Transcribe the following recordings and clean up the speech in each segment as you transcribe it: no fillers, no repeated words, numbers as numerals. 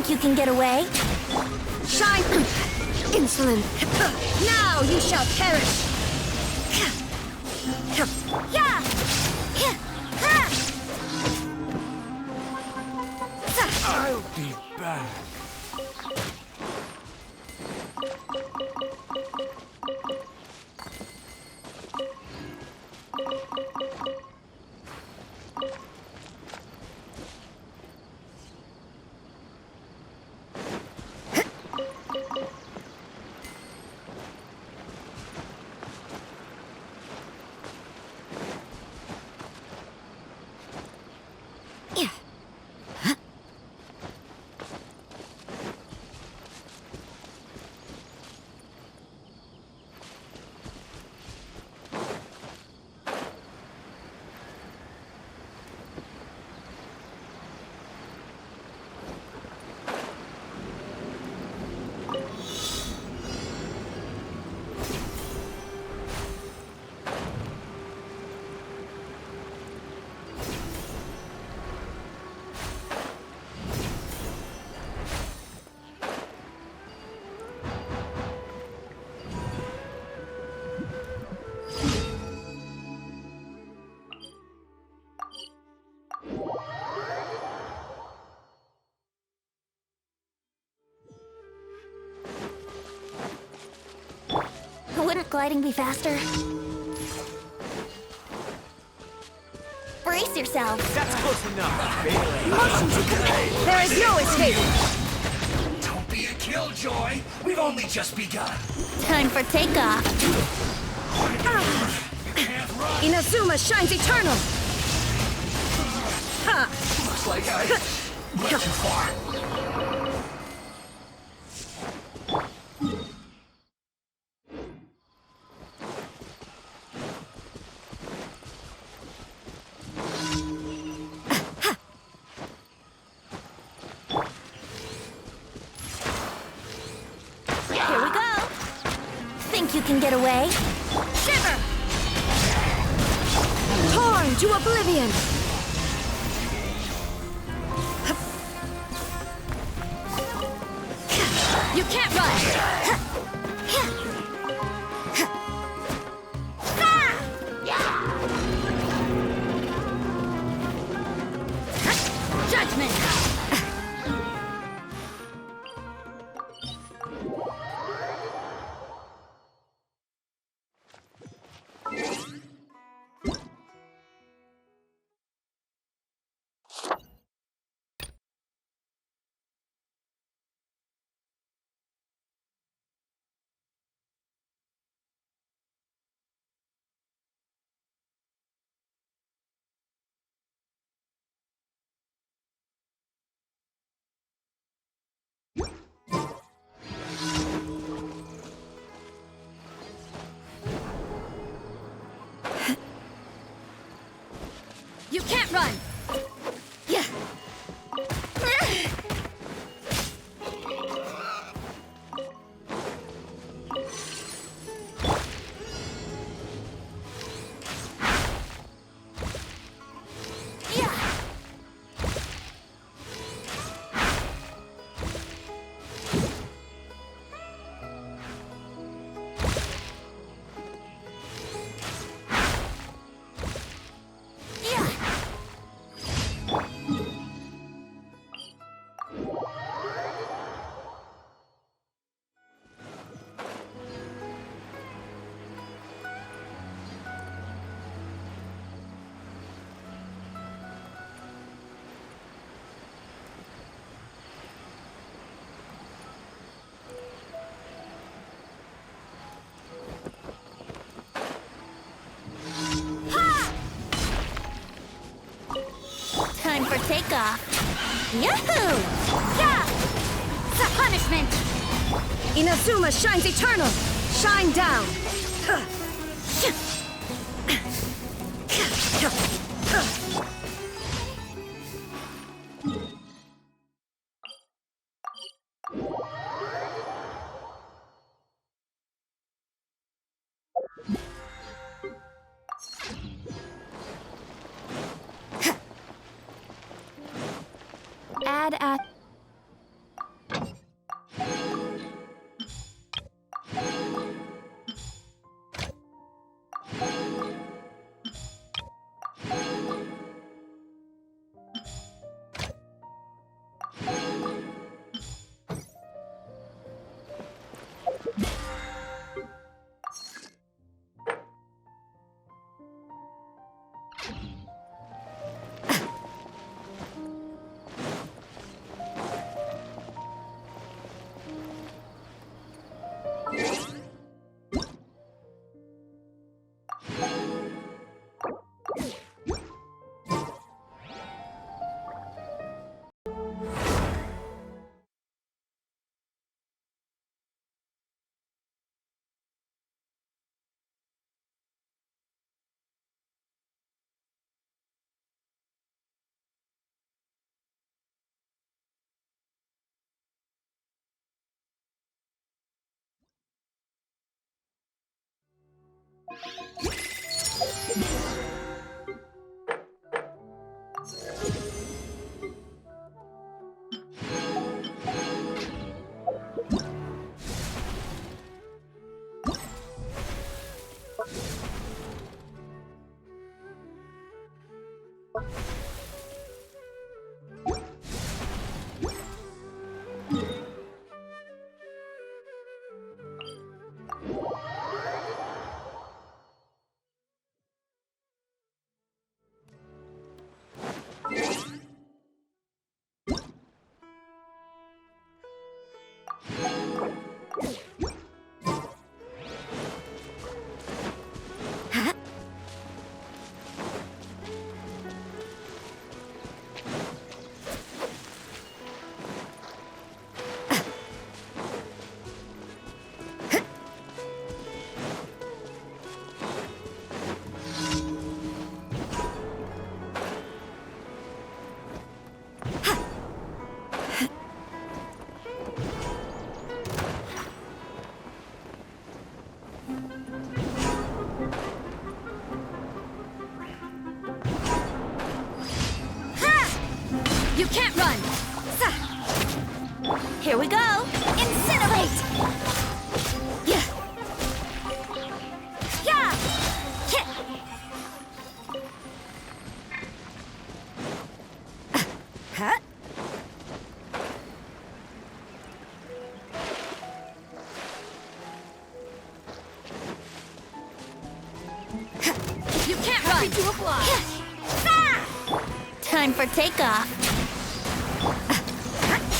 Think you can get away? Shine! Insolent! Now you shall perish! Yeah! I'll be back. Wouldn't gliding be faster? Brace yourself. That's close enough. There is no escape! Don't be a killjoy. We've only just begun. Time for takeoff. Can't run. Inazuma shines eternal! Ha! Looks like I went too far. Here we go. Think you can get away? Shiver! Torn to oblivion! You can't run! Judgment! You can't run! Yeah. Time for takeoff. Yahoo! Yeah! The punishment! Inazuma shines eternal! Shine down! You can't run! Here we go! Incinerate! Yeah! Yeah! Hit! Huh? You can't run! To apply! Time for takeoff!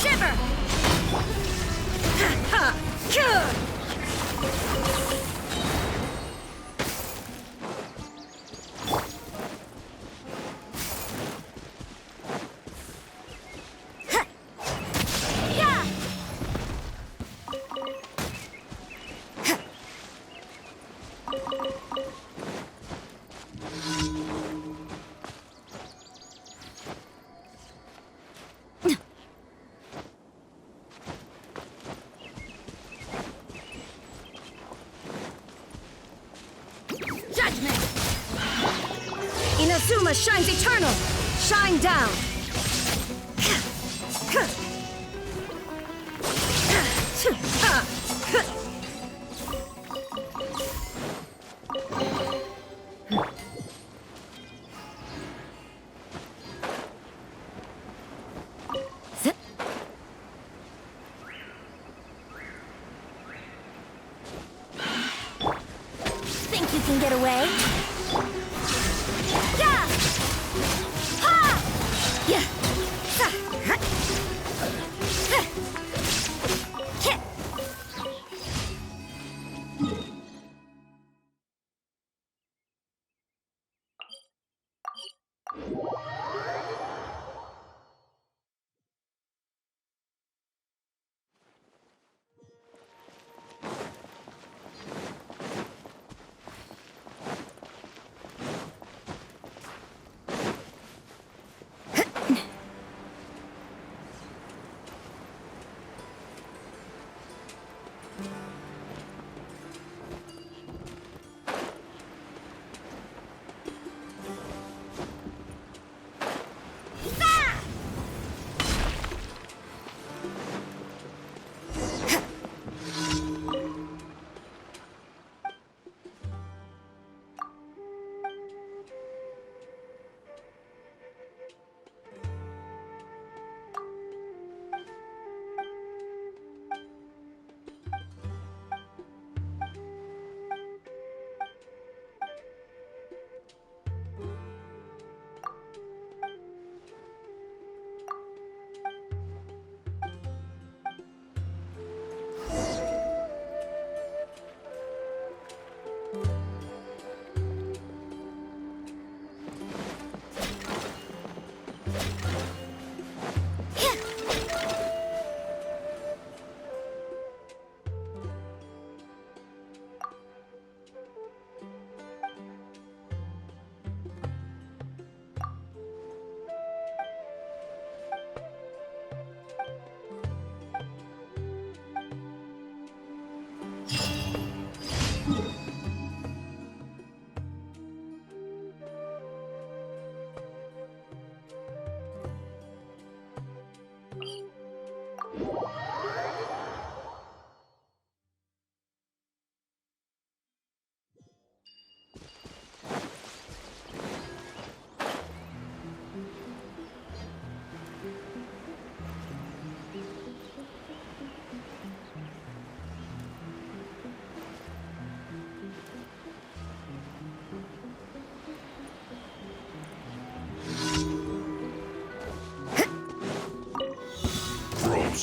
Shiver! Judgment! Inazuma shines eternal! Shine down! Zip. Think you can get away? Yeah! Ha! Yeah! Hit!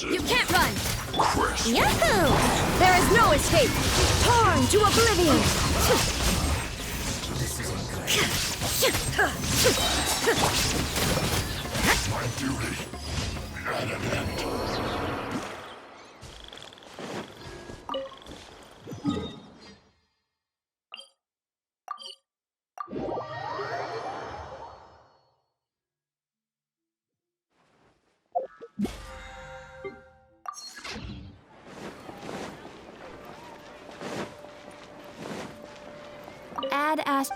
You can't run! Yahoo! There is no escape! Torn to oblivion! My duty at an end. Add Ash.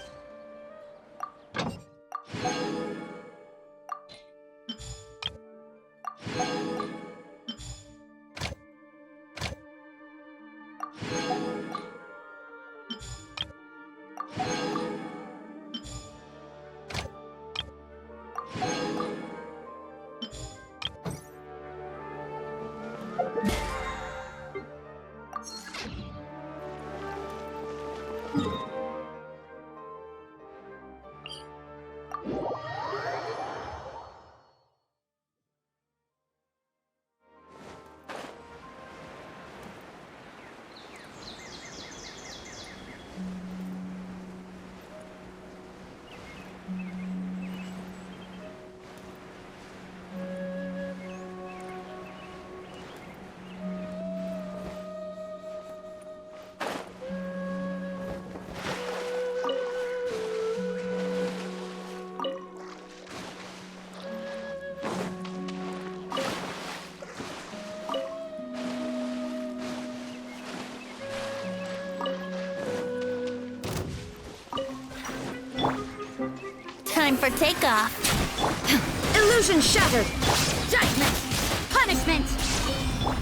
Time for takeoff. Illusion shattered! Judgment! Punishment!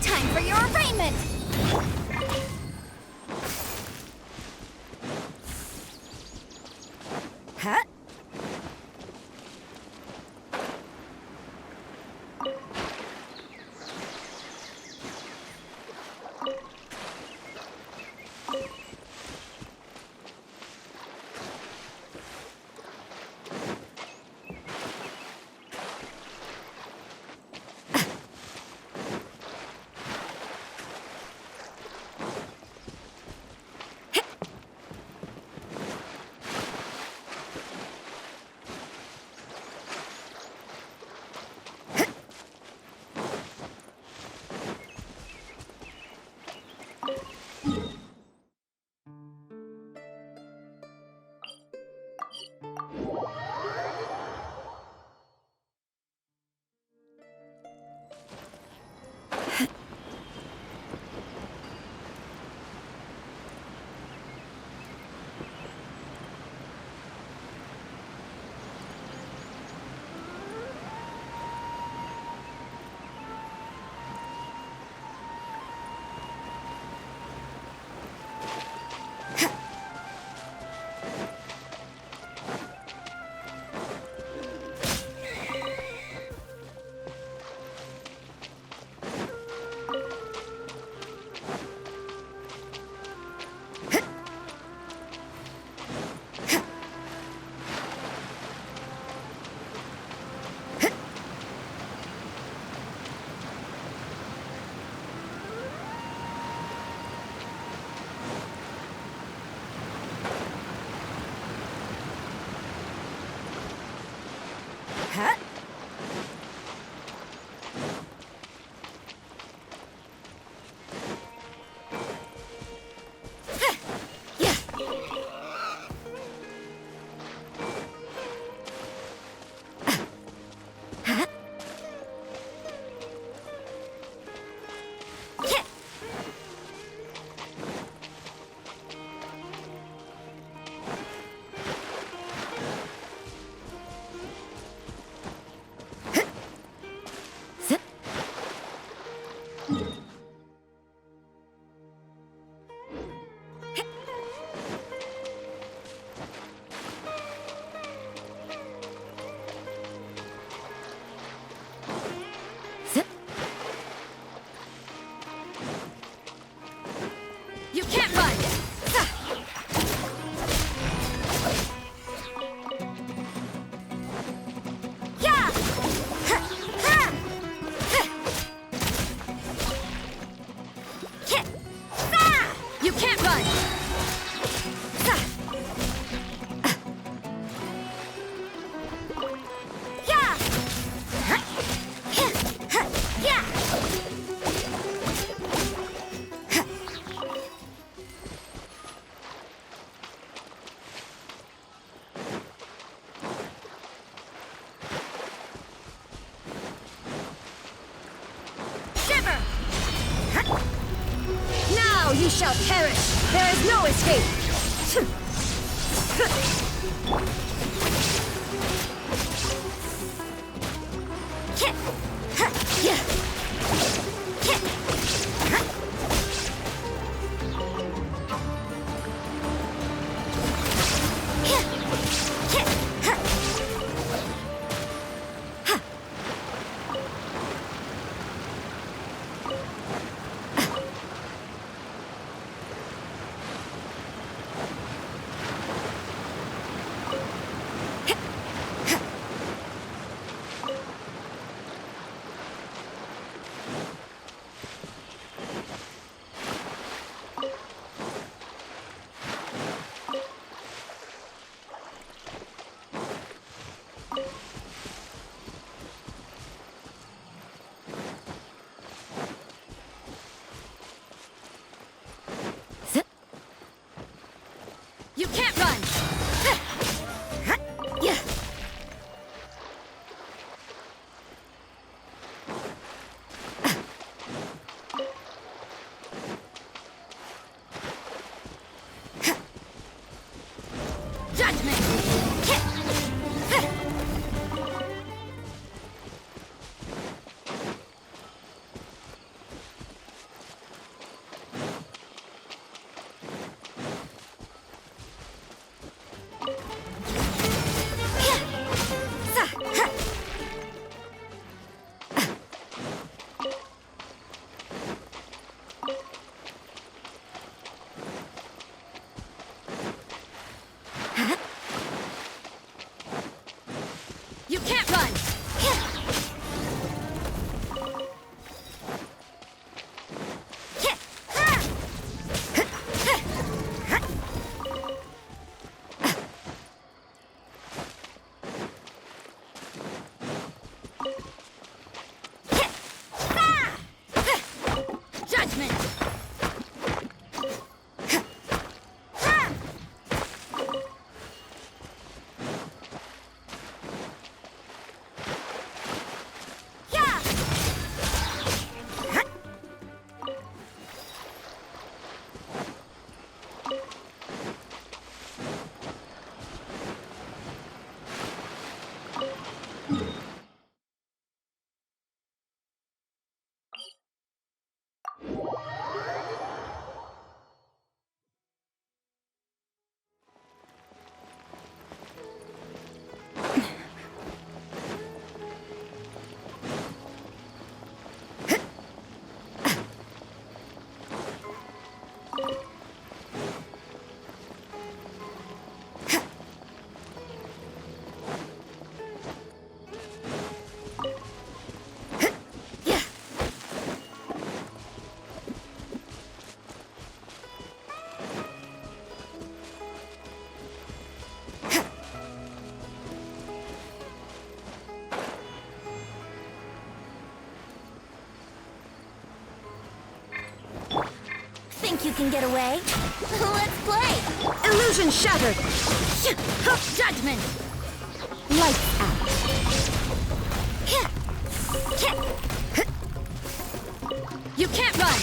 Time for your arraignment. Huh? Huh? You can't run! Yeah! Yeah! Shiver! Now you shall perish! There is no escape! You can't run! Yeah. Judgment! You can't run! Judgment! Think you can get away? Let's play! Illusion shattered! Judgment! Lights out! You can't run!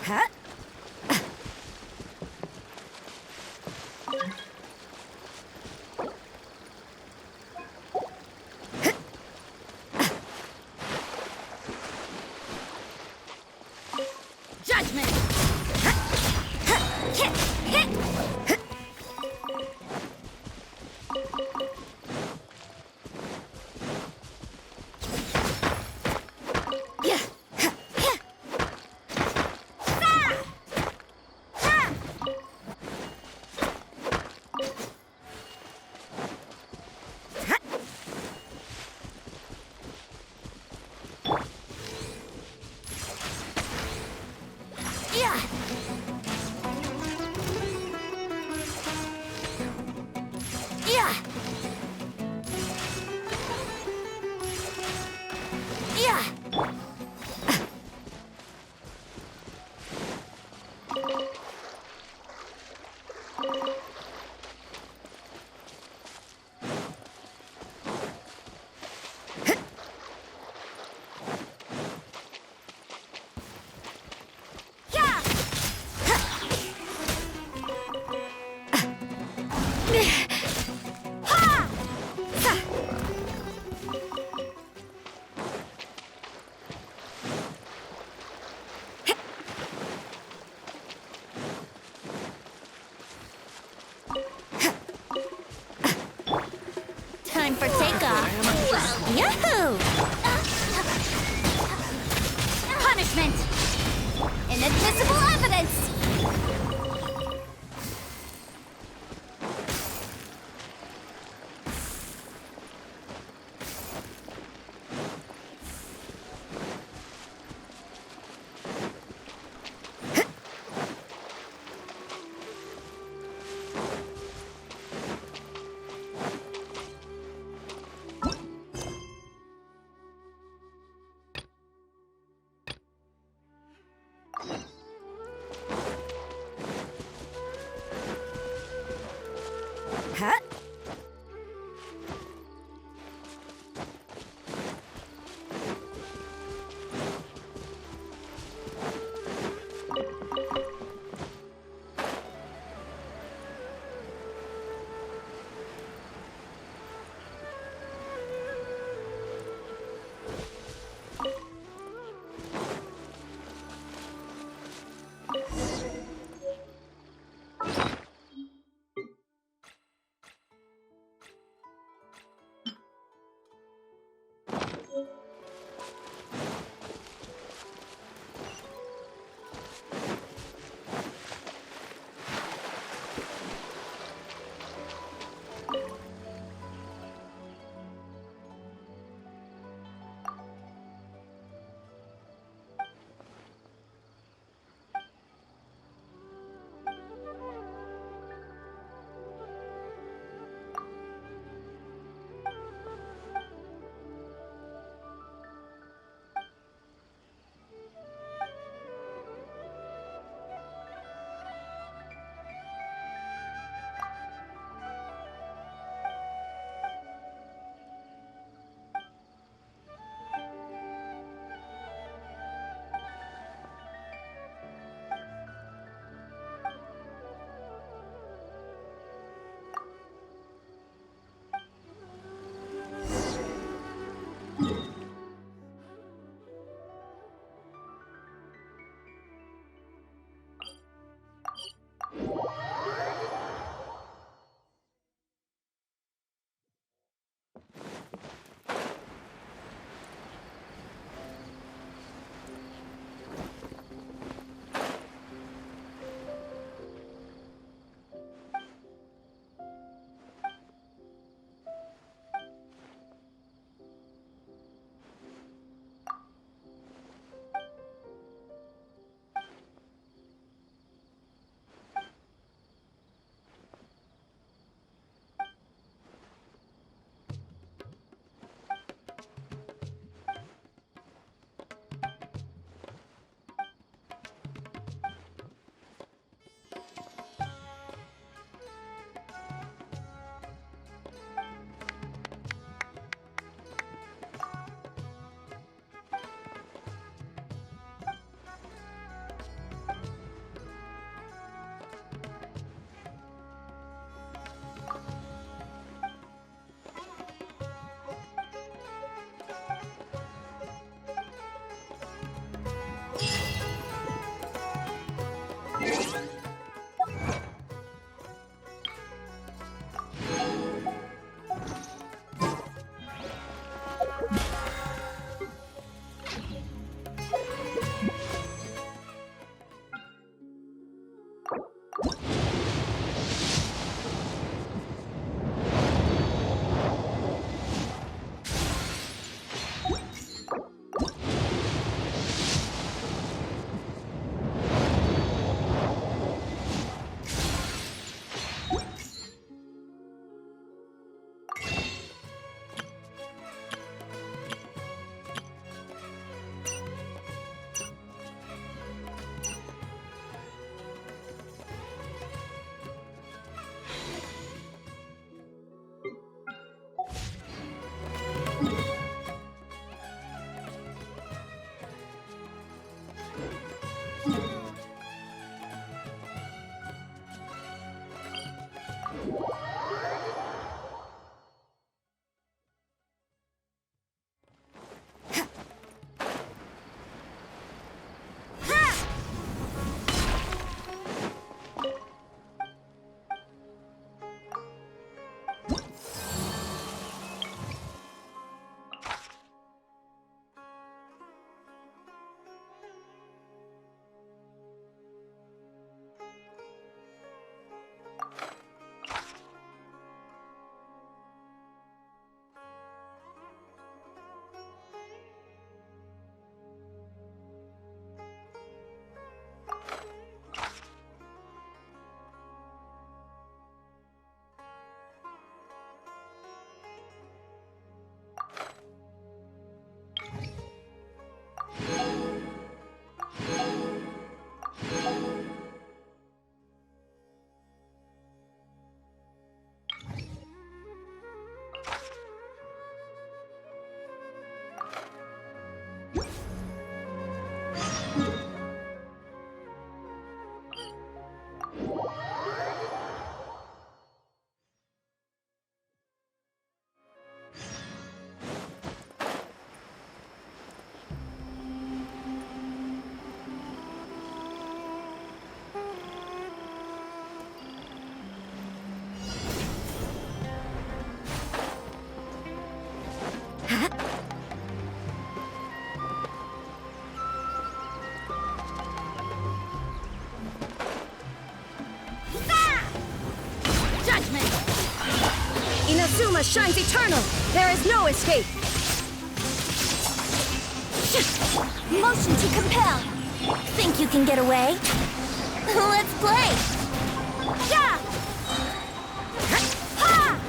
Huh? Judgment! Time for takeoff. Yahoo! Punishment! Inadmissible evidence! Inazuma shines eternal! There is no escape! Motion to compel. Think you can get away? Let's play. Yeah! Ha!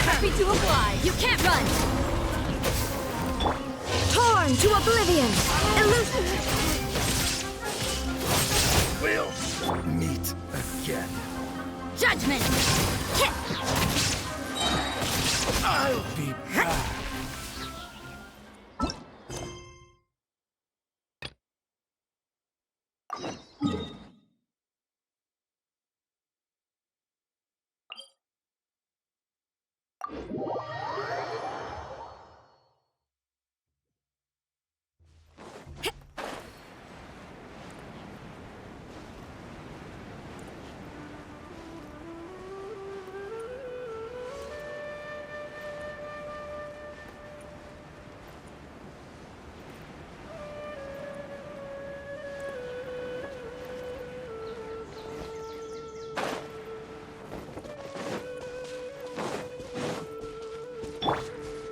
Happy to apply! You can't run! Torn to oblivion! Illusion! We'll meet again. Judgment! I'll be back.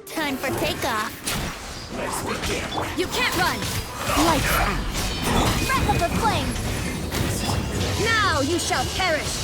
Time for takeoff. Let's begin. You can't run! Lights. Breath of the flame. Now you shall perish!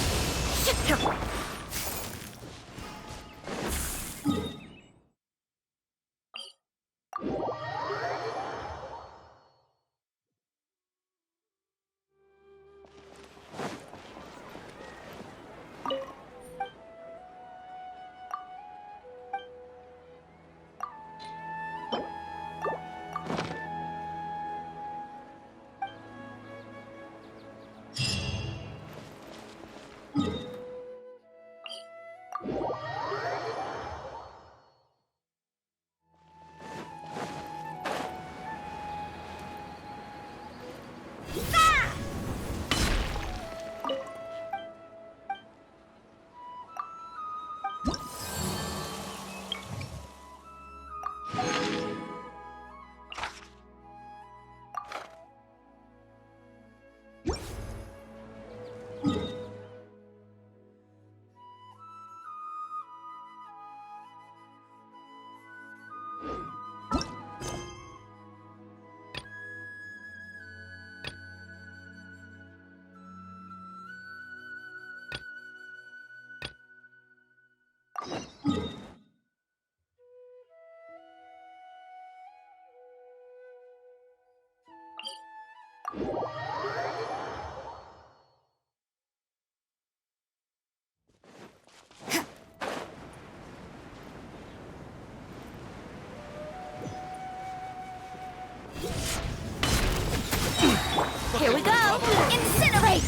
Here we go. Incinerate.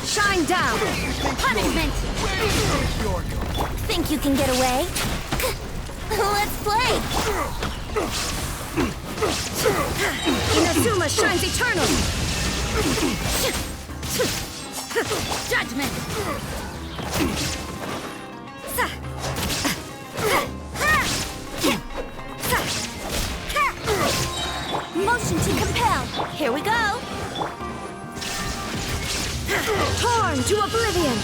Shine down! Punishment. Think you can get away? Let's play. Inazuma shines eternal! Judgment. Motion to compel. Here we go. Torn to oblivion!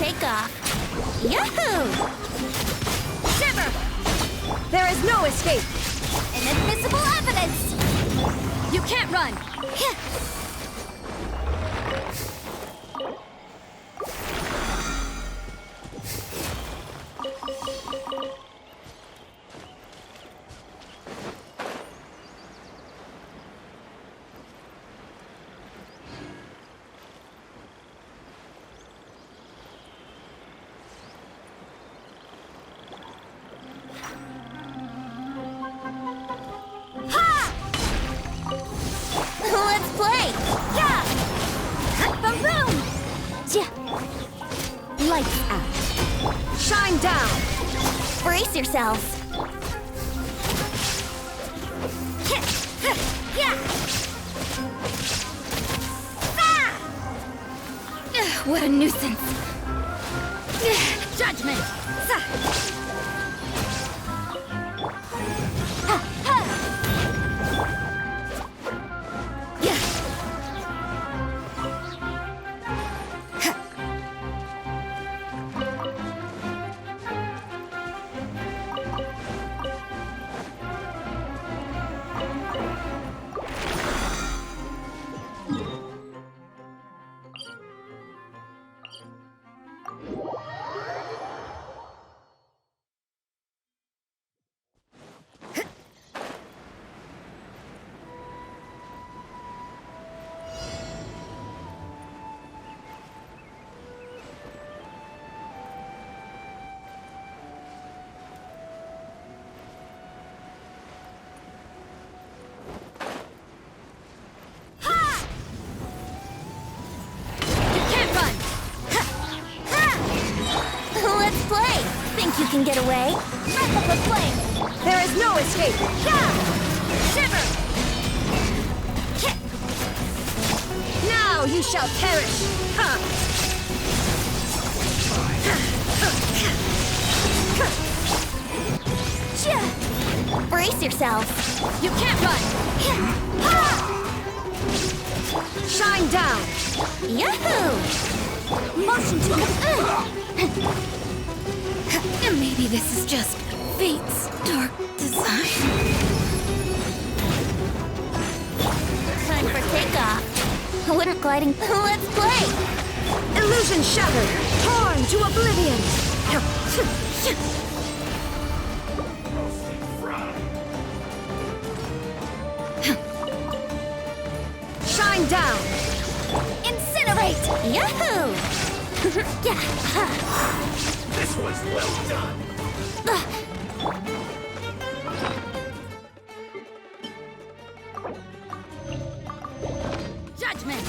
takeoff. Yahoo! Shiver! There is no escape! Inadmissible evidence! You can't run! Let's play! Yeah! Boom! Lights out. Shine down! Brace yourselves. What a nuisance. Judgment! Let's play! Think you can get away? Wrap up the flame! There is no escape! Shiver! Now you shall perish! Brace yourself! You can't run! Shine down! Yahoo! Motion to Maybe this is just fate's dark design. Time for takeoff. Wouldn't gliding... Let's play! Illusion shattered! Torn to oblivion! Shine down! Incinerate! Yahoo! This was well done. Judgment!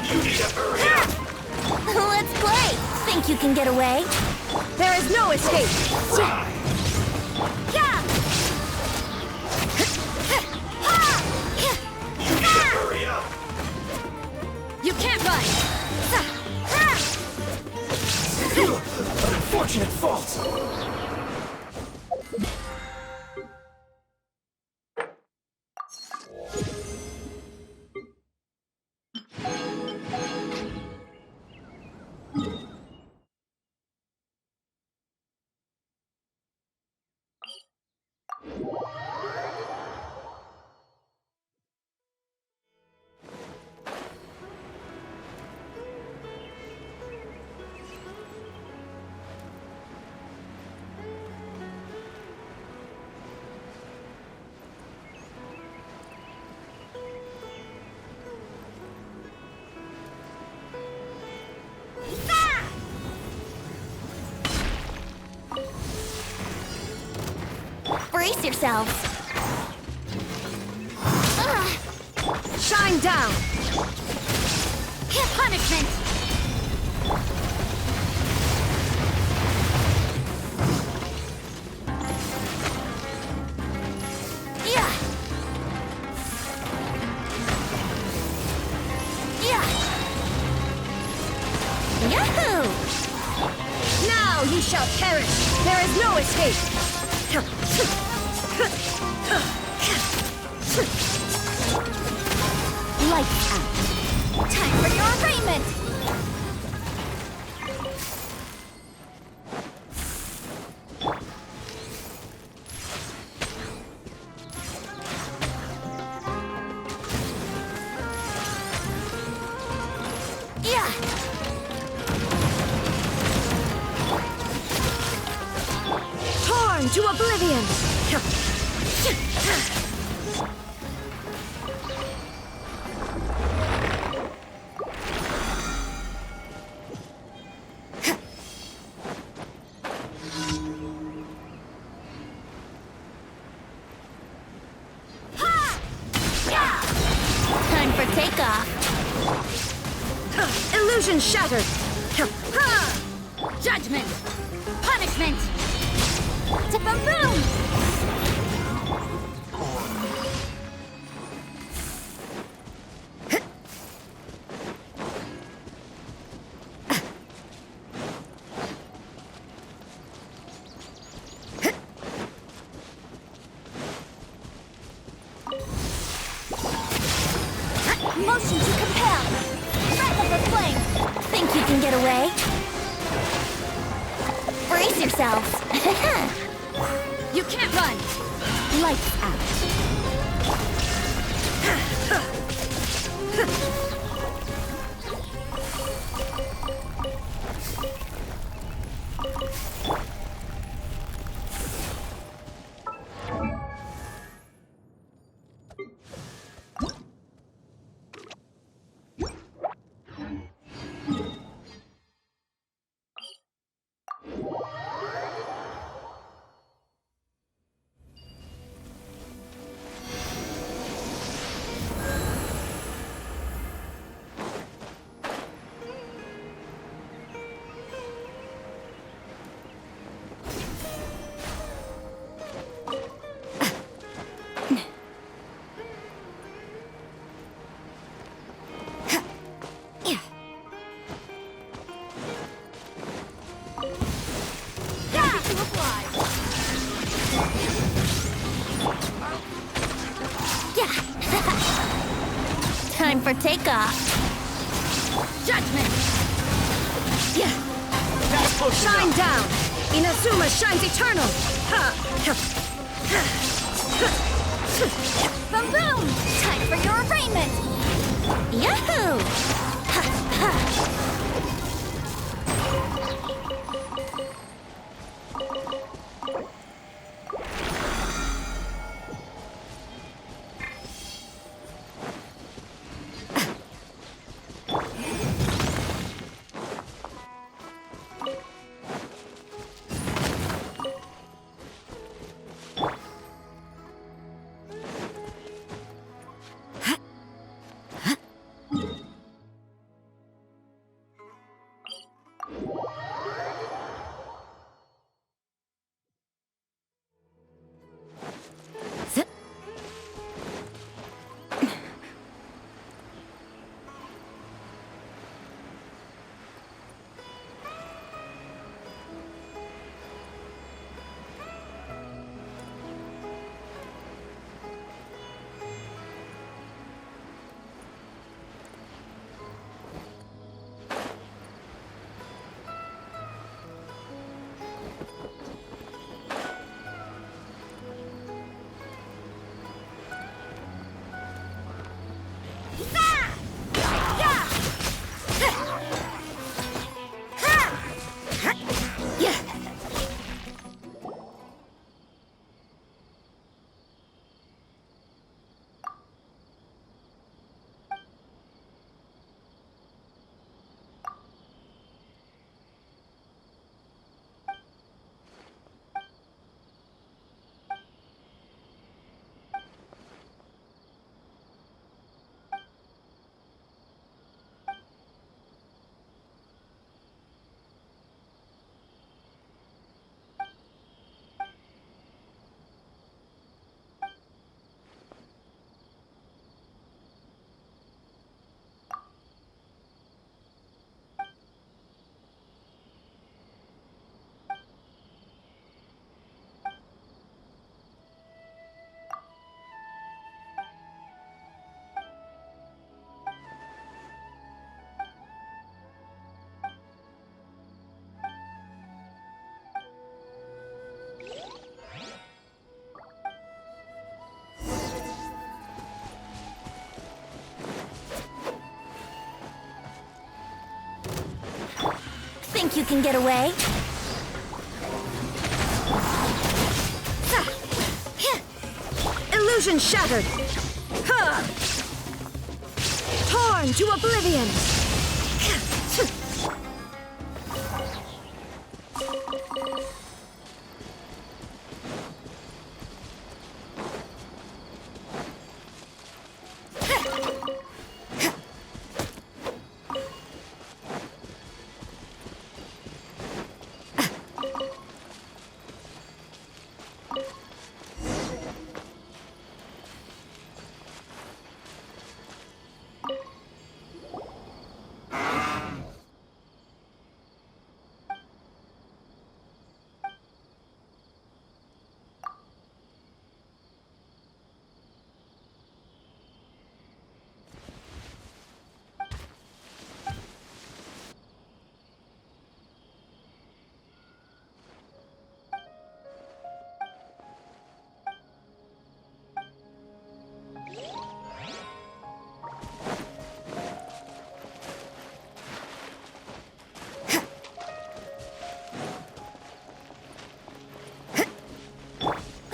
You need to hurry up. Let's play! Think you can get away? There is no escape! You need to hurry up. You can't run! Unfortunate fault. Brace yourselves. Shine down! Punishment! Yeah! Yeah! Yahoo! Now you shall perish! There is no escape! Lights out. Time for your arraignment! into oblivion! Time for takeoff. Illusion shattered! Judgment. Punishment. Ta-boom-boom. Motion to compel. Breath of the flame. Think you can get away? Brace yourselves. You can't run! Lights out. Time for takeoff. Judgment! Shine down! Inazuma shines eternal! Boom boom! Time for your arraignment! Yahoo! Think you can get away? Illusion shattered! Huh. Torn to oblivion!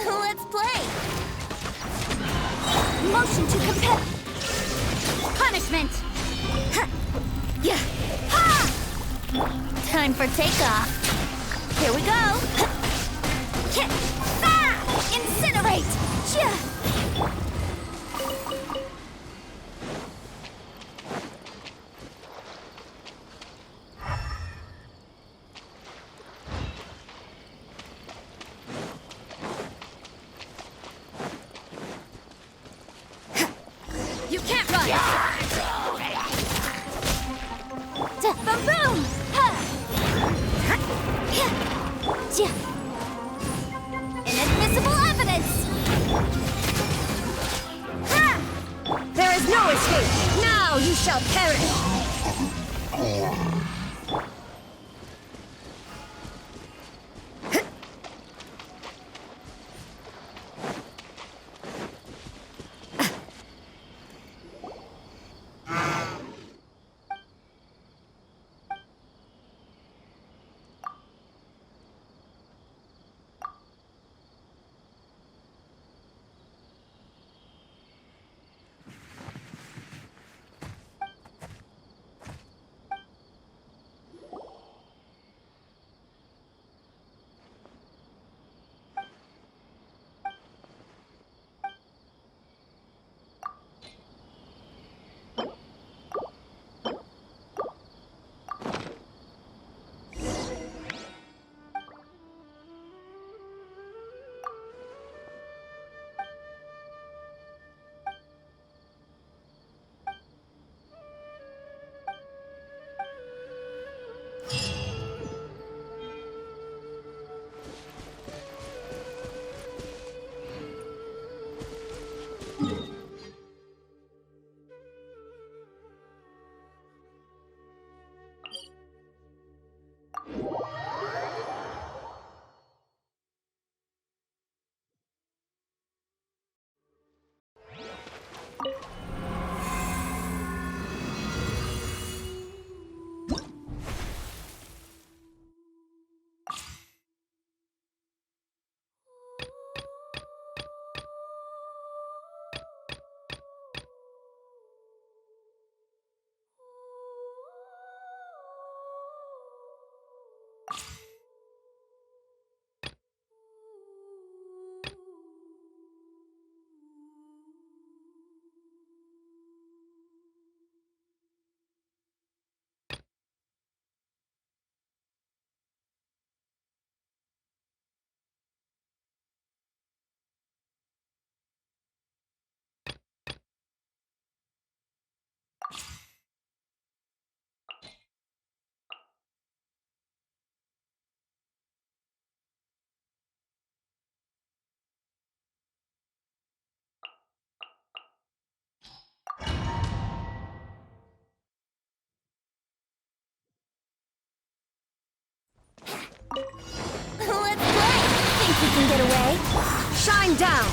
Let's play! Motion to compel! Punishment! Ha! Yeah! Ha! Time for takeoff. Here we go! Hit! Ah! Incinerate! Yeah! You can't run! Boom! Inadmissible evidence! Ha! There is no escape! Now you shall perish! Let's play! Think you can get away? Shine down!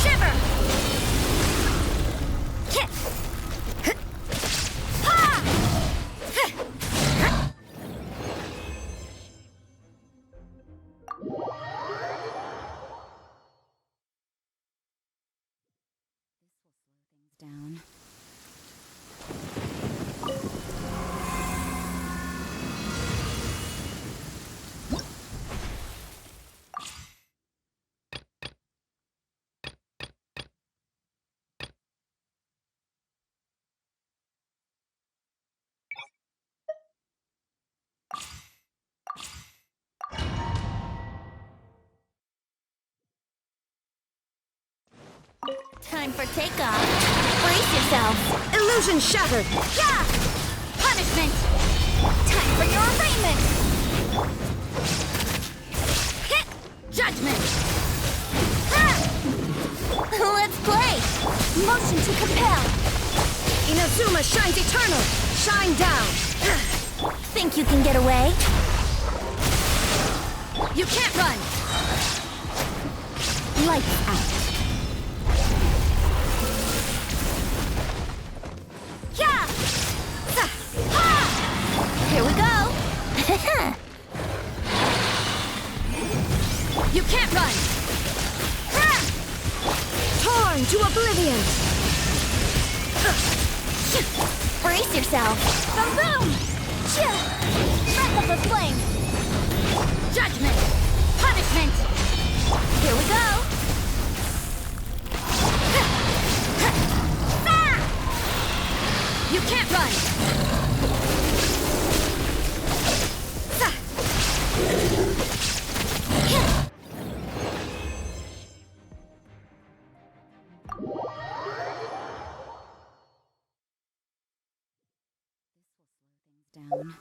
Shiver! Time for takeoff. Brace yourself. Illusion shattered. Yeah! Punishment. Time for your arraignment. Hit. Judgment. Ah! Let's play. Motion to compel. Inazuma shines eternal. Shine down. Think you can get away? You can't run. Lights out. Yeah! Ha! Here we go. You can't run. Torn to oblivion. Brace yourself. Boom boom! Breath of the flame. Judgment. Punishment. Here we go. You can't run. Down.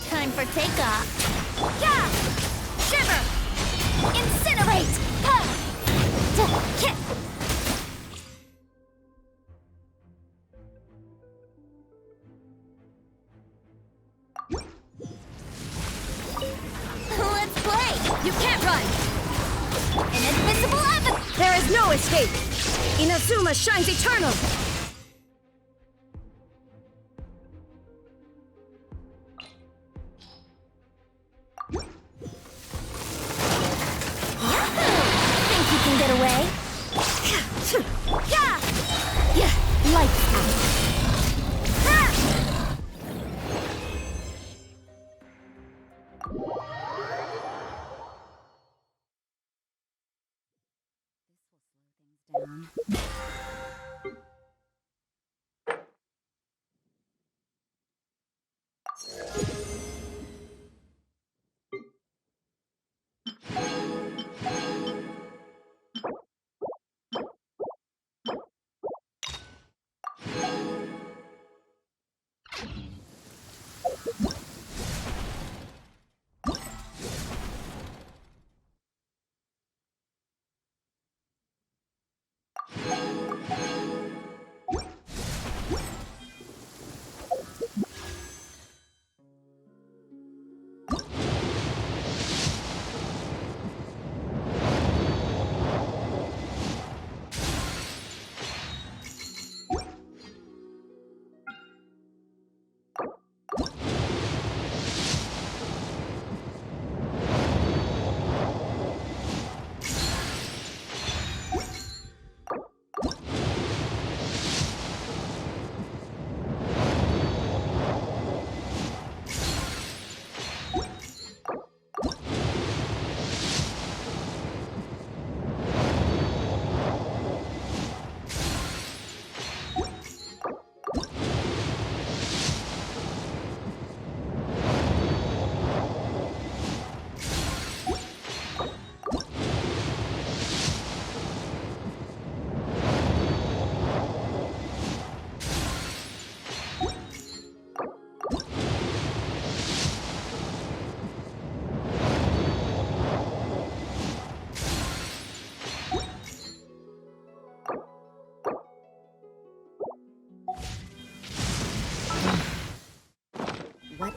Time for takeoff. Yeah! Shiver! Incinerate! Let's play! You can't run. An invisible evidence! There is no escape. Inazuma shines eternal. Get away. Yeah! Yeah! Lights out. This will slow things down.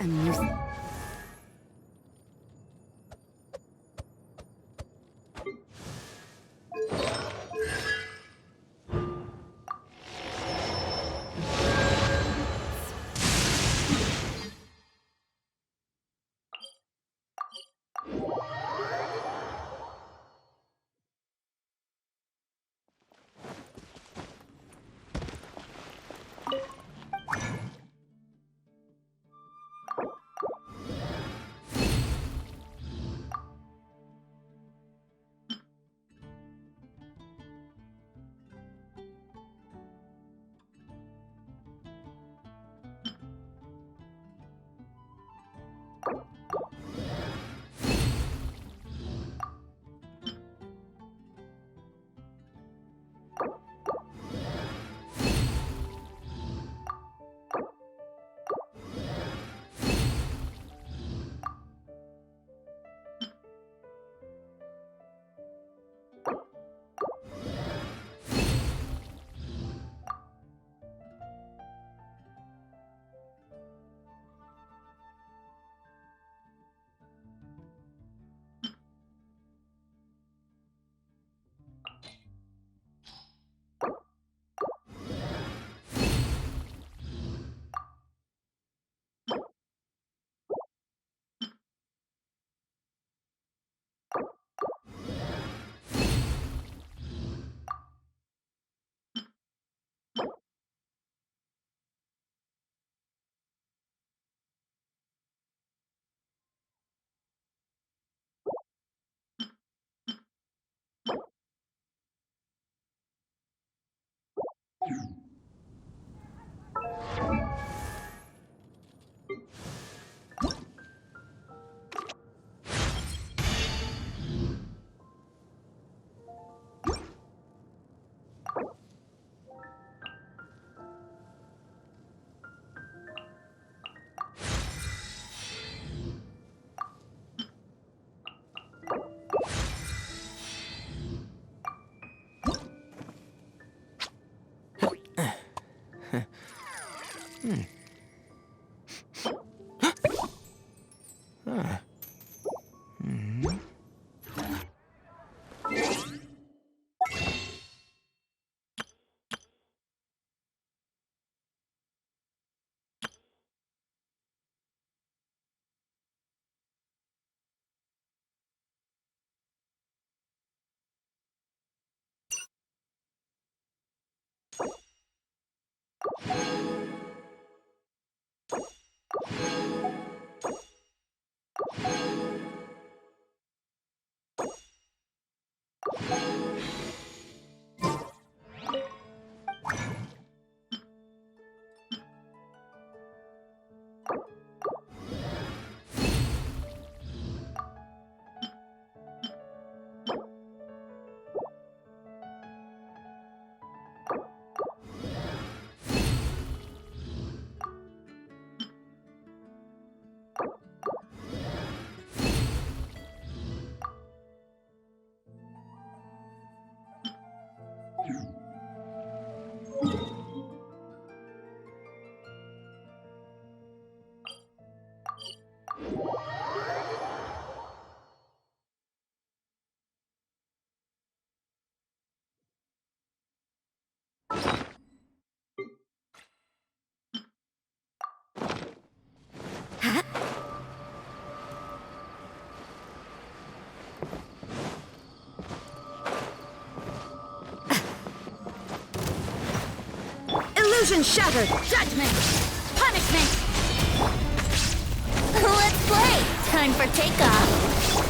A new... Illusion shattered! Judgment! Punishment! Let's play! Time for takeoff!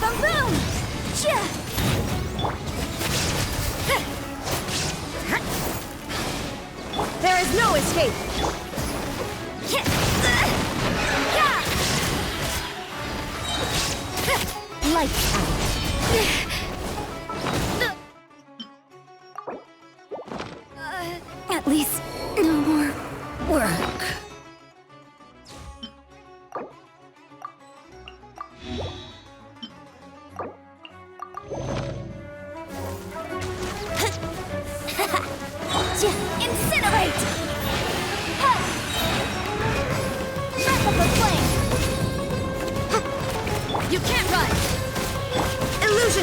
Boom boom! There is no escape! Lights out! At least, no more work. Incinerate! Wrap up the flame!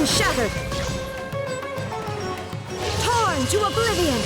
Illusion shattered! Torn to oblivion!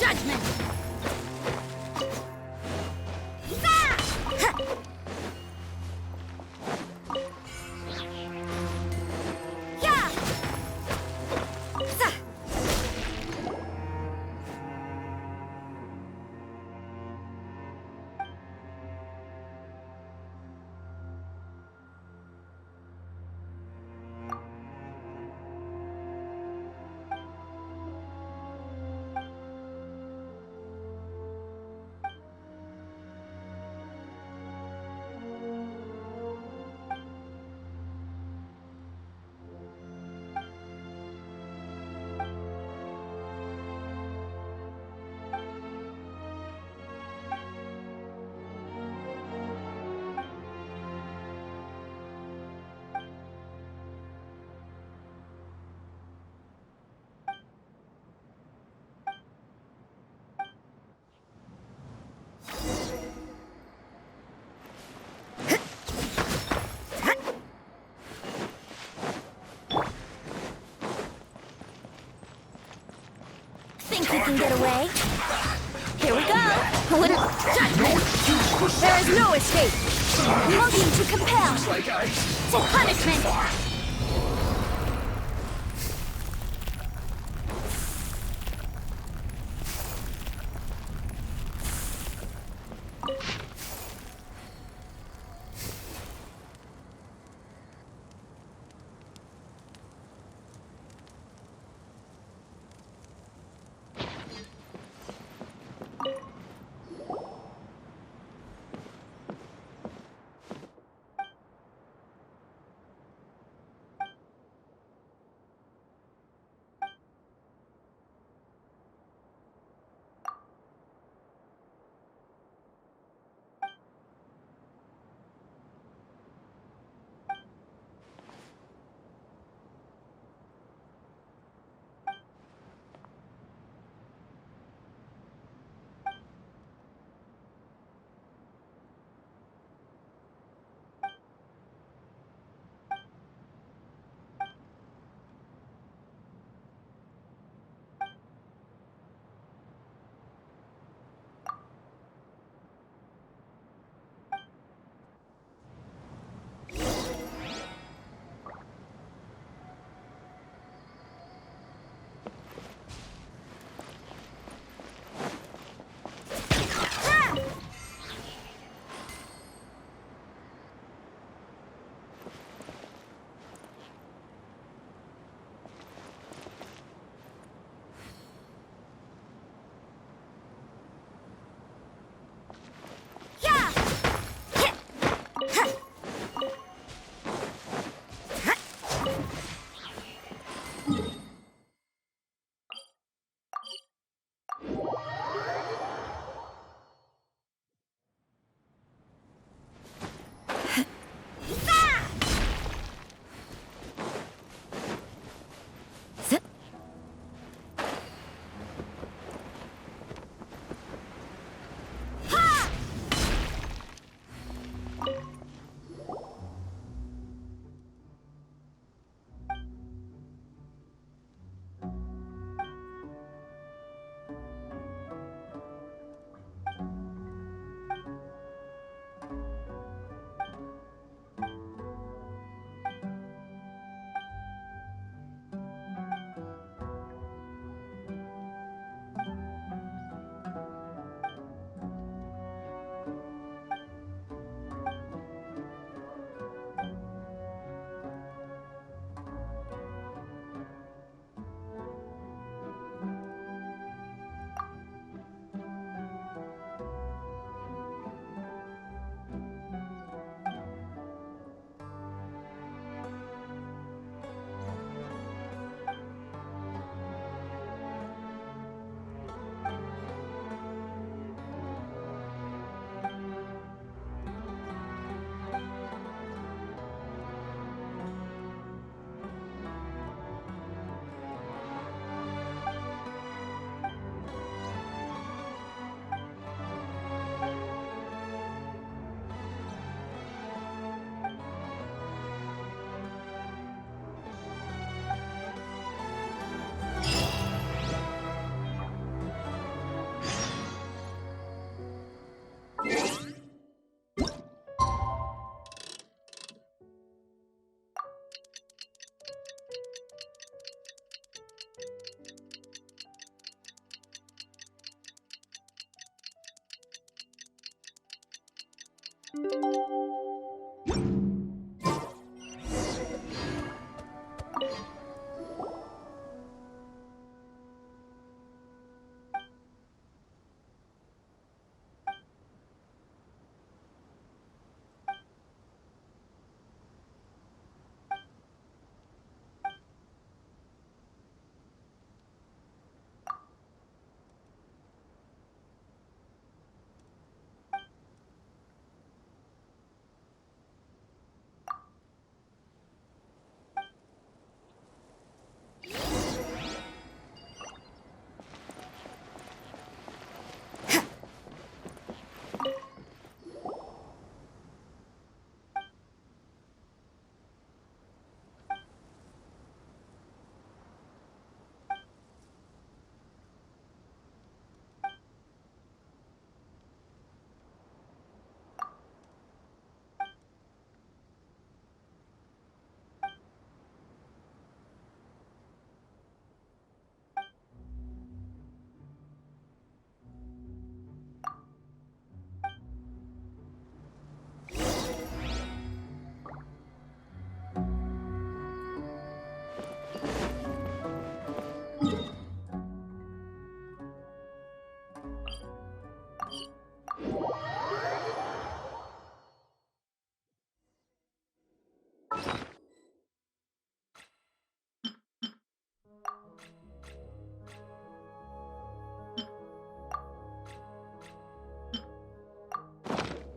Judgment! you can get away. Here we go. Judgment! There is no escape! Motion to compel. Like I... To punishment.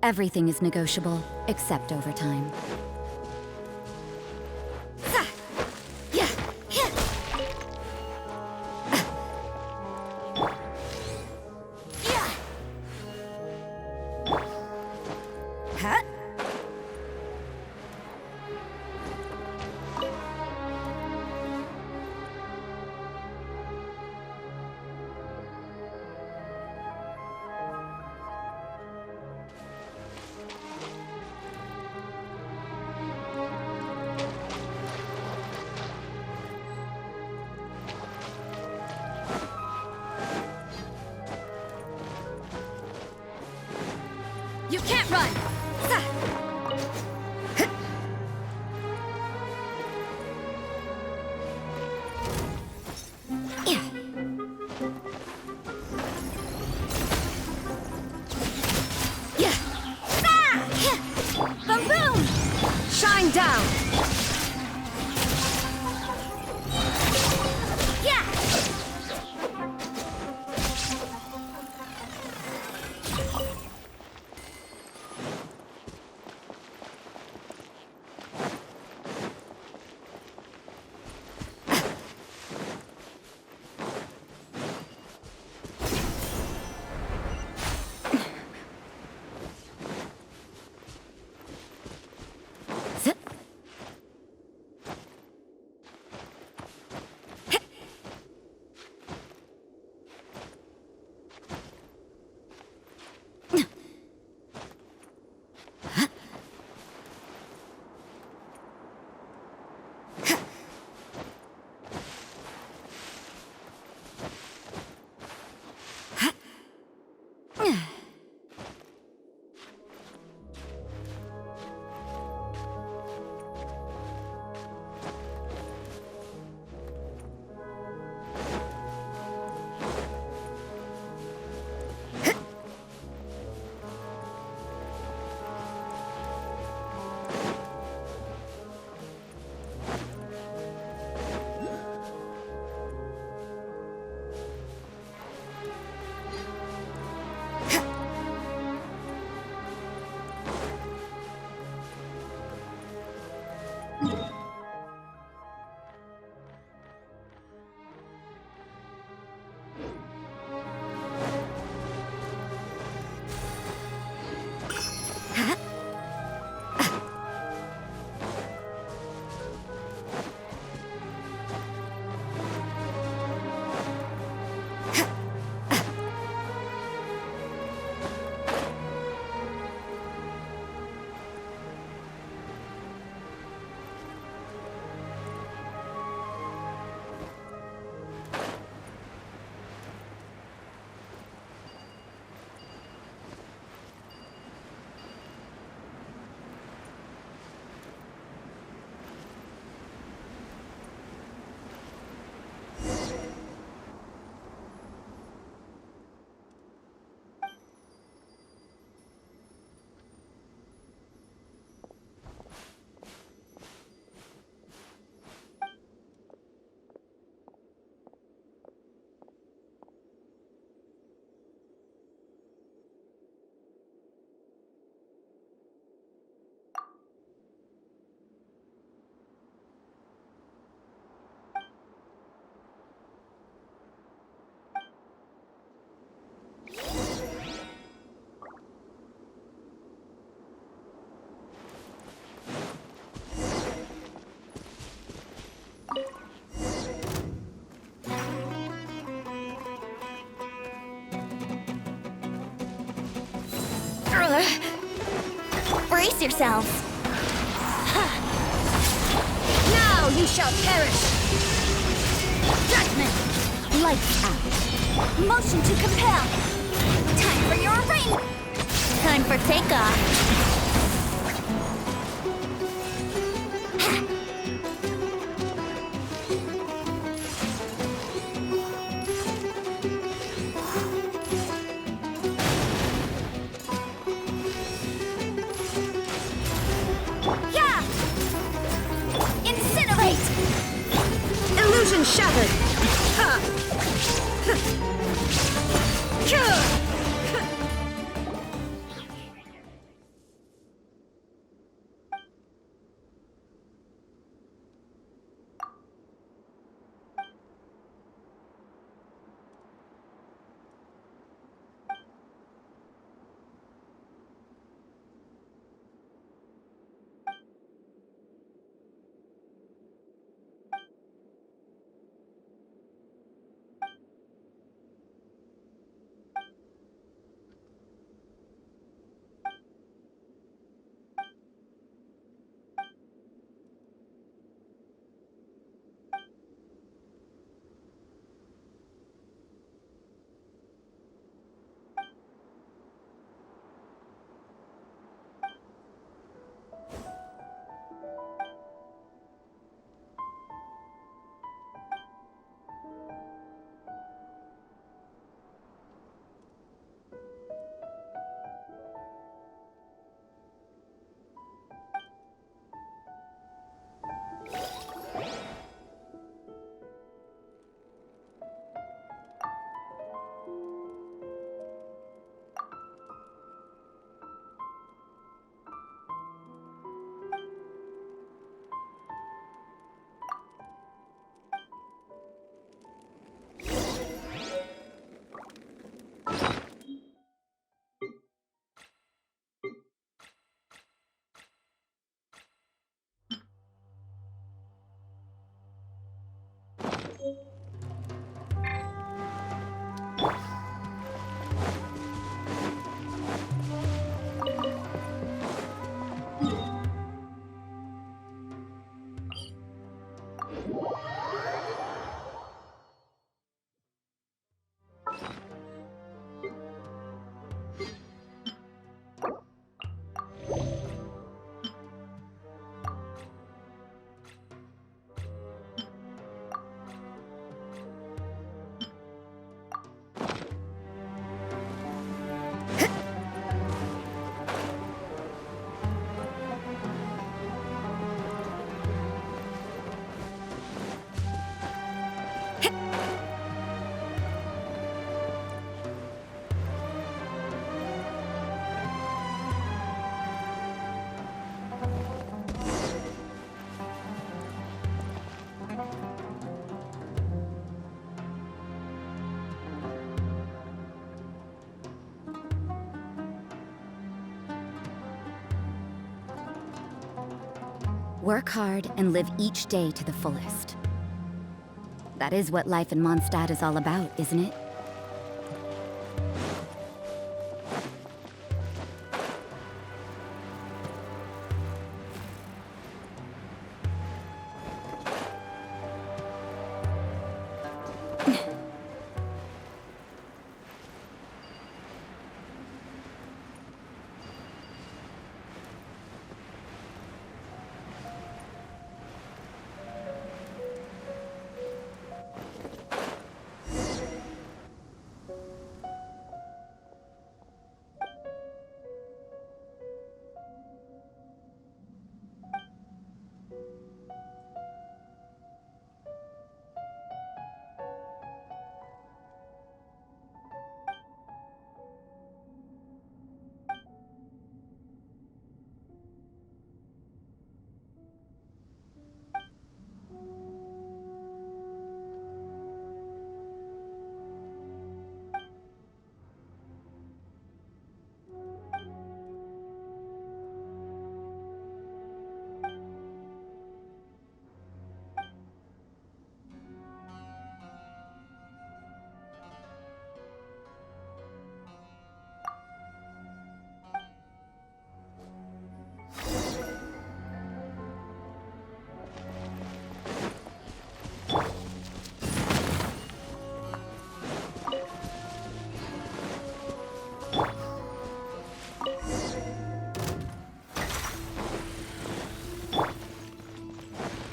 Everything is negotiable, except overtime. You can't run! Boom boom! Shine down! Yeah! Brace yourselves. Now you shall perish! Judgment! Lights out. Motion to compel. Time for your ring. Time for takeoff. Yeah! Incinerate! Illusion shattered! Ha! Work hard and live each day to the fullest. That is what life in Mondstadt is all about, isn't it?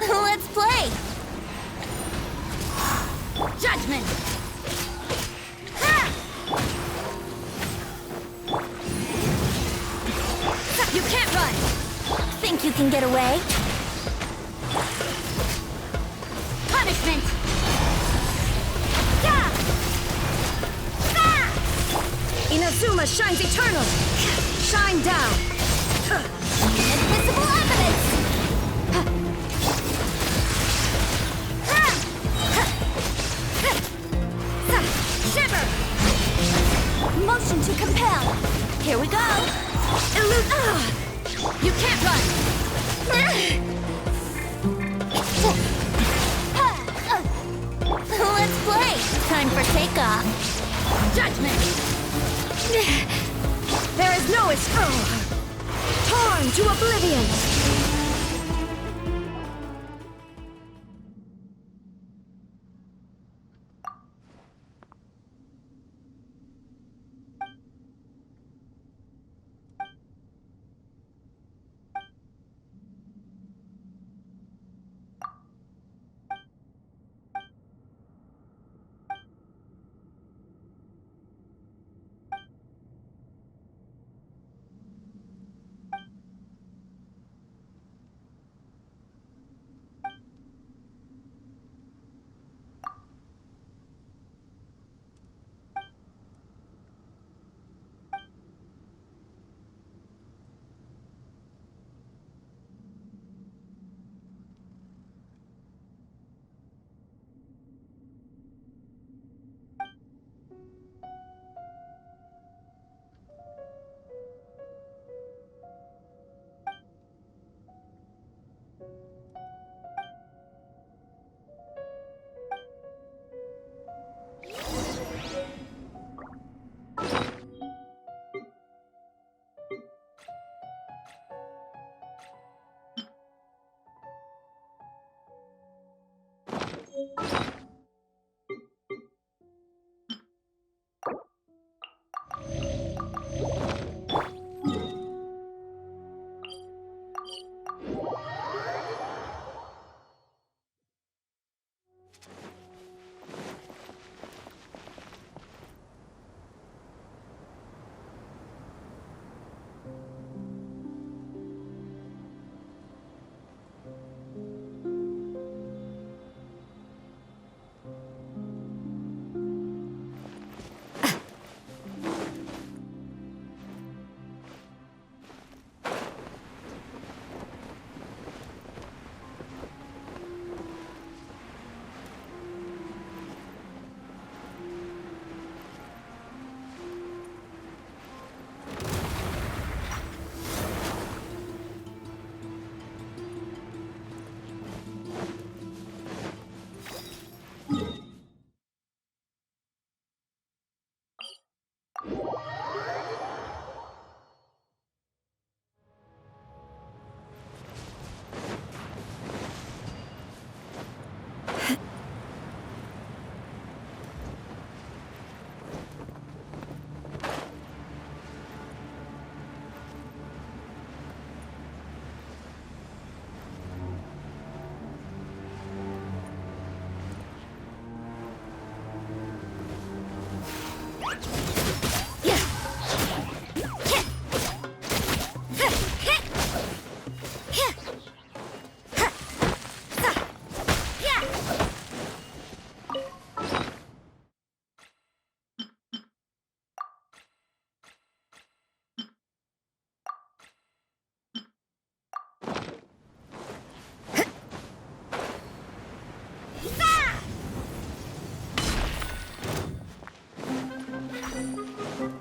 Let's play! Judgment! You can't run! Think you can get away? Punishment! Inazuma shines eternal! Shine down! Invisible evidence! Shiver! Motion to compel! Here we go! You can't run! Let's play! Time for takeoff! Judgment! There is no escape! Torn to oblivion!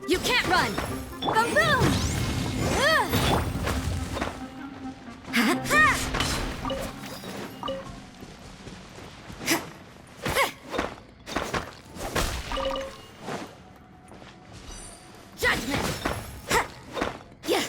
You can't run! Boom boom! Judgment! Yeah!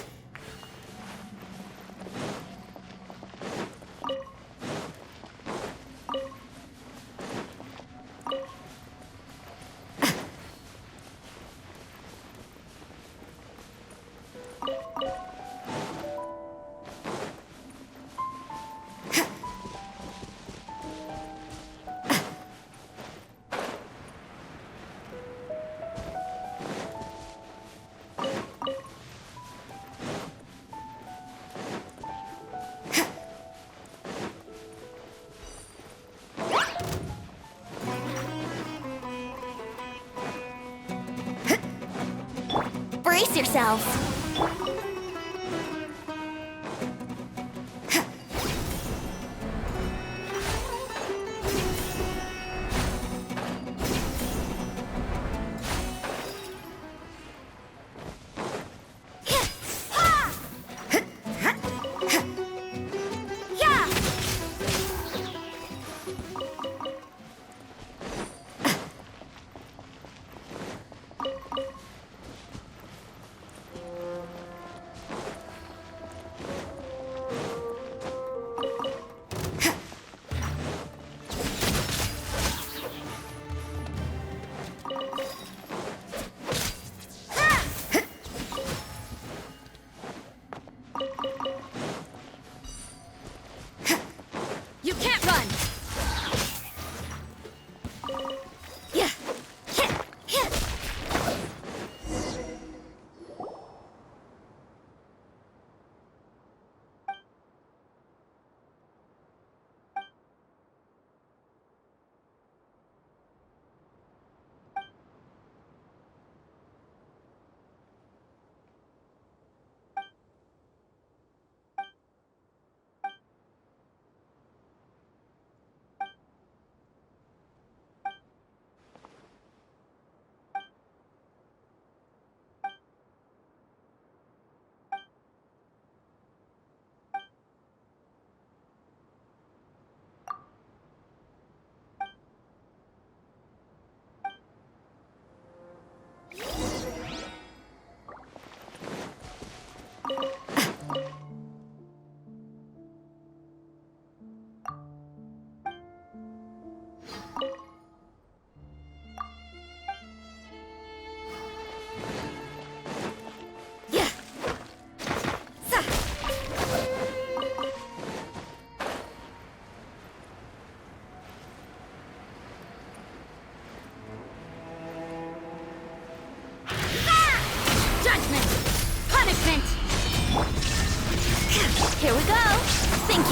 Brace yourself.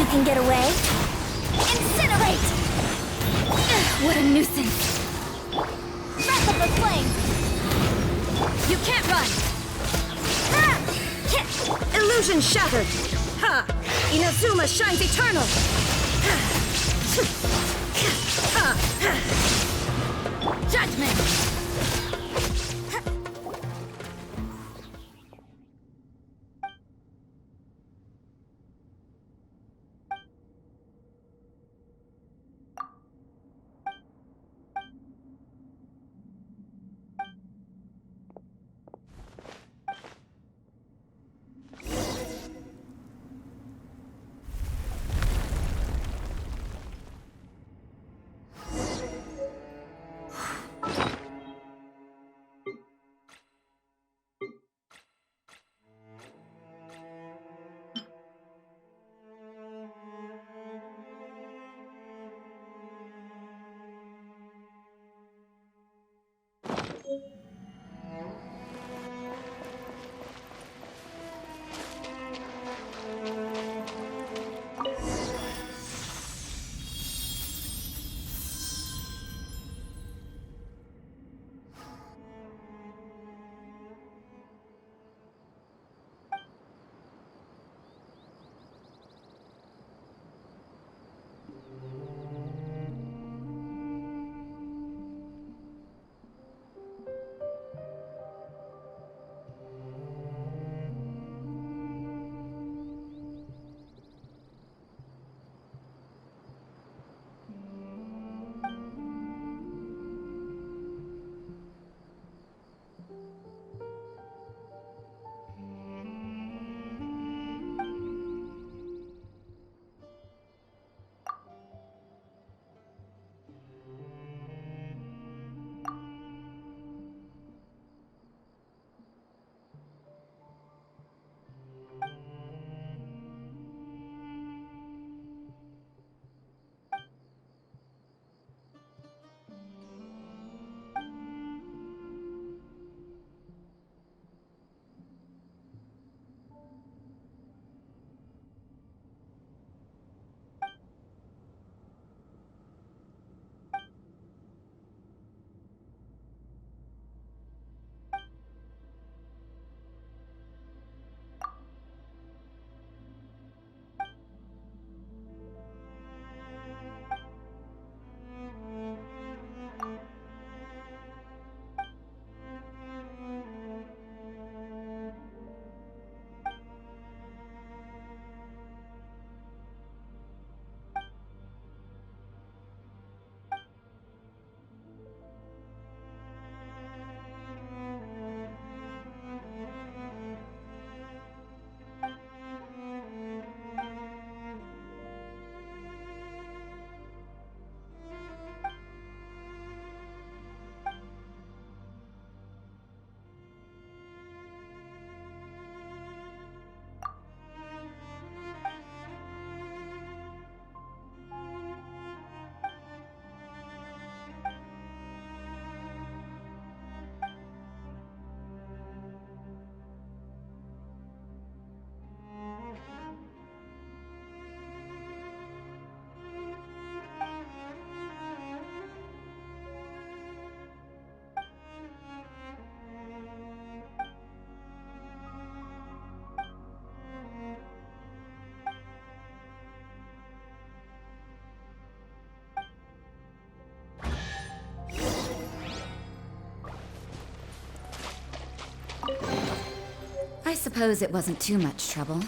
you can get away? Incinerate! Ugh, what a nuisance! Breath of the flame! You can't run! Ah! Illusion shattered! Ha! Inazuma shines eternal! Judgment! I suppose it wasn't too much trouble.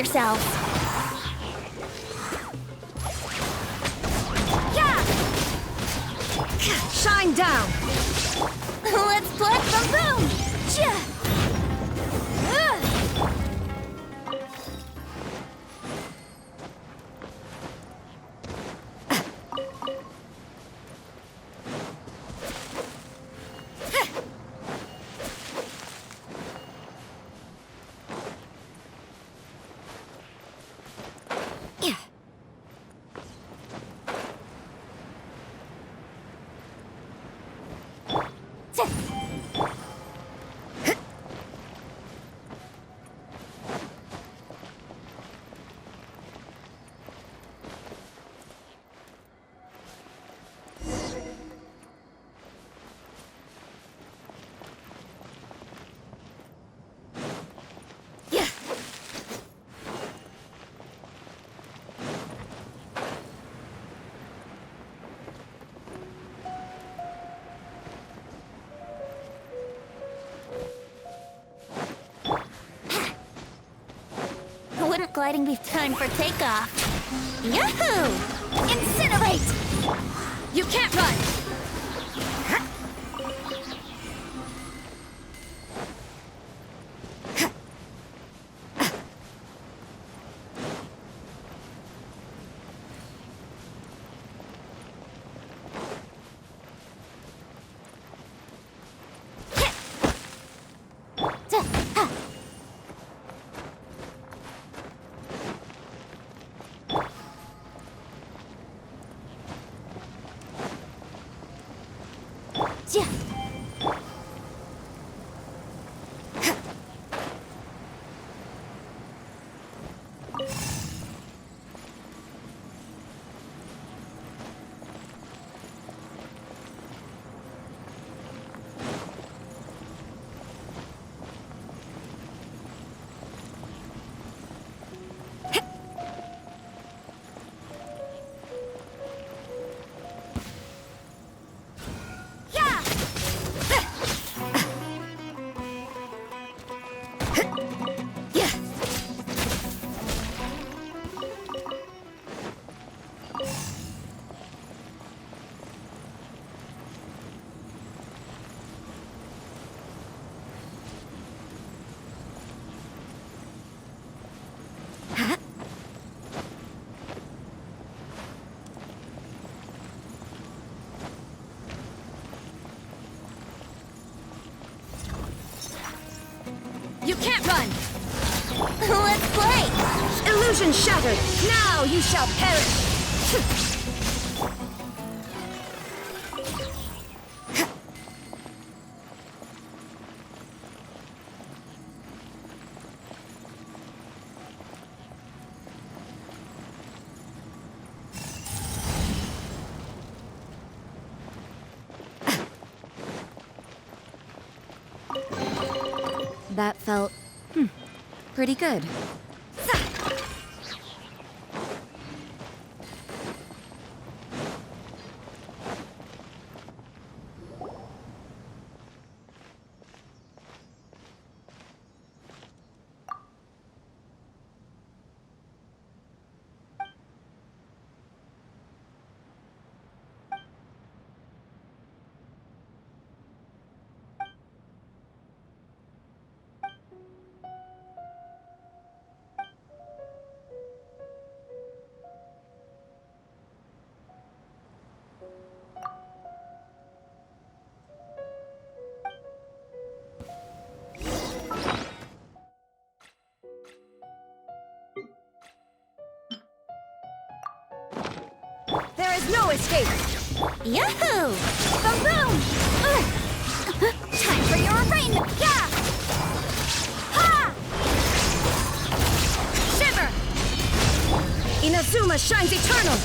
yourselves! Yeah! Shine down! Let's play from boom! Yeah! Wouldn't gliding be time for takeoff? Yahoo! Incinerate! You can't run! You can't run! Let's play! Illusion shattered! Now you shall perish! That felt... pretty good. There is no escape! Yahoo! Boom! Time for your arraignment! Yeah! Ha! Shiver! Inazuma shines eternal!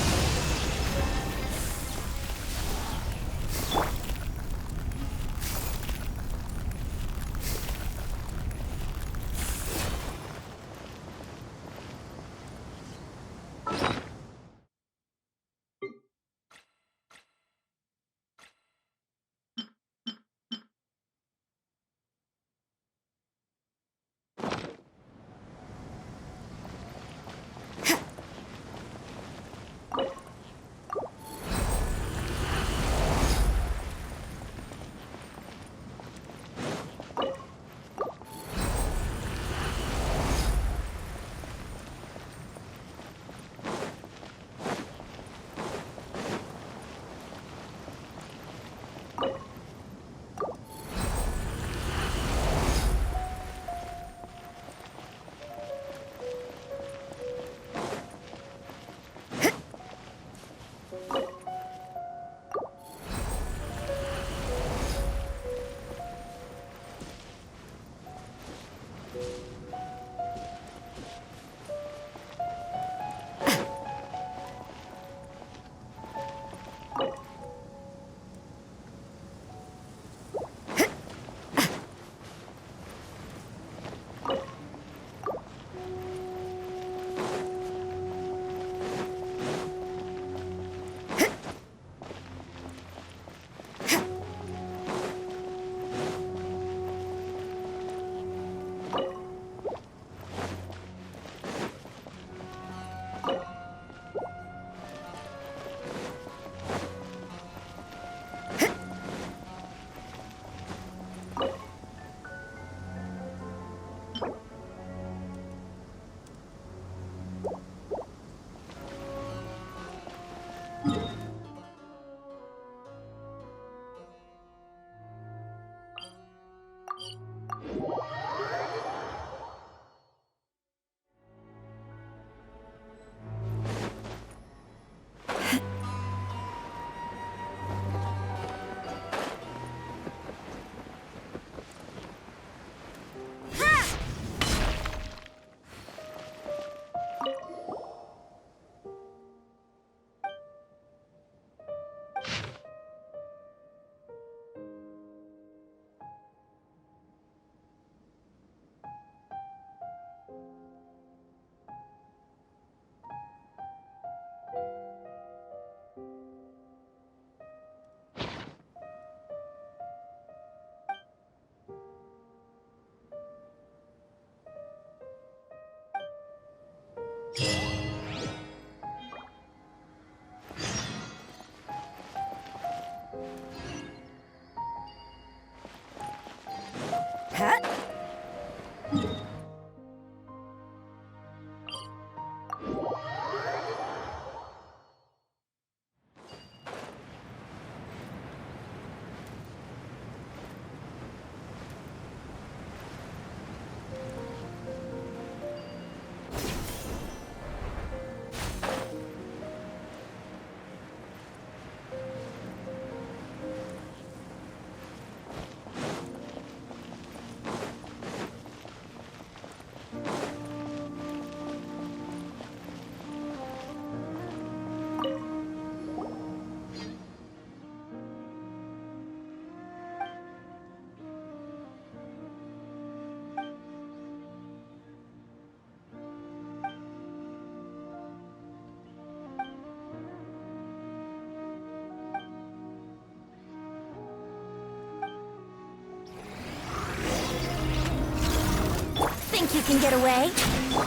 think you can get away?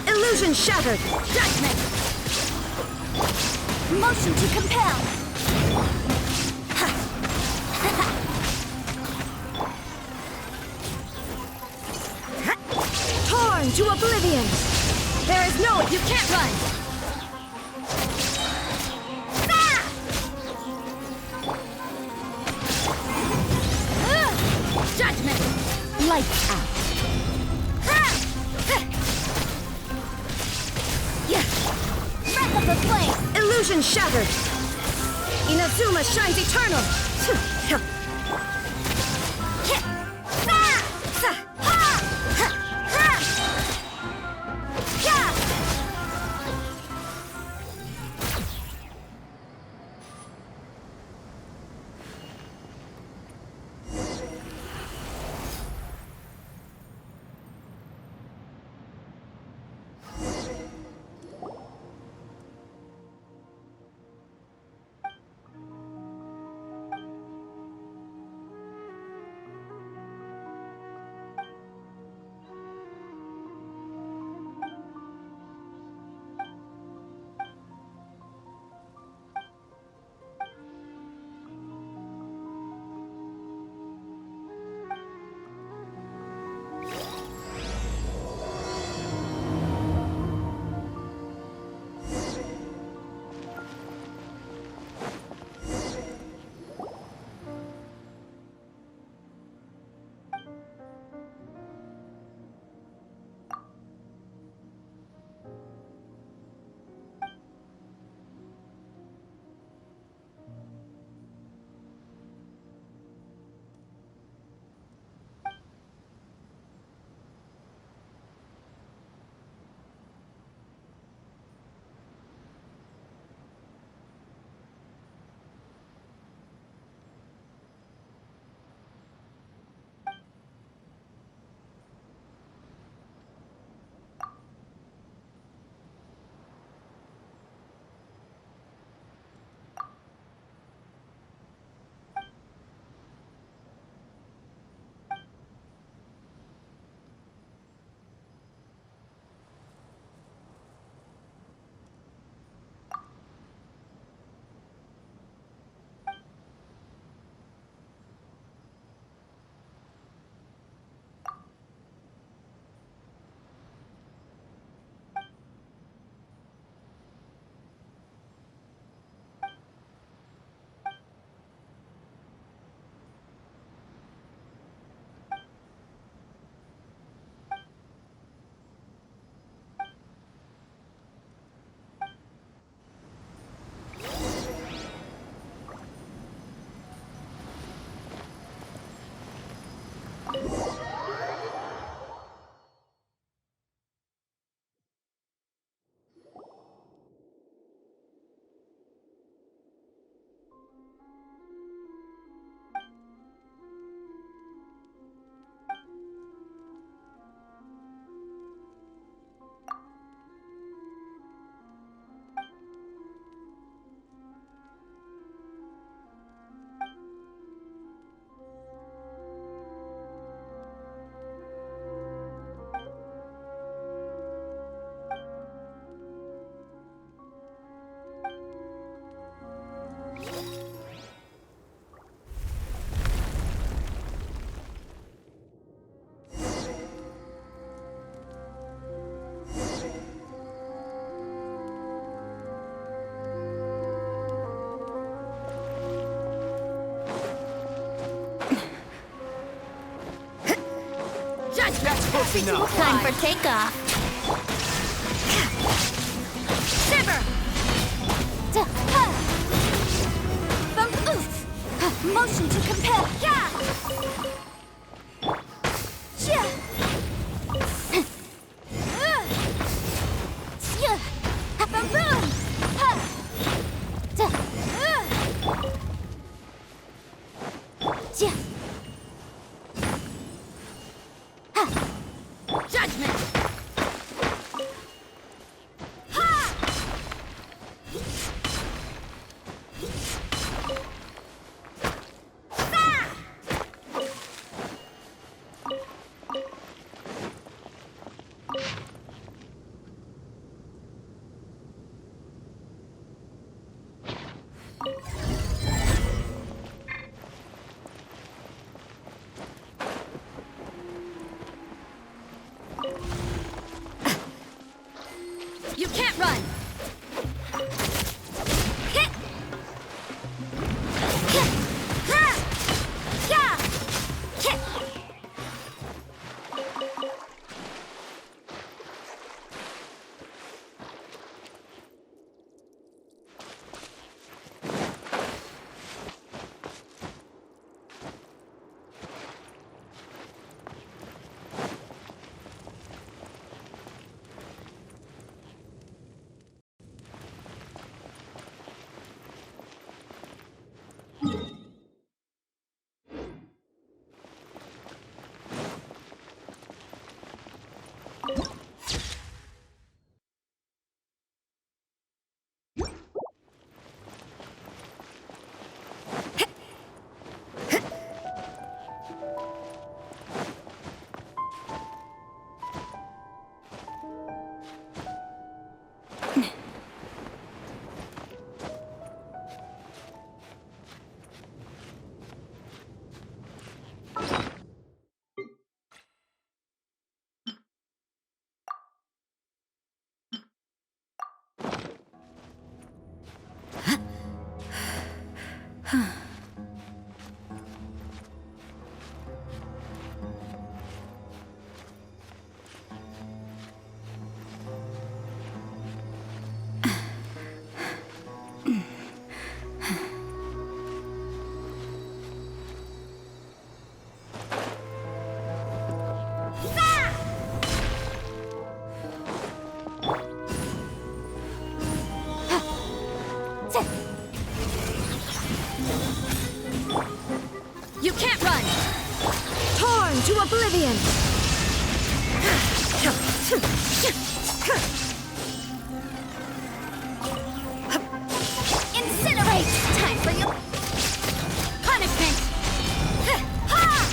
Illusion shattered! Judgment! Motion to compel! Torn to oblivion! There is no... You can't run! Judgment! Lights out! Breath of the flame! Illusion shattered! Inazuma shines eternal! Enough. Time for takeoff. Shiver! Motion to compel. Judgment! You can't run! Torn to oblivion! Incinerate! Time for you. Punishment! Ha!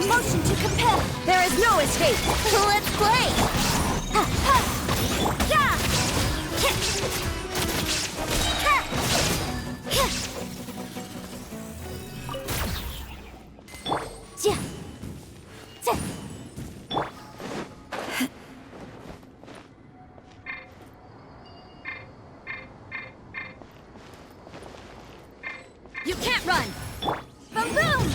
Motion to compel. There is no escape. Let's play. Ha, ha. Yeah. Hit. Ha. Hit. Yeah. Yeah. You can't run. Boom, boom.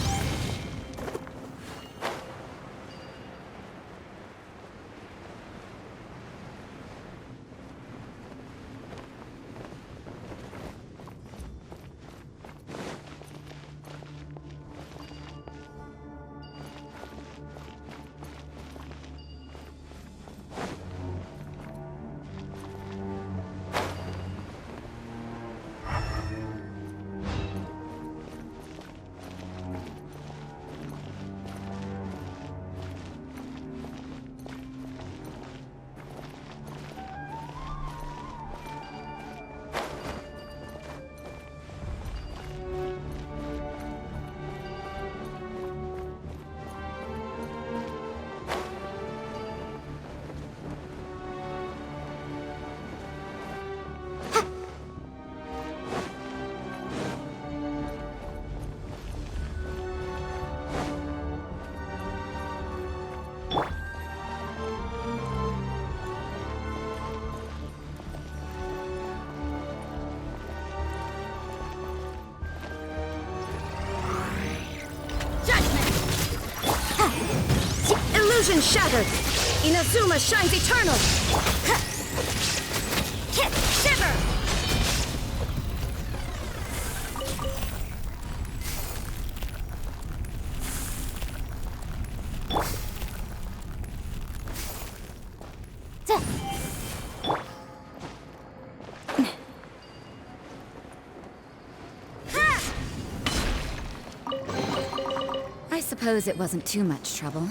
Illusion shattered! Inazuma shines eternal! Hit. Shiver. I suppose it wasn't too much trouble.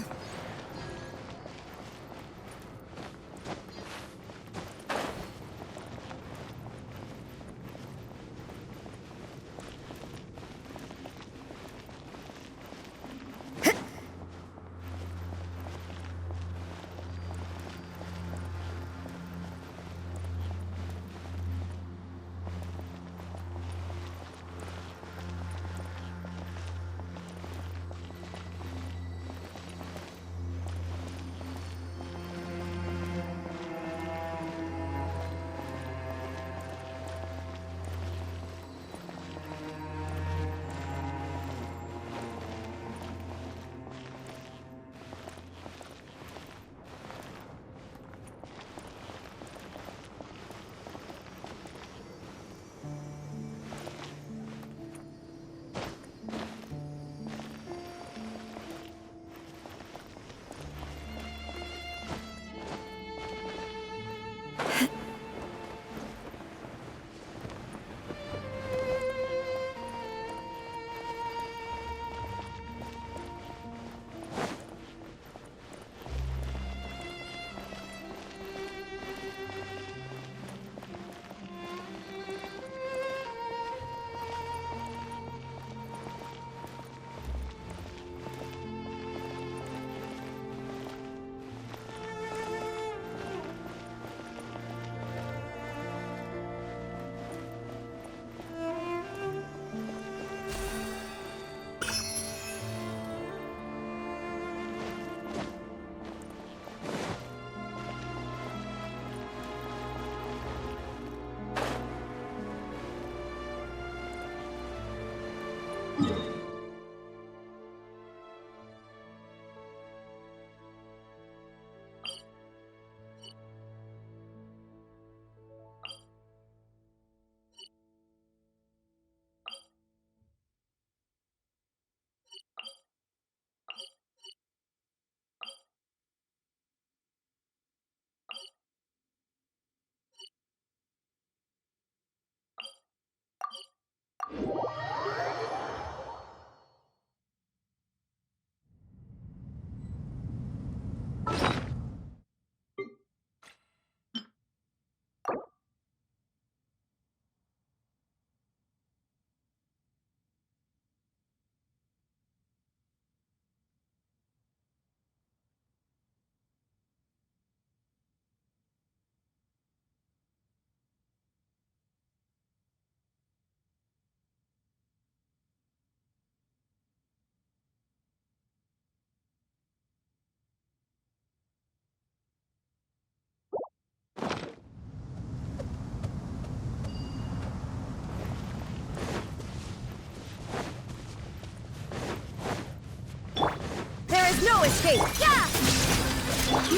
escape! Yeah!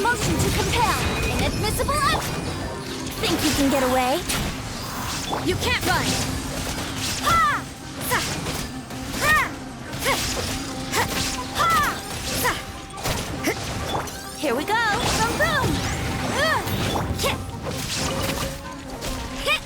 Motion to compel! Inadmissible up! Think you can get away? You can't run! Ha! Sa! Ha! Ha! Ha! Sa! Here we go! Boom boom! Hit! Hit!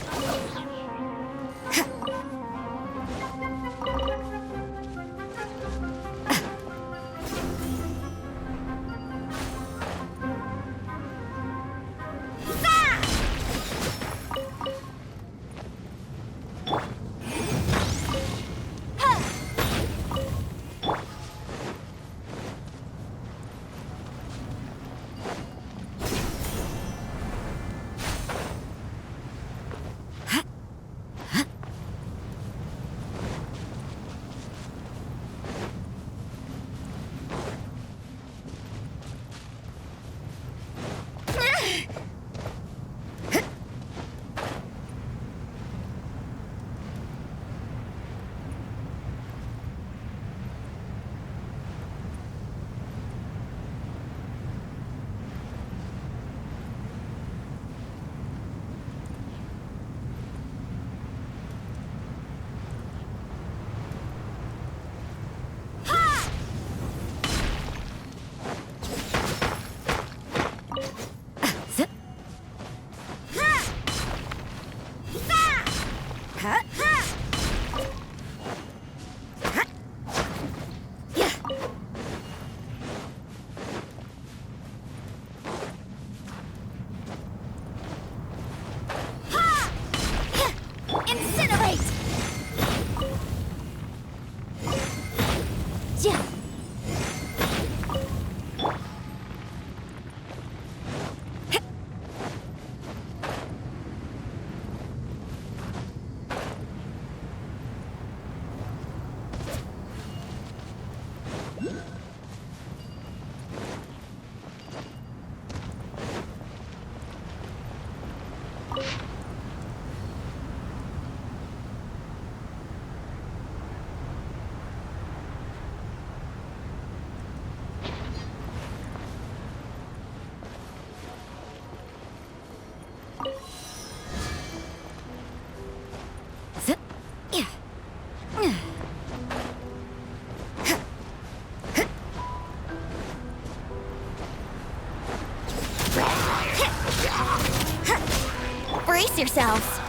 Brace yourselves.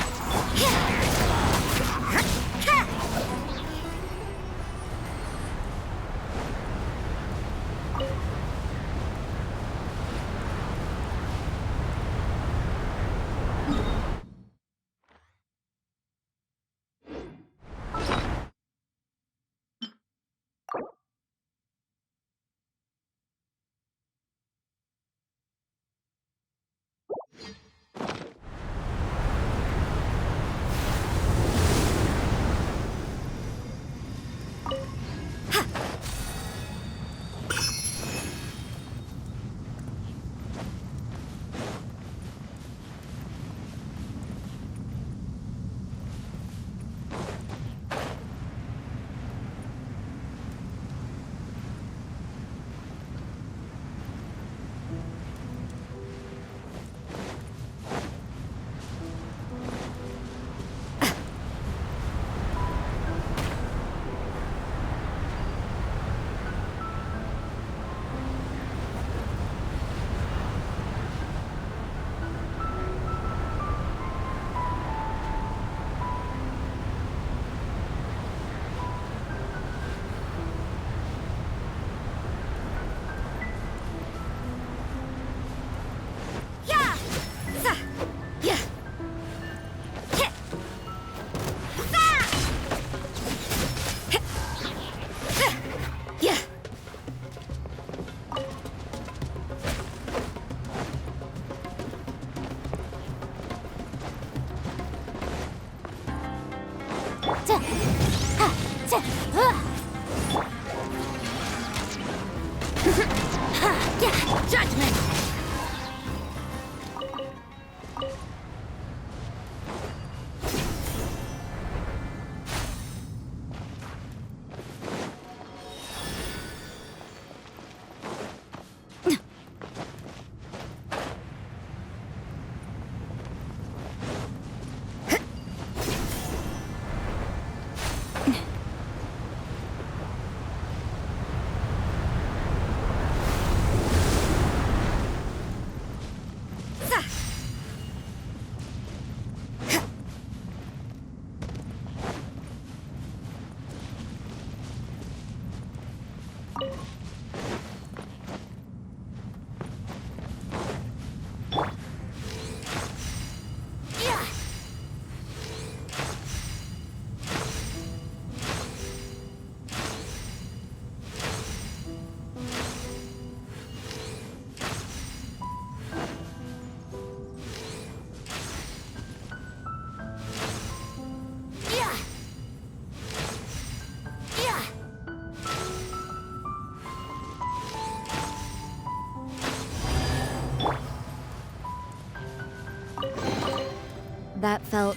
That felt,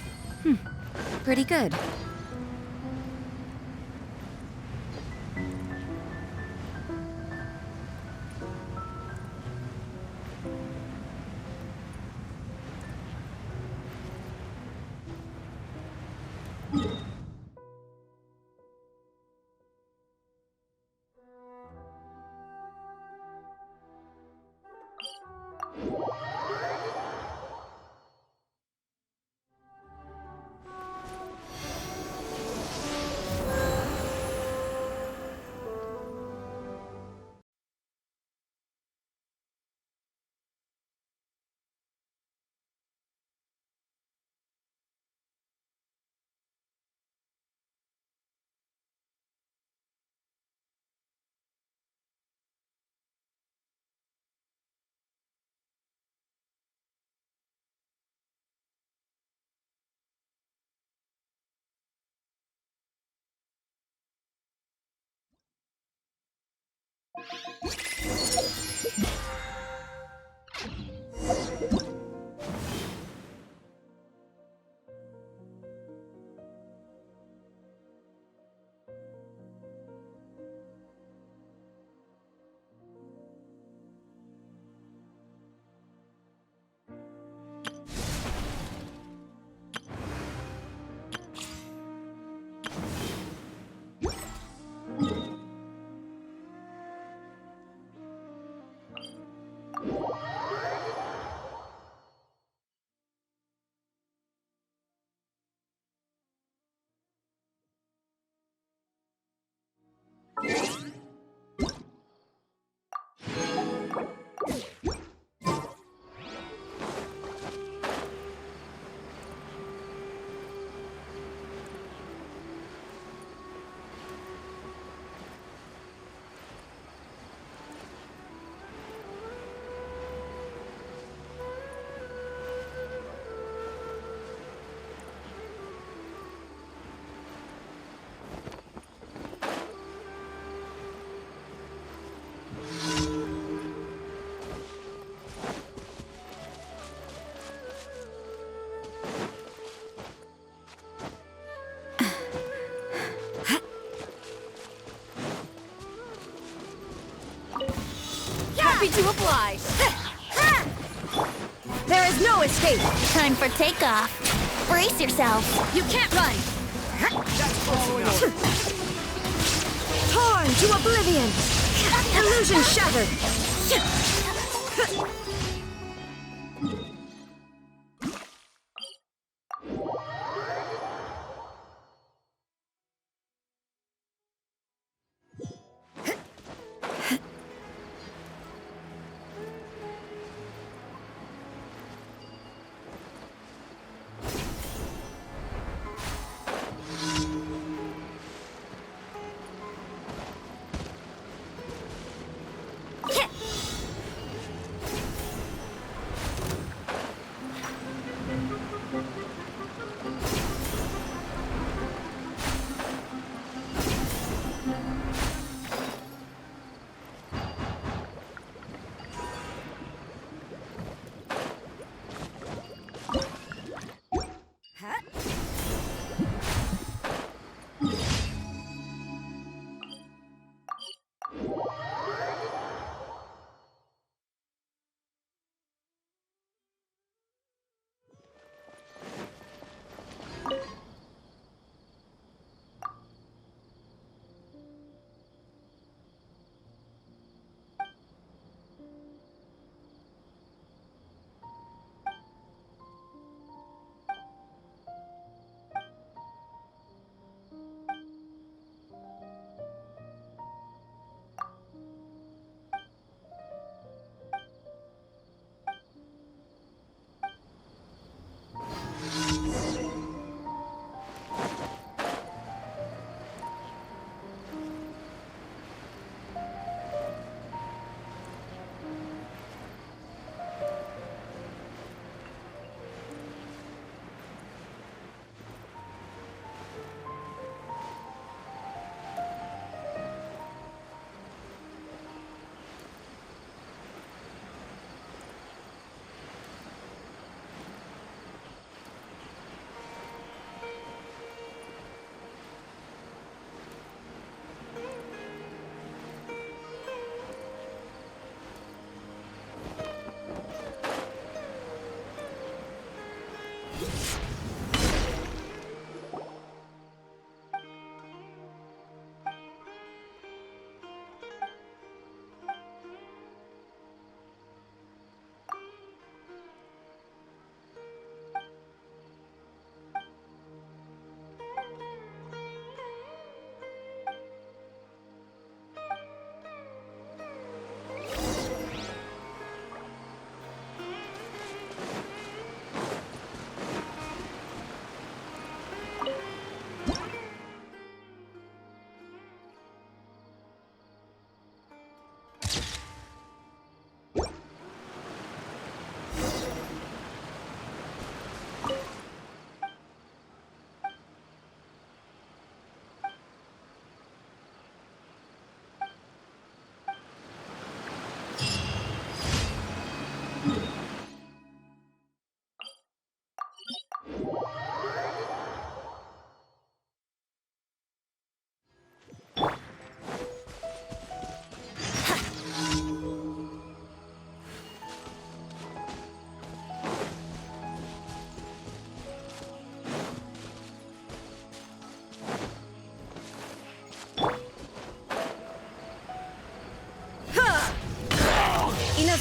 pretty good. Happy to oblige. There is no escape. Time for takeoff. Brace yourself. You can't run. Torn to oblivion. Illusion shattered.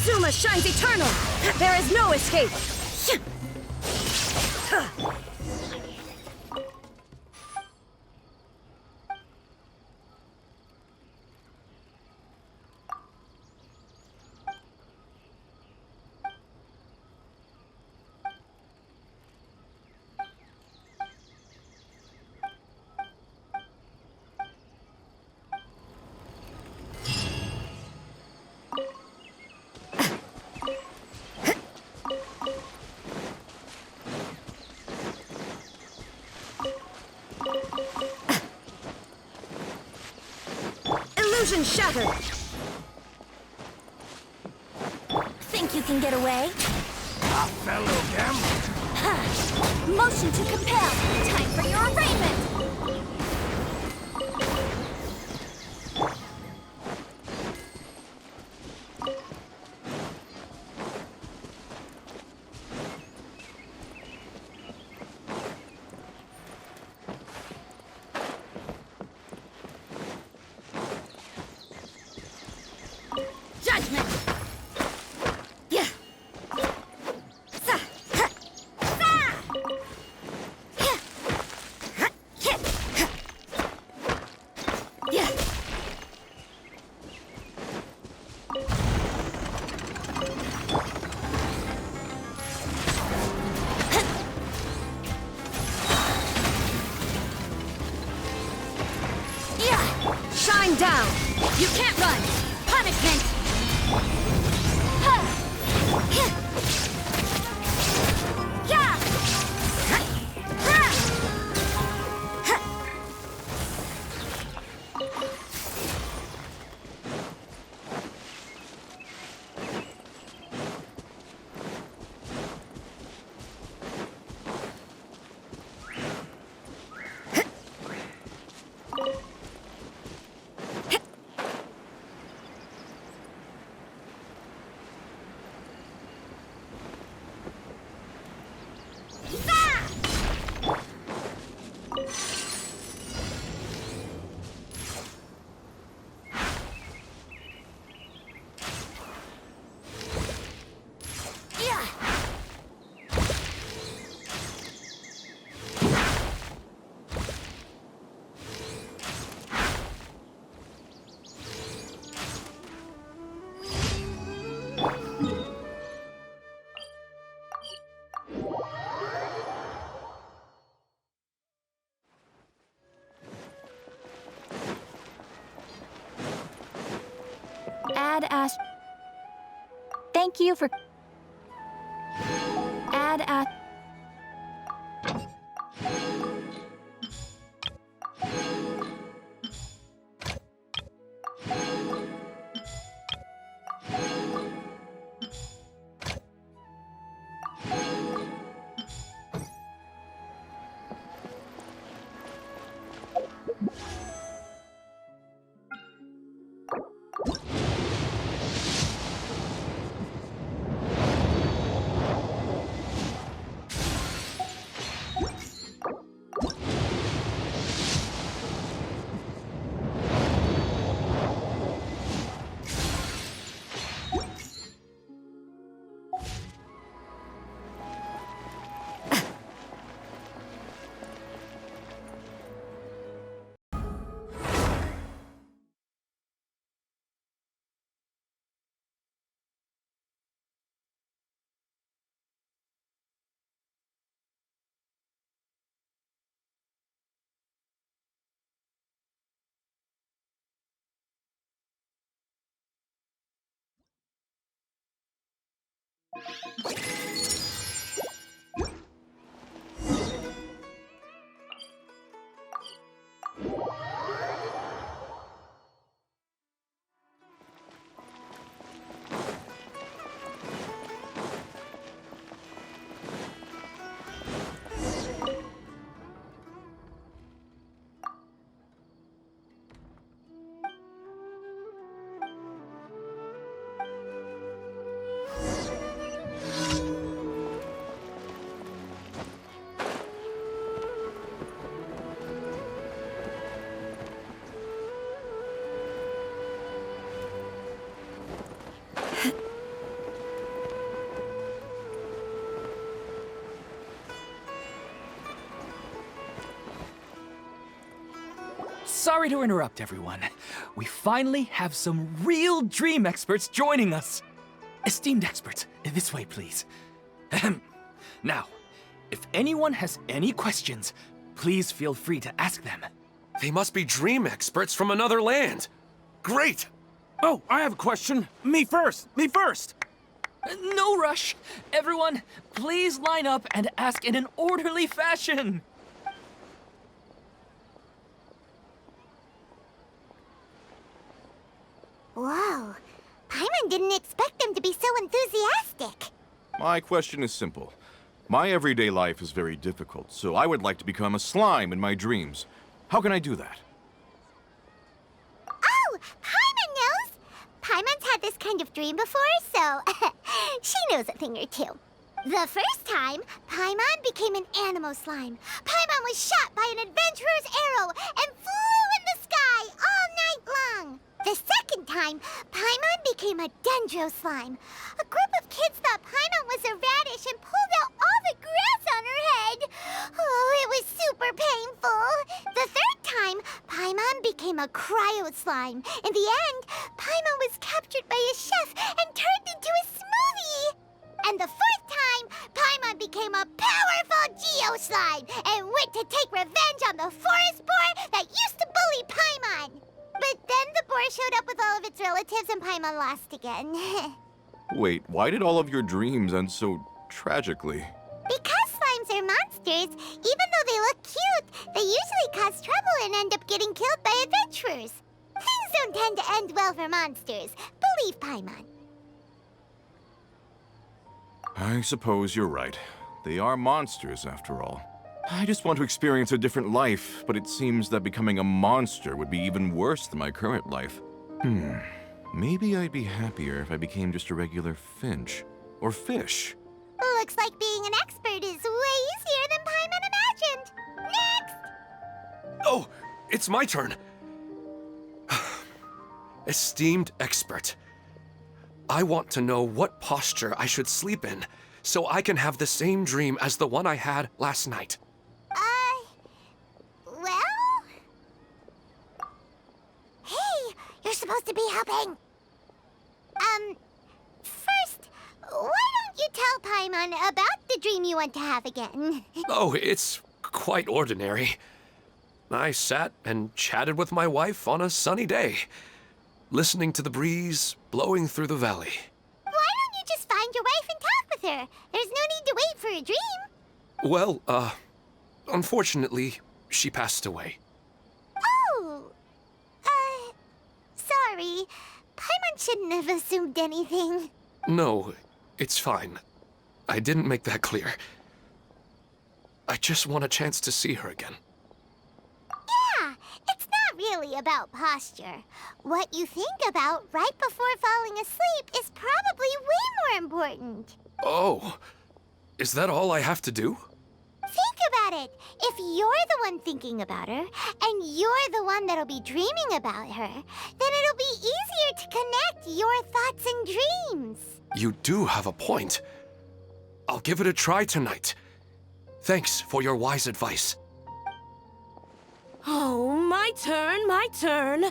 Suma shines eternal! There is no escape! Illusion shattered! Think you can get away? A fellow gambler. Ha! Motion to compel! Time for your arraignment! Judgment! Yeah! Sa! Ha! Sa! Yeah! Ha! Hit! Ha! Yeah! Yeah! Shine down! You can't run! Punishment! Ha! Yeah! Yeah! Ha! Ha! Ha! Yeah! Add Ash. Thank you for. Add Ash. Sorry to interrupt, everyone. We finally have some real dream experts joining us. Esteemed experts, this way, please. Ahem. Now, if anyone has any questions, please feel free to ask them. They must be dream experts from another land. Great! Oh, I have a question. Me first! Me first! No rush. Everyone, please line up and ask in an orderly fashion. Whoa. Paimon didn't expect them to be so enthusiastic. My question is simple. My everyday life is very difficult, so I would like to become a slime in my dreams. How can I do that? Oh, Paimon knows! Paimon's had this kind of dream before, so she knows a thing or two. The first time, Paimon became an animal slime. Paimon was shot by an adventurer's arrow and flew in the sky all night long. The second time, Paimon became a dendro slime. A group of kids thought Paimon was a radish and pulled out all the grass on her head. Oh, it was super painful. The third time, Paimon became a cryo slime. In the end, Paimon was captured by a chef and turned into a smoothie. And the fourth time, Paimon became a powerful geo slime and went to take revenge on the forest boar that used to bully Paimon. But then the boar showed up with all of its relatives and Paimon lost again. Wait, why did all of your dreams end so tragically? Because slimes are monsters, even though they look cute, they usually cause trouble and end up getting killed by adventurers. Things don't tend to end well for monsters. Believe Paimon. I suppose you're right. They are monsters, after all. I just want to experience a different life, but it seems that becoming a monster would be even worse than my current life. Maybe I'd be happier if I became just a regular finch. Or fish. Looks like being an expert is way easier than Paimon imagined. Next! Oh, it's my turn. Esteemed expert, I want to know what posture I should sleep in so I can have the same dream as the one I had last night. Well? Hey, you're supposed to be helping. First, why don't you tell Paimon about the dream you want to have again? Oh, it's quite ordinary. I sat and chatted with my wife on a sunny day, listening to the breeze blowing through the valley. Why don't you just find your wife and talk with her? There's no need to wait for a dream. Well, unfortunately, she passed away. Oh, sorry. Paimon shouldn't have assumed anything. No, it's fine. I didn't make that clear. I just want a chance to see her again. Yeah, it's not really about posture. What you think about right before falling asleep is probably way more important. Oh, is that all I have to do? Think about it. If you're the one thinking about her, and you're the one that'll be dreaming about her, then it'll be easier to connect your thoughts and dreams. You do have a point. I'll give it a try tonight. Thanks for your wise advice. Oh, my turn, my turn.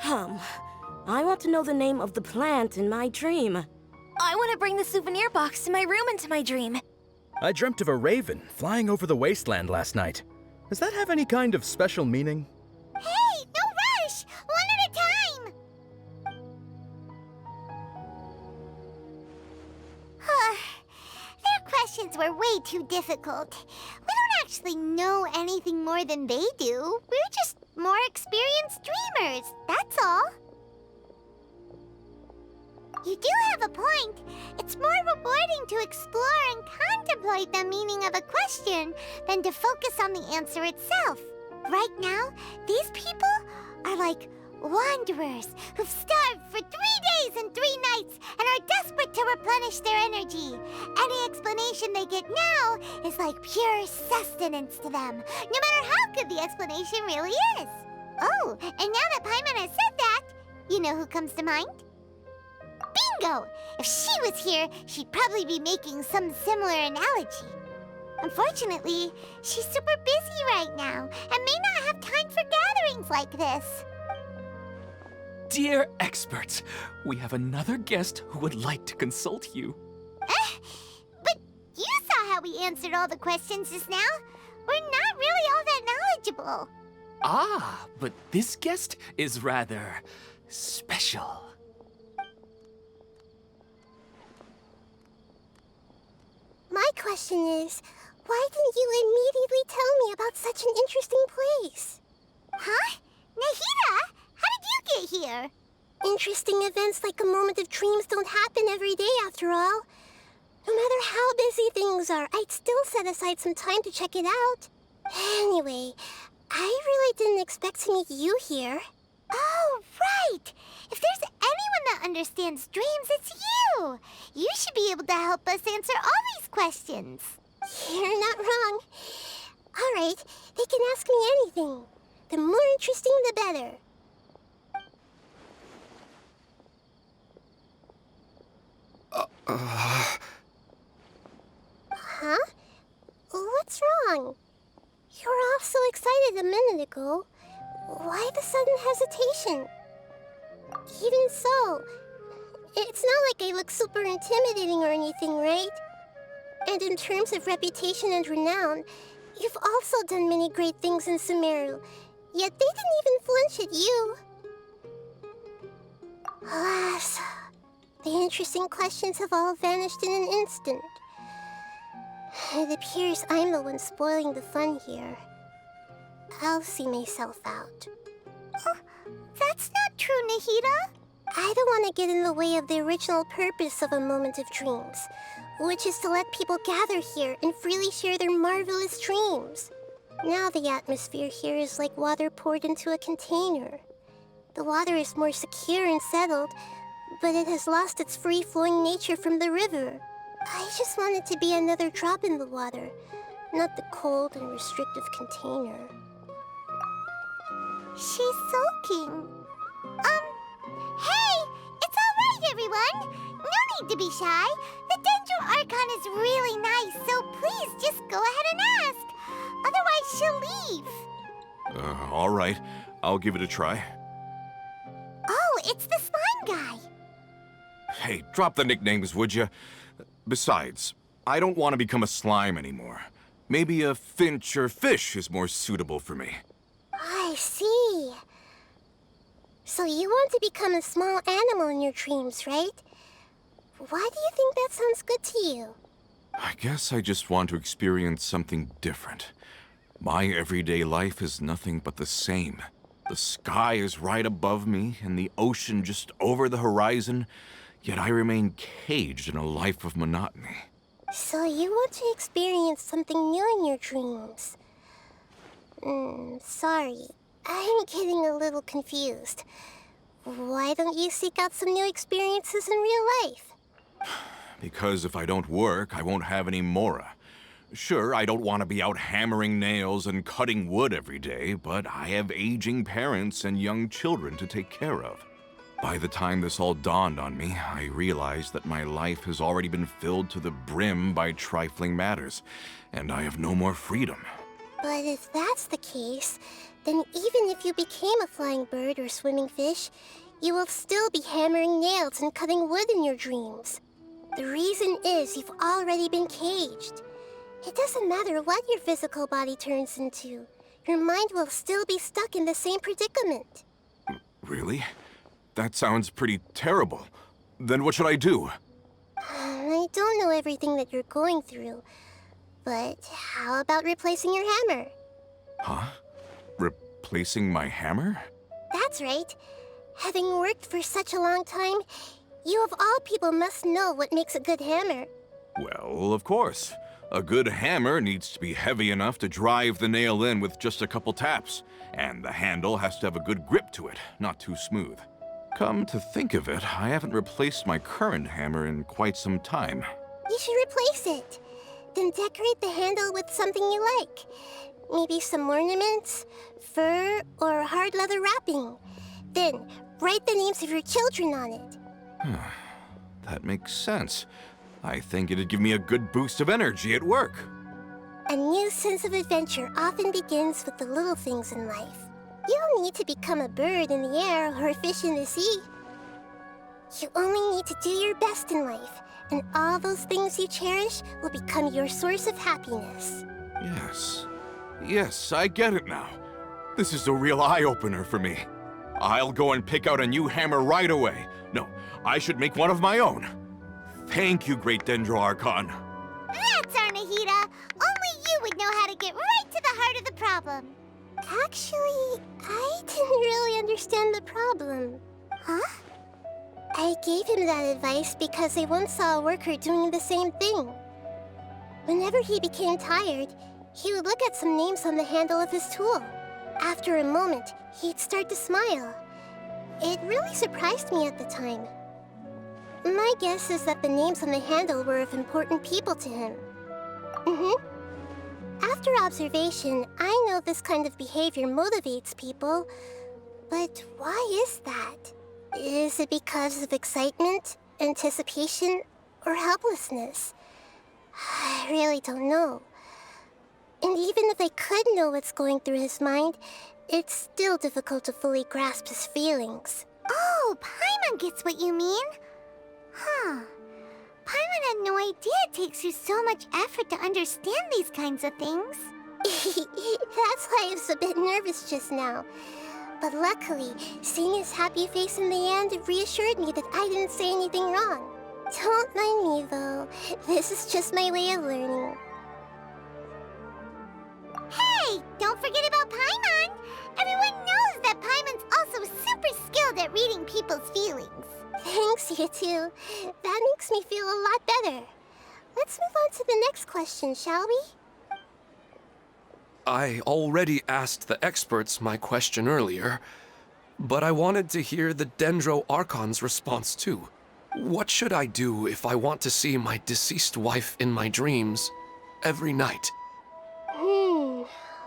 I want to know the name of the plant in my dream. I want to bring the souvenir box to my room into my dream. I dreamt of a raven flying over the wasteland last night. Does that have any kind of special meaning? Hey, no rush! One at a time! Their questions were way too difficult. We don't actually know anything more than they do. We're just more experienced dreamers, that's all. You do have a point. It's more rewarding to explore and contemplate the meaning of a question than to focus on the answer itself. Right now, these people are like wanderers who've starved for 3 days and 3 nights and are desperate to replenish their energy. Any explanation they get now is like pure sustenance to them, no matter how good the explanation really is. Oh, and now that Paimon has said that, you know who comes to mind? Bingo! If she was here, she'd probably be making some similar analogy. Unfortunately, she's super busy right now and may not have time for feelings like this. Dear experts, we have another guest who would like to consult you. But you saw how we answered all the questions just now. We're not really all that knowledgeable. Ah, but this guest is rather special. My question is, why didn't you immediately tell me about such an interesting place? Huh? Nahida, how did you get here? Interesting events like a moment of dreams don't happen every day after all. No matter how busy things are, I'd still set aside some time to check it out. Anyway, I really didn't expect to meet you here. Oh, right! If there's anyone that understands dreams, it's you! You should be able to help us answer all these questions. You're not wrong. All right, they can ask me anything. The more interesting, the better. Huh? What's wrong? You were all so excited a minute ago. Why the sudden hesitation? Even so, it's not like I look super intimidating or anything, right? And in terms of reputation and renown, you've also done many great things in Sumeru, yet they didn't even flinch at you. Alas, the interesting questions have all vanished in an instant. It appears I'm the one spoiling the fun here. I'll see myself out. Oh, that's not true, Nahida. I don't want to get in the way of the original purpose of a moment of dreams, which is to let people gather here and freely share their marvelous dreams. Now the atmosphere here is like water poured into a container. The water is more secure and settled, but it has lost its free-flowing nature from the river. I just want it to be another drop in the water, not the cold and restrictive container. She's sulking. Hey! It's all right, everyone! No need to be shy. The Dendro Archon is really nice, so please just go ahead and ask. Otherwise, she'll leave. All right. I'll give it a try. Oh, it's the slime guy. Hey, drop the nicknames, would you? Besides, I don't want to become a slime anymore. Maybe a finch or fish is more suitable for me. I see. So you want to become a small animal in your dreams, right? Why do you think that sounds good to you? I guess I just want to experience something different. My everyday life is nothing but the same. The sky is right above me, and the ocean just over the horizon, yet I remain caged in a life of monotony. So you want to experience something new in your dreams? Sorry. I'm getting a little confused. Why don't you seek out some new experiences in real life? Because if I don't work, I won't have any mora. Sure, I don't want to be out hammering nails and cutting wood every day, but I have aging parents and young children to take care of. By the time this all dawned on me, I realized that my life has already been filled to the brim by trifling matters, and I have no more freedom. But if that's the case, then even if you became a flying bird or swimming fish, you will still be hammering nails and cutting wood in your dreams. The reason is you've already been caged. It doesn't matter what your physical body turns into. Your mind will still be stuck in the same predicament. Really? That sounds pretty terrible. Then what should I do? I don't know everything that you're going through, but how about replacing your hammer? Huh? Replacing my hammer? That's right. Having worked for such a long time, you of all people must know what makes a good hammer. Well, of course. A good hammer needs to be heavy enough to drive the nail in with just a couple taps, and the handle has to have a good grip to it, not too smooth. Come to think of it, I haven't replaced my current hammer in quite some time. You should replace it. Then decorate the handle with something you like. Maybe some ornaments, fur, or hard leather wrapping. Then write the names of your children on it. That makes sense. I think it'd give me a good boost of energy at work. A new sense of adventure often begins with the little things in life. You don't need to become a bird in the air or a fish in the sea. You only need to do your best in life, and all those things you cherish will become your source of happiness. Yes. Yes, I get it now. This is a real eye-opener for me. I'll go and pick out a new hammer right away. No, I should make one of my own. Thank you, Great Dendro Archon. That's our Nahida. Only you would know how to get right to the heart of the problem. Actually, I didn't really understand the problem. Huh? I gave him that advice because I once saw a worker doing the same thing. Whenever he became tired, he would look at some names on the handle of his tool. After a moment, he'd start to smile. It really surprised me at the time. My guess is that the names on the handle were of important people to him. After observation, I know this kind of behavior motivates people. But why is that? Is it because of excitement, anticipation, or helplessness? I really don't know. And even if I could know what's going through his mind, it's still difficult to fully grasp his feelings. Oh, Paimon gets what you mean. Huh. Paimon had no idea it takes you so much effort to understand these kinds of things. That's why I was a bit nervous just now. But luckily, seeing his happy face in the end reassured me that I didn't say anything wrong. Don't mind me, though. This is just my way of learning. Hey! Don't forget about Paimon! Everyone knows that Paimon's also super skilled at reading people's feelings. Thanks, you two. That makes me feel a lot better. Let's move on to the next question, shall we? I already asked the experts my question earlier, but I wanted to hear the Dendro Archon's response too. What should I do if I want to see my deceased wife in my dreams every night?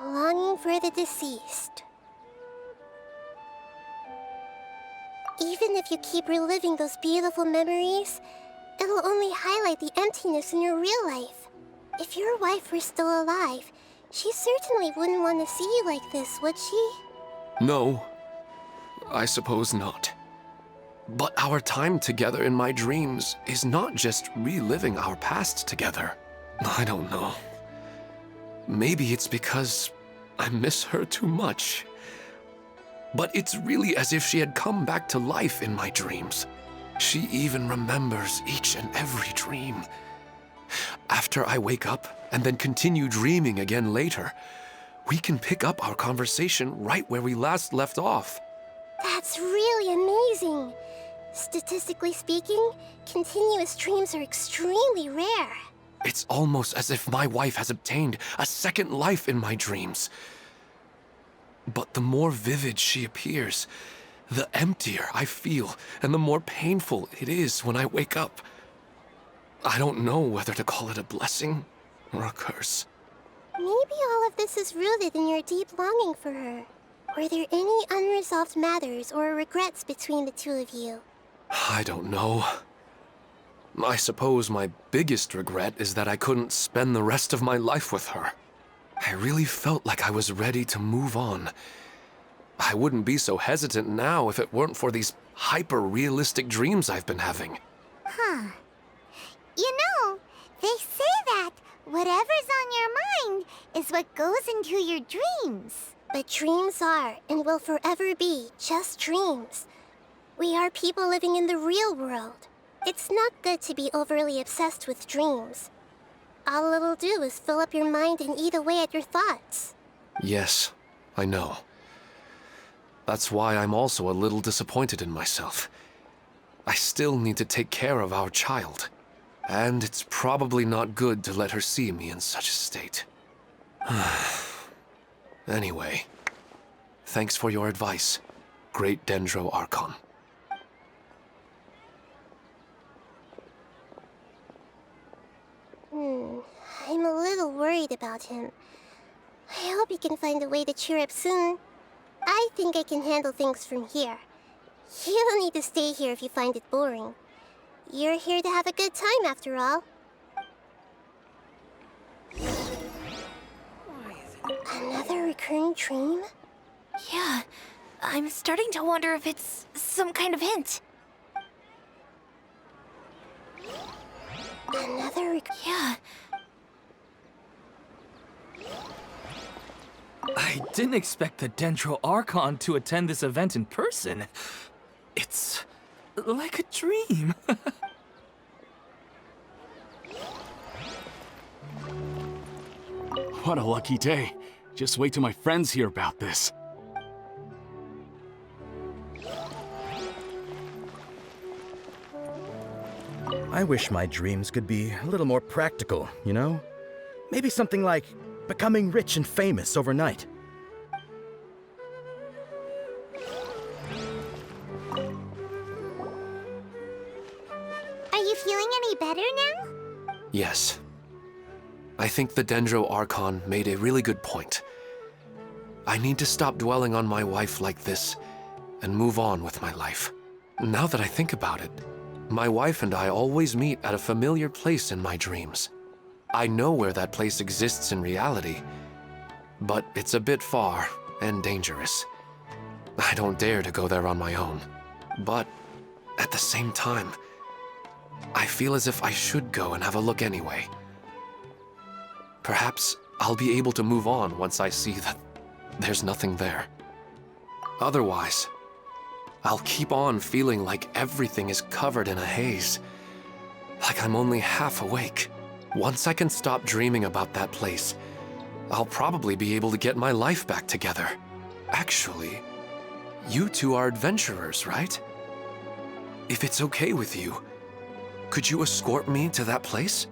Longing for the deceased. Even if you keep reliving those beautiful memories, it'll only highlight the emptiness in your real life. If your wife were still alive, she certainly wouldn't want to see you like this, would she? No, I suppose not. But our time together in my dreams is not just reliving our past together. I don't know. Maybe it's because I miss her too much. But it's really as if she had come back to life in my dreams. She even remembers each and every dream. After I wake up and then continue dreaming again later, we can pick up our conversation right where we last left off. That's really amazing. Statistically speaking, continuous dreams are extremely rare. It's almost as if my wife has obtained a second life in my dreams. But the more vivid she appears, the emptier I feel, and the more painful it is when I wake up. I don't know whether to call it a blessing or a curse. Maybe all of this is rooted in your deep longing for her. Were there any unresolved matters or regrets between the two of you? I don't know. I suppose my biggest regret is that I couldn't spend the rest of my life with her. I really felt like I was ready to move on. I wouldn't be so hesitant now if it weren't for these hyper-realistic dreams I've been having. Huh. You know, they say that whatever's on your mind is what goes into your dreams. But dreams are, and will forever be, just dreams. We are people living in the real world. It's not good to be overly obsessed with dreams. All it'll do is fill up your mind and eat away at your thoughts. Yes, I know. That's why I'm also a little disappointed in myself. I still need to take care of our child. And it's probably not good to let her see me in such a state. Anyway, thanks for your advice, Great Dendro Archon. I'm a little worried about him. I hope he can find a way to cheer up soon. I think I can handle things from here. You don't need to stay here if you find it boring. You're here to have a good time, after all. Another recurring dream? Yeah, I'm starting to wonder if it's some kind of hint. Yeah. I didn't expect the Dendro Archon to attend this event in person. It's like a dream. What a lucky day. Just wait till my friends hear about this. I wish my dreams could be a little more practical, you know? Maybe something like becoming rich and famous overnight. Are you feeling any better now? Yes. I think the Dendro Archon made a really good point. I need to stop dwelling on my wife like this and move on with my life. Now that I think about it, my wife and I always meet at a familiar place in my dreams. I know where that place exists in reality, but it's a bit far and dangerous. I don't dare to go there on my own. But at the same time, I feel as if I should go and have a look anyway. Perhaps I'll be able to move on once I see that there's nothing there. Otherwise, I'll keep on feeling like everything is covered in a haze. Like I'm only half awake. Once I can stop dreaming about that place, I'll probably be able to get my life back together. Actually, you two are adventurers, right? If it's okay with you, could you escort me to that place?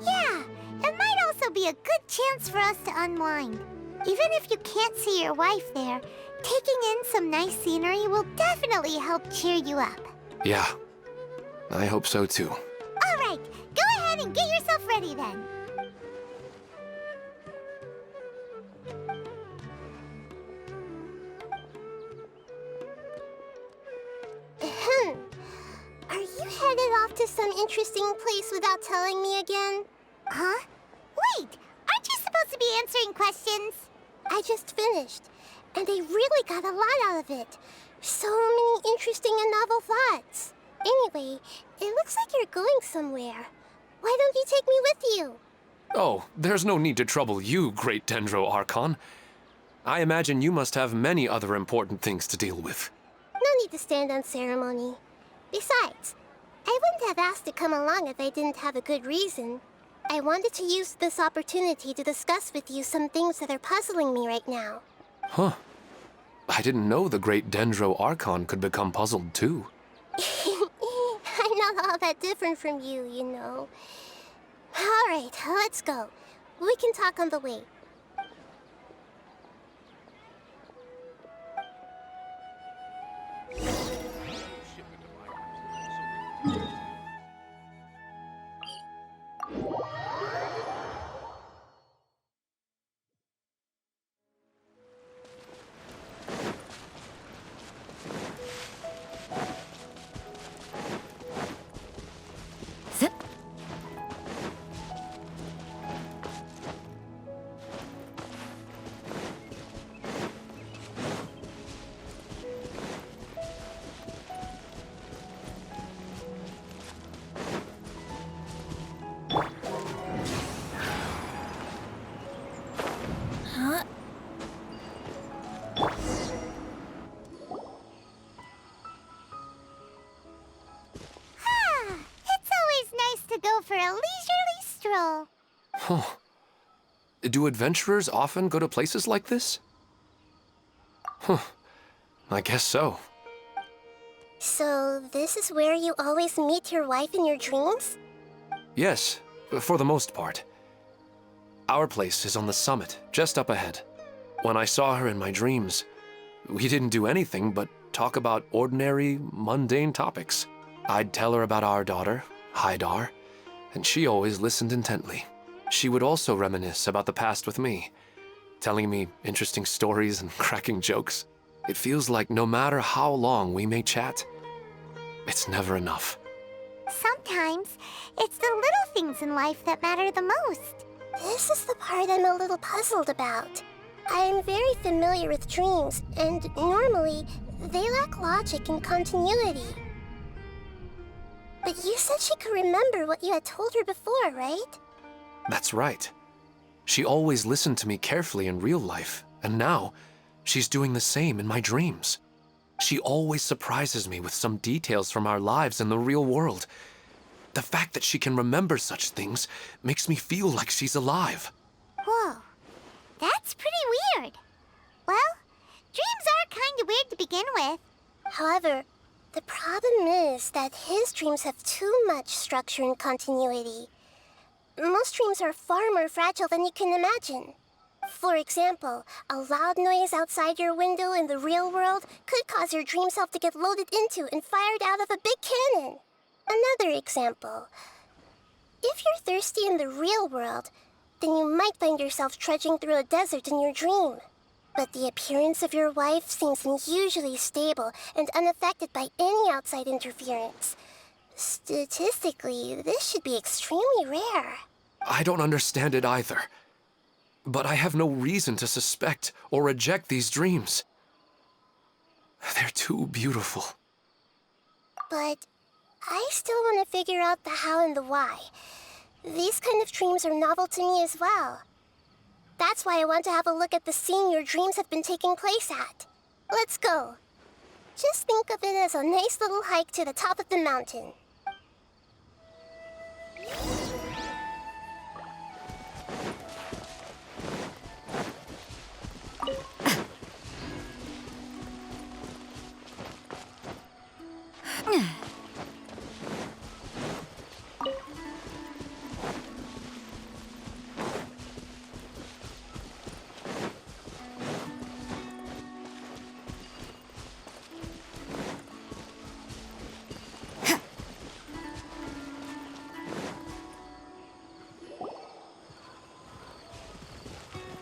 Yeah, it might also be a good chance for us to unwind. Even if you can't see your wife there, taking in some nice scenery will definitely help cheer you up. Yeah, I hope so too. All right, go ahead and get yourself ready then. Are you headed off to some interesting place without telling me again? Huh? Wait, aren't you supposed to be answering questions? I just finished, and I really got a lot out of it. So many interesting and novel thoughts. Anyway, it looks like you're going somewhere. Why don't you take me with you? Oh, there's no need to trouble you, great Dendro Archon. I imagine you must have many other important things to deal with. No need to stand on ceremony. Besides, I wouldn't have asked to come along if I didn't have a good reason. I wanted to use this opportunity to discuss with you some things that are puzzling me right now. Huh. I didn't know the great Dendro Archon could become puzzled too. I'm not all that different from you, you know. All right, let's go. We can talk on the way. For a leisurely stroll. Huh. Do adventurers often go to places like this? Huh. I guess so. So, this is where you always meet your wife in your dreams? Yes, for the most part. Our place is on the summit, just up ahead. When I saw her in my dreams, we didn't do anything but talk about ordinary, mundane topics. I'd tell her about our daughter, Haidar, and she always listened intently. She would also reminisce about the past with me, telling me interesting stories and cracking jokes. It feels like no matter how long we may chat, it's never enough. Sometimes, it's the little things in life that matter the most. This is the part I'm a little puzzled about. I'm very familiar with dreams, and normally, they lack logic and continuity. But you said she could remember what you had told her before, right? That's right. She always listened to me carefully in real life, and now, she's doing the same in my dreams. She always surprises me with some details from our lives in the real world. The fact that she can remember such things makes me feel like she's alive. Whoa, that's pretty weird. Well, dreams are kind of weird to begin with. However, the problem is that his dreams have too much structure and continuity. Most dreams are far more fragile than you can imagine. For example, a loud noise outside your window in the real world could cause your dream self to get loaded into and fired out of a big cannon. Another example. If you're thirsty in the real world, then you might find yourself trudging through a desert in your dream. But the appearance of your wife seems unusually stable and unaffected by any outside interference. Statistically, this should be extremely rare. I don't understand it either. But I have no reason to suspect or reject these dreams. They're too beautiful. But I still want to figure out the how and the why. These kind of dreams are novel to me as well. That's why I want to have a look at the scene your dreams have been taking place at. Let's go. Just think of it as a nice little hike to the top of the mountain.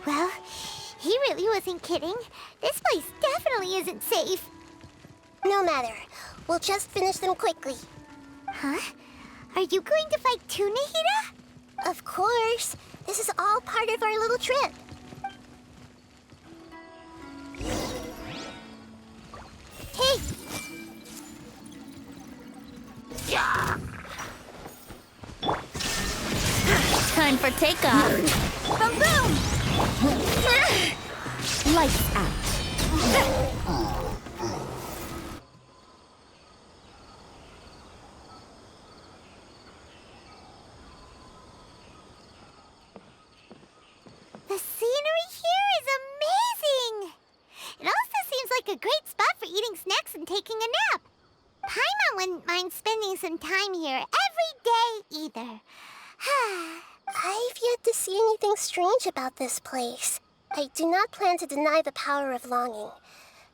Well, he really wasn't kidding. This place definitely isn't safe. No matter. We'll just finish them quickly. Huh? Are you going to fight too, Nahida? Of course. This is all part of our little trip. Hey! Time for takeoff. Boom, boom! Lights out. The scenery here is amazing! It also seems like a great spot for eating snacks and taking a nap. Paimon wouldn't mind spending some time here every day either. I've yet to see anything strange about this place. I do not plan to deny the power of longing.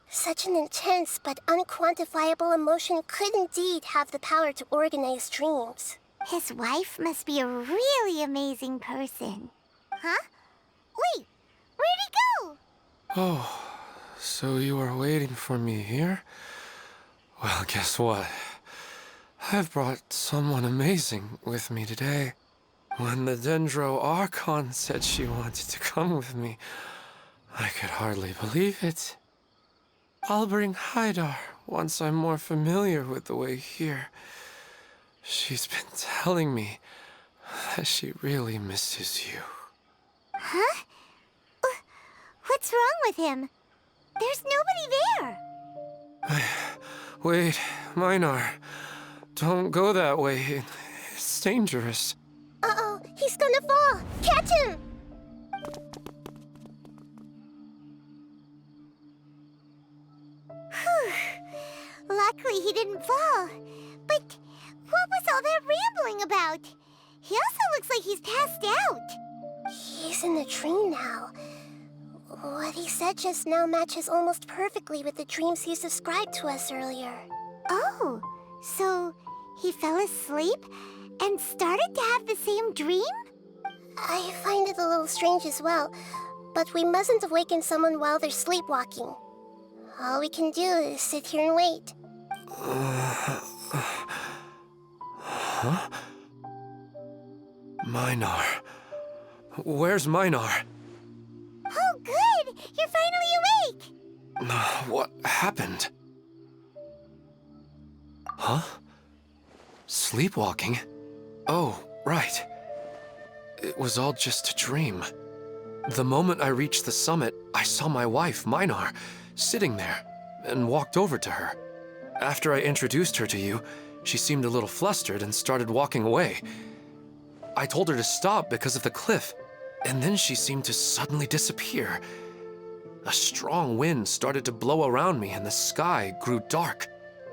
Such an intense but unquantifiable emotion could indeed have the power to organize dreams. His wife must be a really amazing person. Huh? Wait, where'd he go? Oh, so you are waiting for me here? Well, guess what? I've brought someone amazing with me today. When the Dendro Archon said she wanted to come with me, I could hardly believe it. I'll bring Haidar once I'm more familiar with the way here. She's been telling me that she really misses you. Huh? What's wrong with him? There's nobody there. Wait, Minar. Don't go that way. It's dangerous. Uh-oh, he's gonna fall! Catch him! Luckily he didn't fall. But what was all that rambling about? He also looks like he's passed out. He's in the dream now. What he said just now matches almost perfectly with the dreams he's described to us earlier. Oh, so he fell asleep and started to have the same dream? I find it a little strange as well, but we mustn't awaken someone while they're sleepwalking. All we can do is sit here and wait. Huh? Minar. Where's Minar? Oh, good! What happened? Huh? Sleepwalking? Oh, right. It was all just a dream. The moment I reached the summit, I saw my wife, Minar, sitting there, and walked over to her. After I introduced her to you, she seemed a little flustered and started walking away. I told her to stop because of the cliff, and then she seemed to suddenly disappear. A strong wind started to blow around me and the sky grew dark.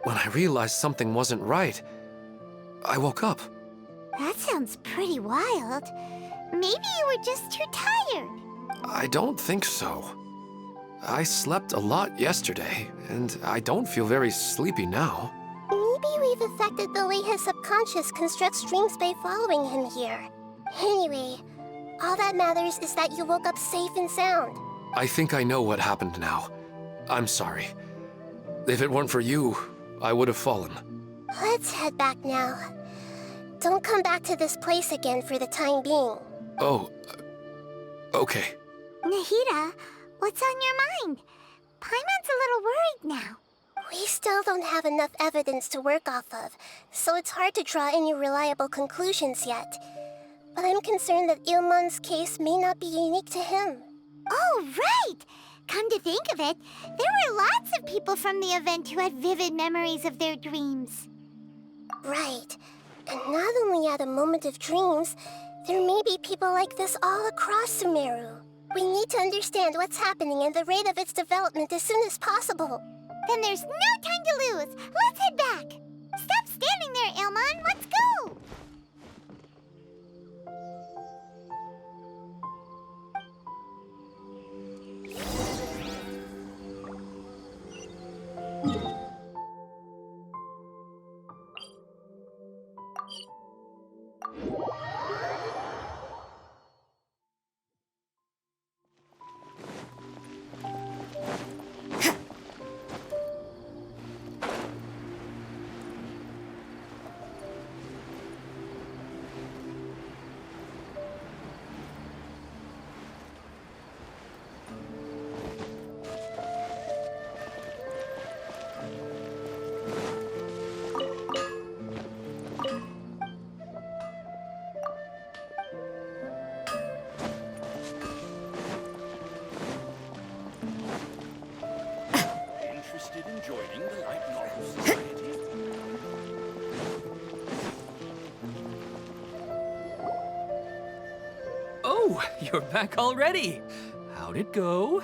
When I realized something wasn't right, I woke up. That sounds pretty wild. Maybe you were just too tired. I don't think so. I slept a lot yesterday, and I don't feel very sleepy now. Maybe we've affected the way his subconscious constructs dreams by following him here. Anyway, all that matters is that you woke up safe and sound. I think I know what happened now. I'm sorry. If it weren't for you, I would have fallen. Let's head back now. Don't come back to this place again for the time being. Oh, okay. Nahida, what's on your mind? Paimon's a little worried now. We still don't have enough evidence to work off of, so it's hard to draw any reliable conclusions yet. But I'm concerned that Ilman's case may not be unique to him. Oh, right! Come to think of it, there were lots of people from the event who had vivid memories of their dreams. Right. And not only at a moment of dreams, there may be people like this all across Sumeru. We need to understand what's happening and the rate of its development as soon as possible. Then there's no time to lose. Let's head back. Stop standing there, Ilman. Let's go. Oh, you're back already. How'd it go?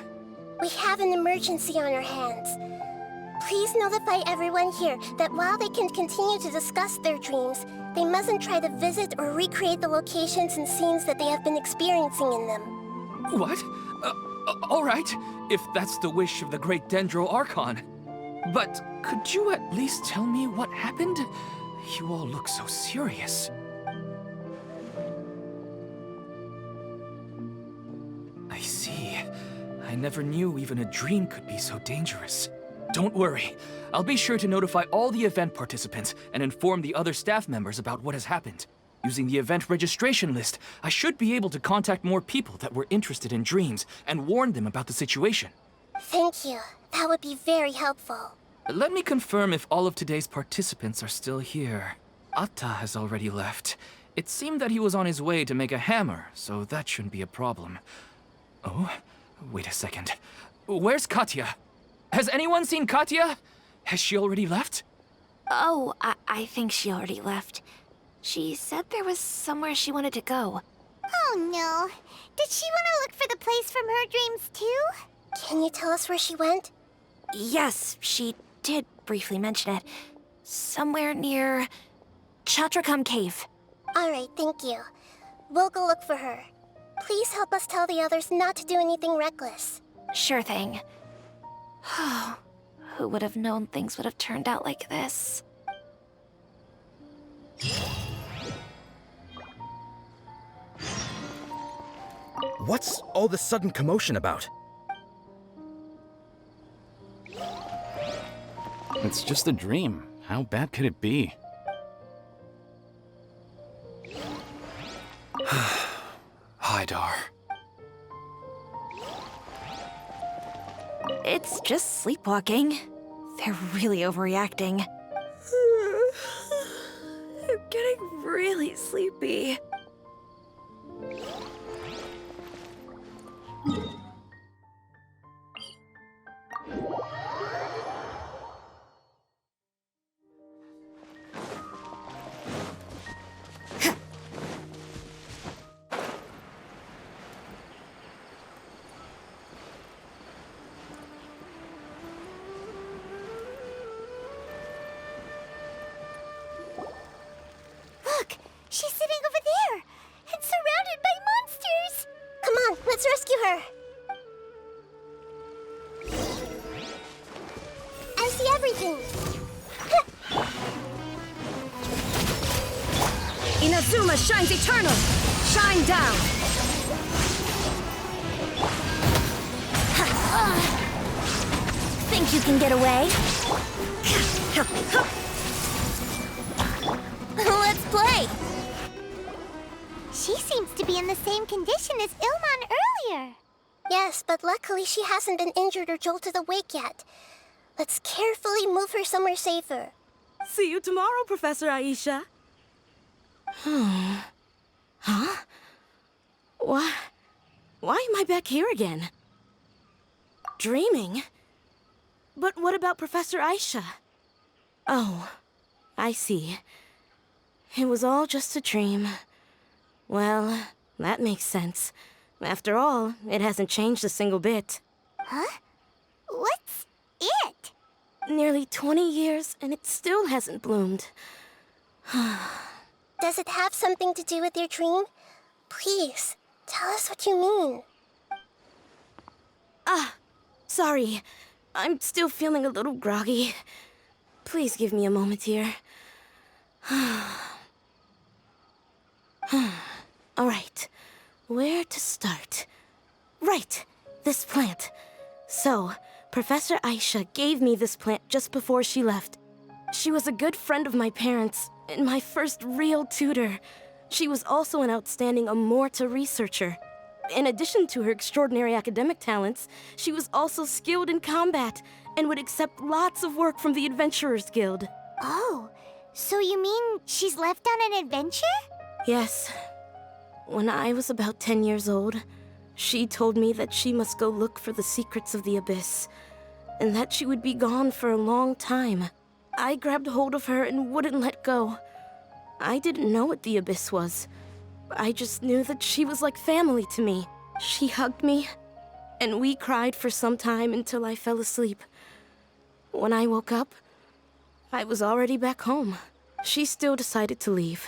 We have an emergency on our hands. Please notify everyone here that while they can continue to discuss their dreams, they mustn't try to visit or recreate the locations and scenes that they have been experiencing in them. What? All right, if that's the wish of the great Dendro Archon. But could you at least tell me what happened? You all look so serious. I see. I never knew even a dream could be so dangerous. Don't worry. I'll be sure to notify all the event participants and inform the other staff members about what has happened. Using the event registration list, I should be able to contact more people that were interested in dreams and warn them about the situation. Thank you. That would be very helpful. Let me confirm if all of today's participants are still here. Atta has already left. It seemed that he was on his way to make a hammer, so that shouldn't be a problem. Oh, wait a second. Where's Kathya? Has anyone seen Kathya? Has she already left? Oh, I think she already left. She said there was somewhere she wanted to go. Oh no. Did she want to look for the place from her dreams too? Can you tell us where she went? Yes, she did briefly mention it. Somewhere near Chatrakam Cave. All right, thank you. We'll go look for her. Please help us tell the others not to do anything reckless. Sure thing. Who would have known things would have turned out like this? What's all this sudden commotion about? It's just a dream. How bad could it be? Hi, Dar. It's just sleepwalking. They're really overreacting. I'm getting really sleepy. She's sitting over there, and surrounded by monsters! Come on, let's rescue her! I see everything! Inazuma shines eternal! Shine down! Think you can get away? Let's play! She seems to be in the same condition as Ilman earlier. Yes, but luckily she hasn't been injured or jolted awake yet. Let's carefully move her somewhere safer. See you tomorrow, Professor Aisha. Huh? Why am I back here again? Dreaming? But what about Professor Aisha? Oh, I see. It was all just a dream. Well, that makes sense. After all, it hasn't changed a single bit. Huh? What's it? Nearly 20 years, and it still hasn't bloomed. Does it have something to do with your dream? Please, tell us what you mean. Sorry. I'm still feeling a little groggy. Please give me a moment here. All right, where to start? Right, this plant. So, Professor Aisha gave me this plant just before she left. She was a good friend of my parents, and my first real tutor. She was also an outstanding Amorta researcher. In addition to her extraordinary academic talents, she was also skilled in combat, and would accept lots of work from the Adventurers Guild. Oh, so you mean she's left on an adventure? Yes. When I was about 10 years old, she told me that she must go look for the secrets of the Abyss, and that she would be gone for a long time. I grabbed hold of her and wouldn't let go. I didn't know what the Abyss was. I just knew that she was like family to me. She hugged me, and we cried for some time until I fell asleep. When I woke up, I was already back home. She still decided to leave,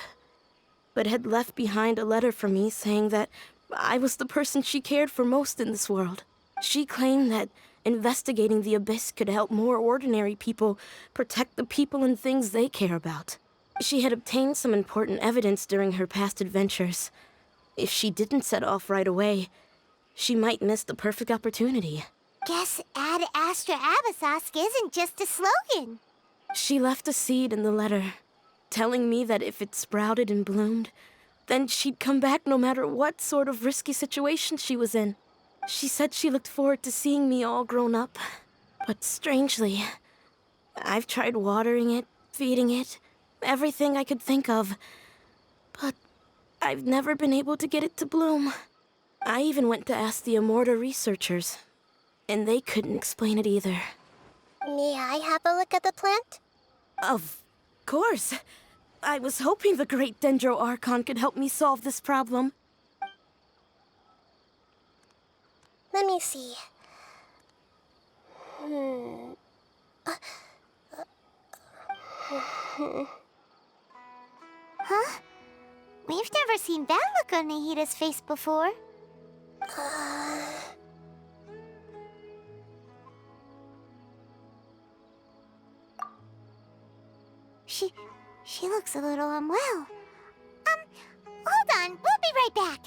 but had left behind a letter for me saying that I was the person she cared for most in this world. She claimed that investigating the Abyss could help more ordinary people protect the people and things they care about. She had obtained some important evidence during her past adventures. If she didn't set off right away, she might miss the perfect opportunity. Guess Ad Astra Abyssosque isn't just a slogan. She left a seed in the letter, telling me that if it sprouted and bloomed, then she'd come back no matter what sort of risky situation she was in. She said she looked forward to seeing me all grown up. But strangely, I've tried watering it, feeding it, everything I could think of. But I've never been able to get it to bloom. I even went to ask the Amorta researchers, and they couldn't explain it either. May I have a look at the plant? Of course. I was hoping the great Dendro Archon could help me solve this problem. Let me see. Huh? We've never seen that look on Nahida's face before. She looks a little unwell. Hold on, we'll be right back.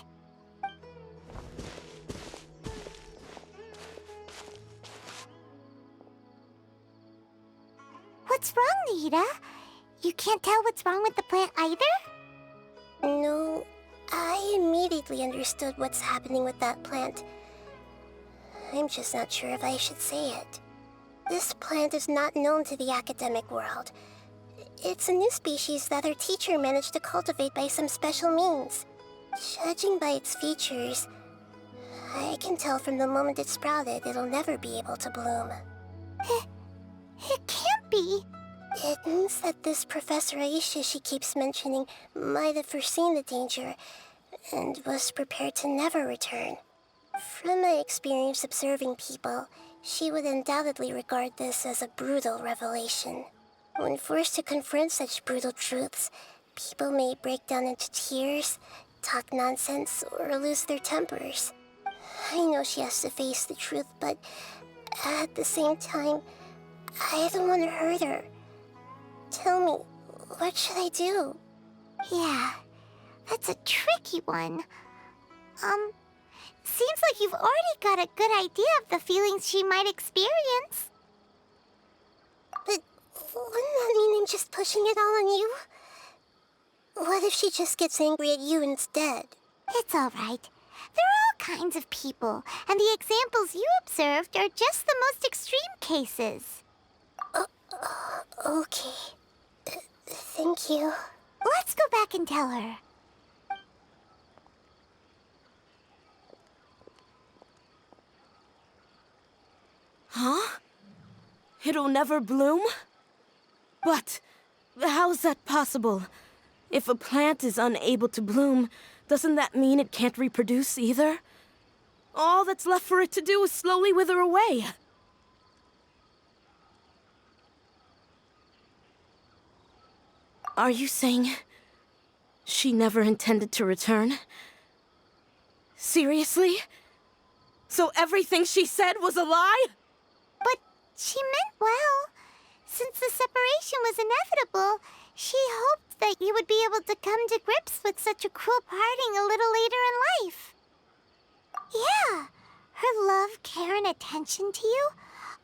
What's wrong, Nahida? You can't tell what's wrong with the plant either? No, I immediately understood what's happening with that plant. I'm just not sure if I should say it. This plant is not known to the academic world. It's a new species that our teacher managed to cultivate by some special means. Judging by its features, I can tell from the moment it sprouted it'll never be able to bloom. It can't be. It means that this Professor Aisha she keeps mentioning might have foreseen the danger and was prepared to never return. From my experience observing people, she would undoubtedly regard this as a brutal revelation. When forced to confront such brutal truths, people may break down into tears, talk nonsense, or lose their tempers. I know she has to face the truth, but at the same time, I don't want to hurt her. Tell me, what should I do? Yeah, that's a tricky one. Seems like you've already got a good idea of the feelings she might experience. But wouldn't that mean I'm just pushing it all on you? What if she just gets angry at you instead? It's all right. There are all kinds of people, and the examples you observed are just the most extreme cases. Okay. Thank you. Let's go back and tell her. Huh? It'll never bloom? But how's that possible? If a plant is unable to bloom, doesn't that mean it can't reproduce either? All that's left for it to do is slowly wither away. Are you saying she never intended to return? Seriously? So everything she said was a lie? But she meant well. Since the separation was inevitable, she hoped that you would be able to come to grips with such a cruel parting a little later in life. Yeah, her love, care, and attention to you,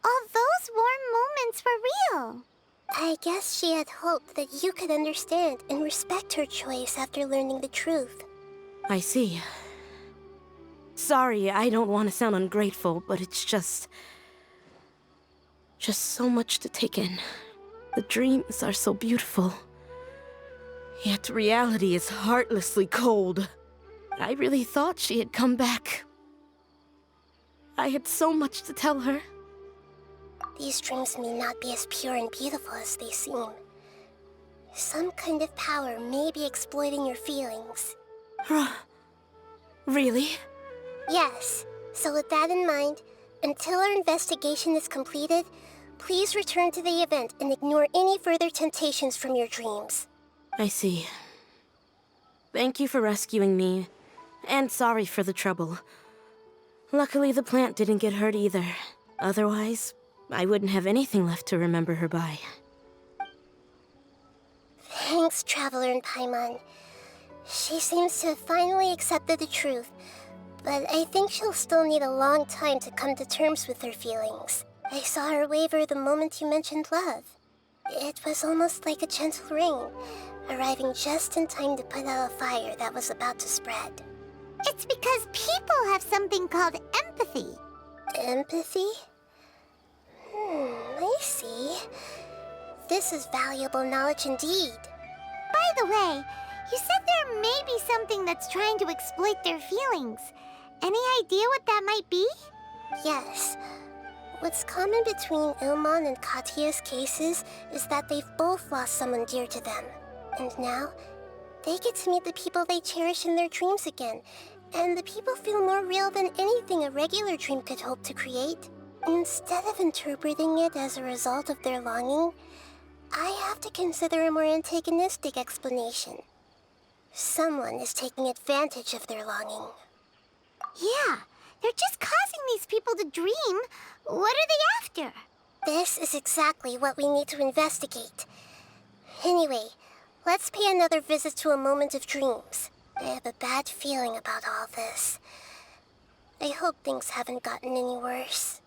all those warm moments were real. I guess she had hoped that you could understand and respect her choice after learning the truth. I see. Sorry, I don't want to sound ungrateful, but it's just so much to take in. The dreams are so beautiful. Yet reality is heartlessly cold. I really thought she had come back. I had so much to tell her. These dreams may not be as pure and beautiful as they seem. Some kind of power may be exploiting your feelings. Really? Yes. So with that in mind, until our investigation is completed, please return to the event and ignore any further temptations from your dreams. I see. Thank you for rescuing me, and sorry for the trouble. Luckily, the plant didn't get hurt either. Otherwise, I wouldn't have anything left to remember her by. Thanks, Traveler in Paimon. She seems to have finally accepted the truth, but I think she'll still need a long time to come to terms with her feelings. I saw her waver the moment you mentioned love. It was almost like a gentle rain, arriving just in time to put out a fire that was about to spread. It's because people have something called empathy. Empathy? I see. This is valuable knowledge indeed. By the way, you said there may be something that's trying to exploit their feelings. Any idea what that might be? Yes. What's common between Ilman and Kathya's cases is that they've both lost someone dear to them. And now, they get to meet the people they cherish in their dreams again. And the people feel more real than anything a regular dream could hope to create. Instead of interpreting it as a result of their longing, I have to consider a more antagonistic explanation. Someone is taking advantage of their longing. Yeah, they're just causing these people to dream. What are they after? This is exactly what we need to investigate. Anyway, let's pay another visit to a moment of dreams. I have a bad feeling about all this. I hope things haven't gotten any worse.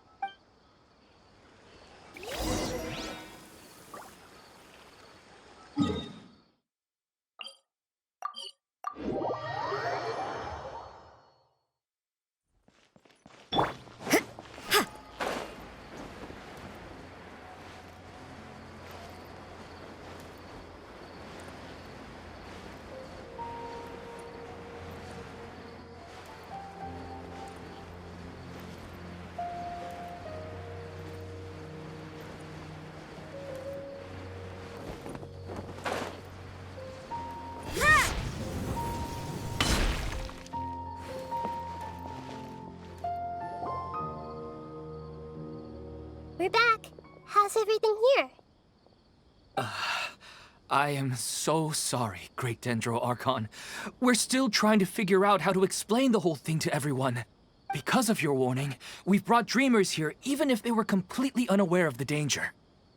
We're back. How's everything here? I am so sorry, Great Dendro Archon. We're still trying to figure out how to explain the whole thing to everyone. Because of your warning, we've brought dreamers here even if they were completely unaware of the danger.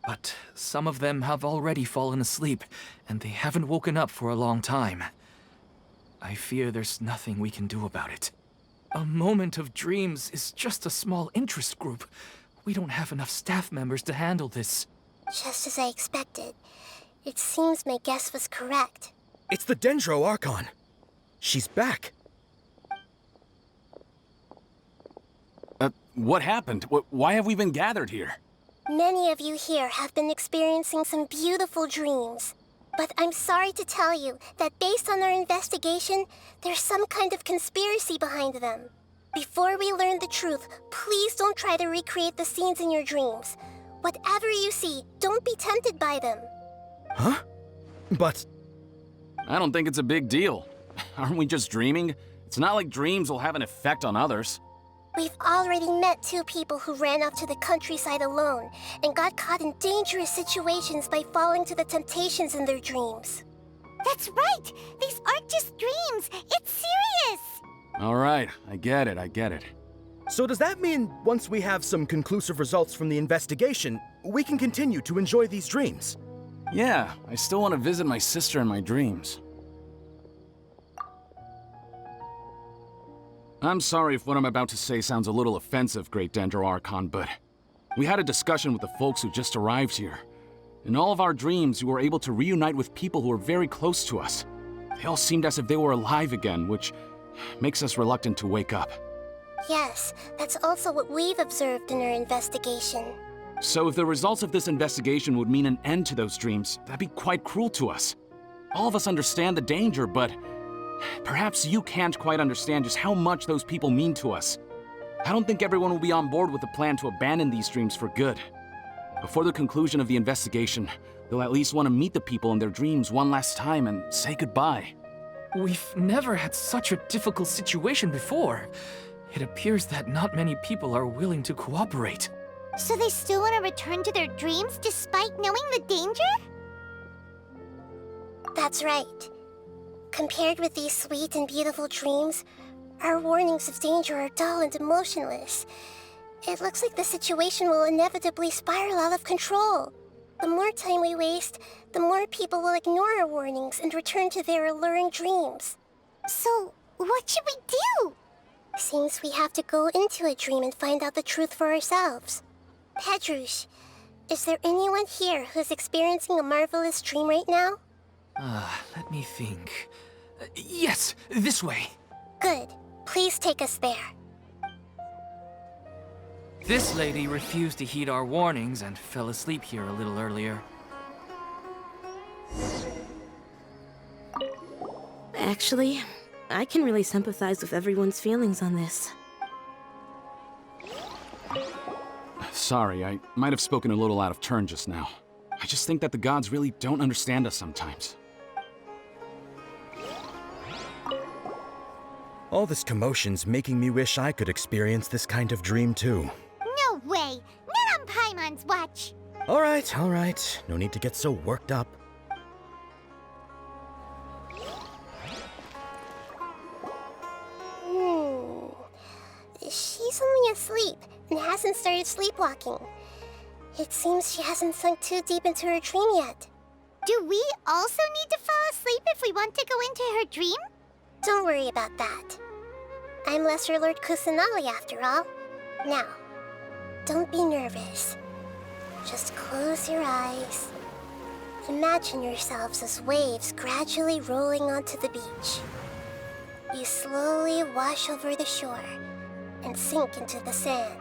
But some of them have already fallen asleep, and they haven't woken up for a long time. I fear there's nothing we can do about it. A moment of dreams is just a small interest group. We don't have enough staff members to handle this. Just as I expected. It seems my guess was correct. It's the Dendro Archon. She's back. What happened? Why have we been gathered here? Many of you here have been experiencing some beautiful dreams. But I'm sorry to tell you that based on our investigation, there's some kind of conspiracy behind them. Before we learn the truth, please don't try to recreate the scenes in your dreams. Whatever you see, don't be tempted by them. Huh? But... I don't think it's a big deal. Aren't we just dreaming? It's not like dreams will have an effect on others. We've already met 2 people who ran off to the countryside alone and got caught in dangerous situations by falling to the temptations in their dreams. That's right! These aren't just dreams! It's serious! All right, I get it. So does that mean once we have some conclusive results from the investigation, we can continue to enjoy these dreams? Yeah, I still want to visit my sister in my dreams. I'm sorry if what I'm about to say sounds a little offensive, Great Dendro Archon, but we had a discussion with the folks who just arrived here. In all of our dreams, we were able to reunite with people who were very close to us. They all seemed as if they were alive again, which makes us reluctant to wake up. Yes, that's also what we've observed in our investigation. So if the results of this investigation would mean an end to those dreams, that'd be quite cruel to us. All of us understand the danger, but perhaps you can't quite understand just how much those people mean to us. I don't think everyone will be on board with the plan to abandon these dreams for good. Before the conclusion of the investigation, they'll at least want to meet the people in their dreams one last time and say goodbye. We've never had such a difficult situation before. It appears that not many people are willing to cooperate. So they still want to return to their dreams despite knowing the danger? That's right. Compared with these sweet and beautiful dreams, our warnings of danger are dull and emotionless. It looks like the situation will inevitably spiral out of control. The more time we waste, the more people will ignore our warnings and return to their alluring dreams. So, what should we do? Seems we have to go into a dream and find out the truth for ourselves. Pedrush, is there anyone here who's experiencing a marvelous dream right now? Let me think. Yes, this way. Good. Please take us there. This lady refused to heed our warnings and fell asleep here a little earlier. Actually, I can really sympathize with everyone's feelings on this. Sorry, I might have spoken a little out of turn just now. I just think that the gods really don't understand us sometimes. All this commotion's making me wish I could experience this kind of dream too. No way! Not on Paimon's watch! All right. No need to get so worked up. She's only asleep and hasn't started sleepwalking. It seems she hasn't sunk too deep into her dream yet. Do we also need to fall asleep if we want to go into her dream? Don't worry about that. I'm Lesser Lord Kusanali after all. Now, don't be nervous. Just close your eyes. Imagine yourselves as waves gradually rolling onto the beach. You slowly wash over the shore and sink into the sand.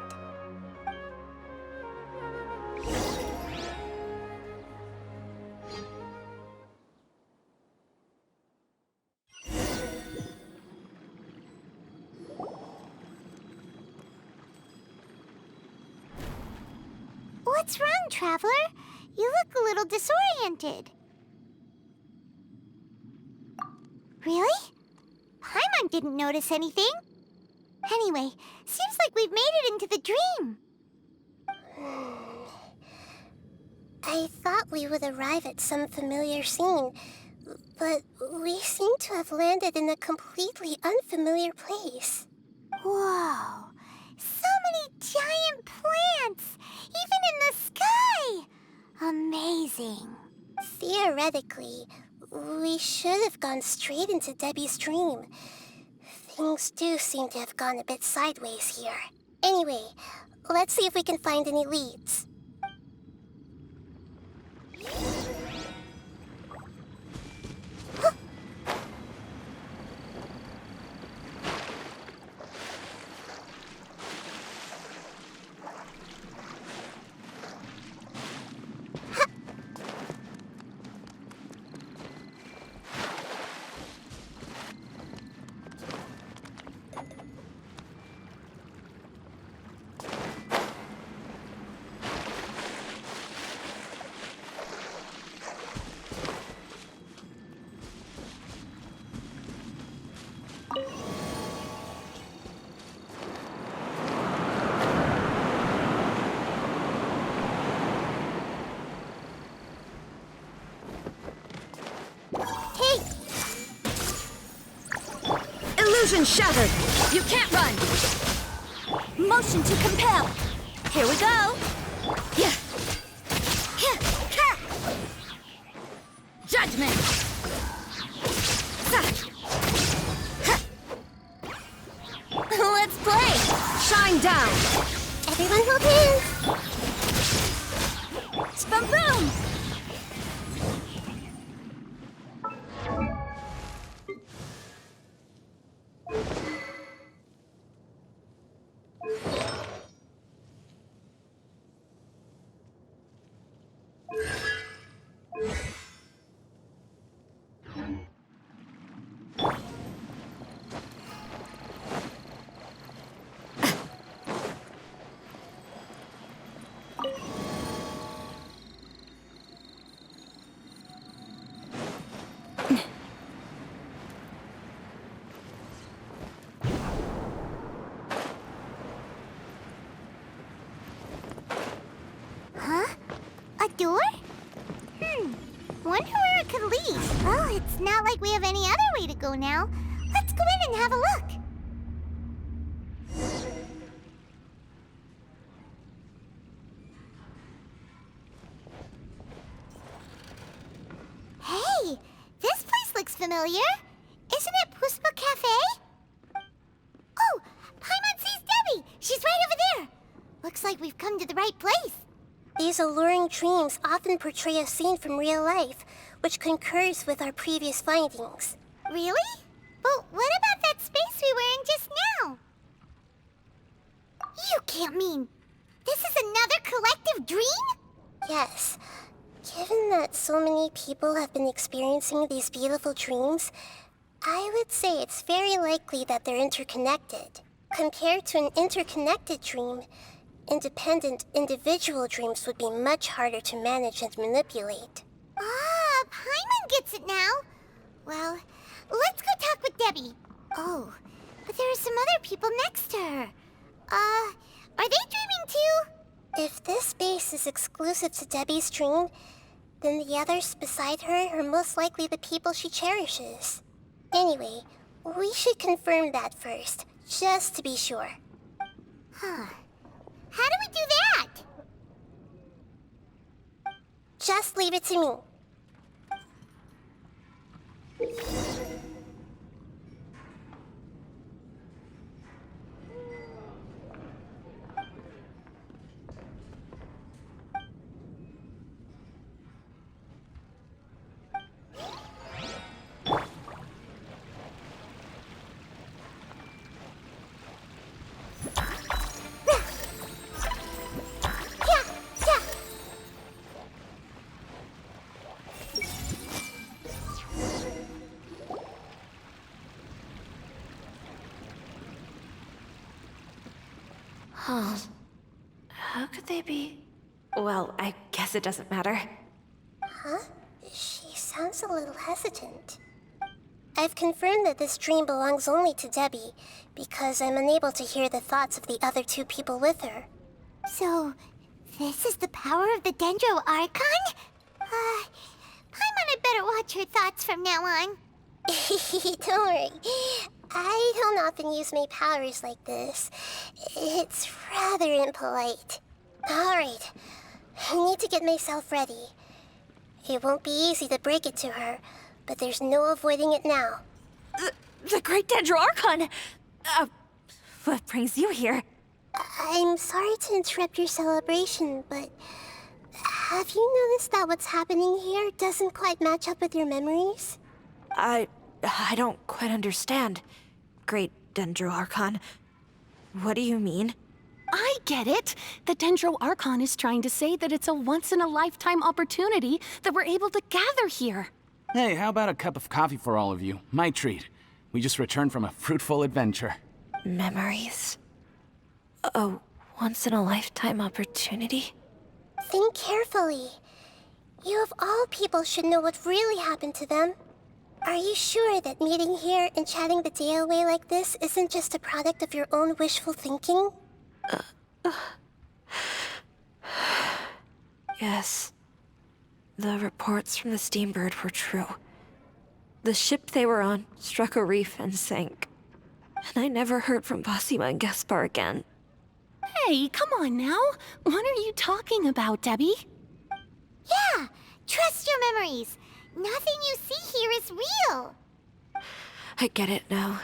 What's wrong, Traveler? You look a little disoriented. Really? Paimon didn't notice anything. Anyway, seems like we've made it into the dream. I thought we would arrive at some familiar scene, but we seem to have landed in a completely unfamiliar place. Whoa! So many giant plants! Even in the sky! Amazing. Theoretically, we should have gone straight into Debbi's dream. Things do seem to have gone a bit sideways here. Anyway, let's see if we can find any leads. Illusion shattered! You can't run! Motion to compel. Here we go! Yeah! Yeah! Ha! Judgment! Ha! Let's play! Shine down! Everyone hold hands! Boom boom! Door? Wonder where it could lead. Well, it's not like we have any other way to go now. Let's go in and have a look. Hey, this place looks familiar. Isn't it Puspa Cafe? Oh, Paimon sees Debbi. She's right over there. Looks like we've come to the right place. These alluring dreams often portray a scene from real life, which concurs with our previous findings. Really? But what about that space we were in just now? You can't mean this is another collective dream? Yes. Given that so many people have been experiencing these beautiful dreams, I would say it's very likely that they're interconnected. Compared to an interconnected dream, independent individual dreams would be much harder to manage and manipulate. Ah, Paimon gets it now. Well, let's go talk with Debbi. Oh, but there are some other people next to her. Are they dreaming too? If this space is exclusive to Debbi's dream, then the others beside her are most likely the people she cherishes. Anyway, we should confirm that first, just to be sure. Huh. How do we do that? Just leave it to me. Huh. How could they be? Well, I guess it doesn't matter. Huh? She sounds a little hesitant. I've confirmed that this dream belongs only to Debbi, because I'm unable to hear the thoughts of the other two people with her. So, This is the power of the Dendro Archon? Paimon had better watch her thoughts from now on. Don't worry. I don't often use my powers like this. It's rather impolite. Alright, I need to get myself ready. It won't be easy to break it to her, but there's no avoiding it now. The Great Dendro Archon! What brings you here? I'm sorry to interrupt your celebration, but have you noticed that what's happening here doesn't quite match up with your memories? I don't quite understand. Great Dendro Archon. What do you mean? I get it. The Dendro Archon is trying to say that it's a once-in-a-lifetime opportunity that we're able to gather here. Hey, how about a cup of coffee for all of you? My treat. We just returned from a fruitful adventure. Memories? A once-in-a-lifetime opportunity? Think carefully. You of all people should know what really happened to them. Are you sure that meeting here and chatting the day away like this isn't just a product of your own wishful thinking? Yes. The reports from the Steambird were true. The ship they were on struck a reef and sank. And I never heard from Basima and Gaspar again. Hey, come on now. What are you talking about, Debbi? Yeah, trust your memories. Nothing you see here is real. I get it now.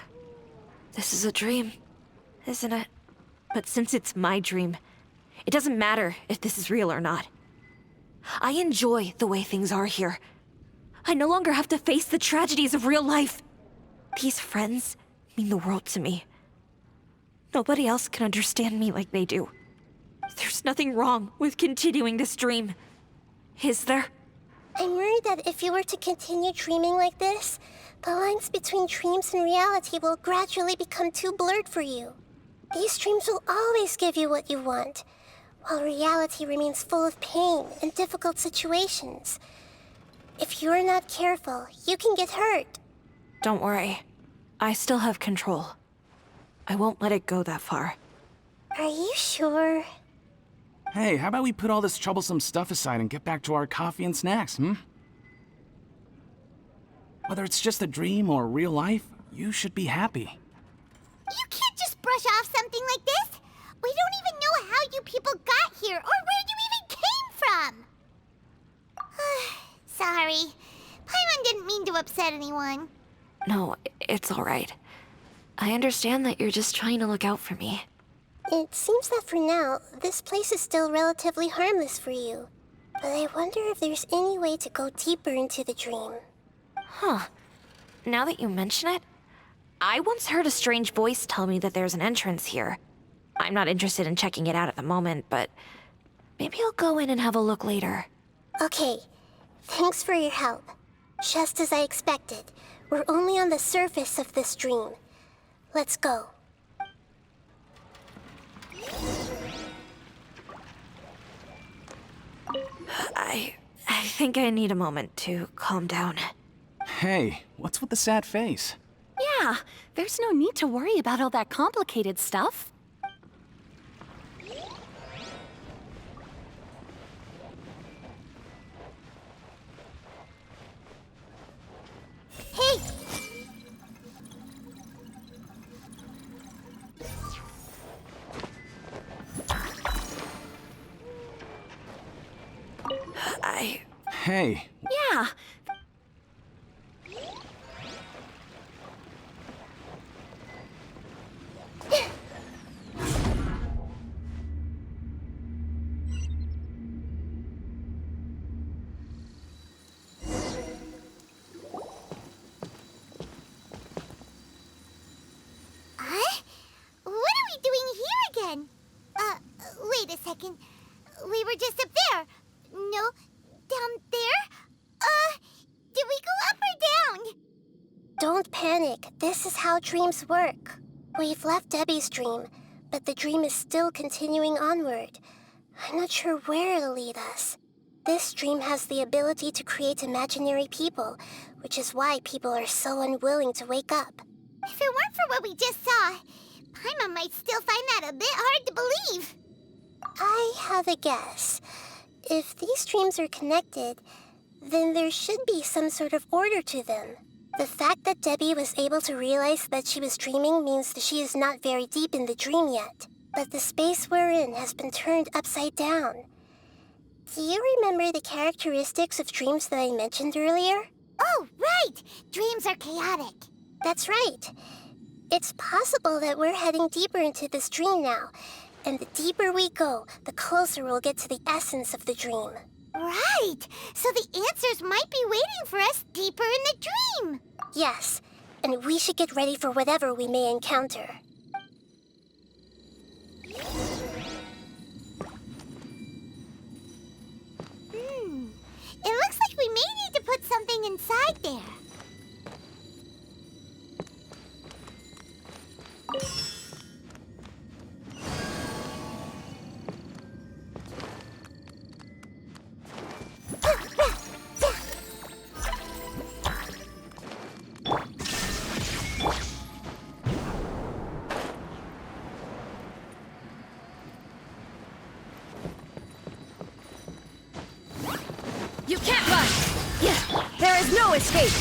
This is a dream, isn't it? But since it's my dream, it doesn't matter if this is real or not. I enjoy the way things are here. I no longer have to face the tragedies of real life. These friends mean the world to me. Nobody else can understand me like they do. There's nothing wrong with continuing this dream. Is there? I'm worried that if you were to continue dreaming like this, the lines between dreams and reality will gradually become too blurred for you. These dreams will always give you what you want, while reality remains full of pain and difficult situations. If you're not careful, you can get hurt. Don't worry. I still have control. I won't let it go that far. Are you sure? Hey, how about we put all this troublesome stuff aside and get back to our coffee and snacks, Whether it's just a dream or real life, you should be happy. You can't just brush off something like this. We don't even know how you people got here or where you even came from. Sorry. Paimon didn't mean to upset anyone. No, it's all right. I understand that you're just trying to look out for me. It seems that for now, this place is still relatively harmless for you. But I wonder if there's any way to go deeper into the dream. Huh. Now that you mention it, I once heard a strange voice tell me that there's an entrance here. I'm not interested in checking it out at the moment, but maybe I'll go in and have a look later. Okay, thanks for your help. Just as I expected, we're only on the surface of this dream. Let's go. I think I need a moment to calm down. Hey, what's with the sad face? Yeah, there's no need to worry about all that complicated stuff. Hey! Hey. Yeah. What are we doing here again? Wait a second. We were just up there. No, down there? Did we go up or down? Don't panic. This is how dreams work. We've left Debbi's dream, but the dream is still continuing onward. I'm not sure where it'll lead us. This dream has the ability to create imaginary people, which is why people are so unwilling to wake up. If it weren't for what we just saw, Paimon might still find that a bit hard to believe. I have a guess. If these dreams are connected, then there should be some sort of order to them. The fact that Debbi was able to realize that she was dreaming means that she is not very deep in the dream yet. But the space we're in has been turned upside down. Do you remember the characteristics of dreams that I mentioned earlier? Oh, right! Dreams are chaotic. That's right. It's possible that we're heading deeper into this dream now. And the deeper we go, the closer we'll get to the essence of the dream. Right! So the answers might be waiting for us deeper in the dream. Yes, and we should get ready for whatever we may encounter. It looks like we may need to put something inside there. You can't run! Yeah, there is no escape!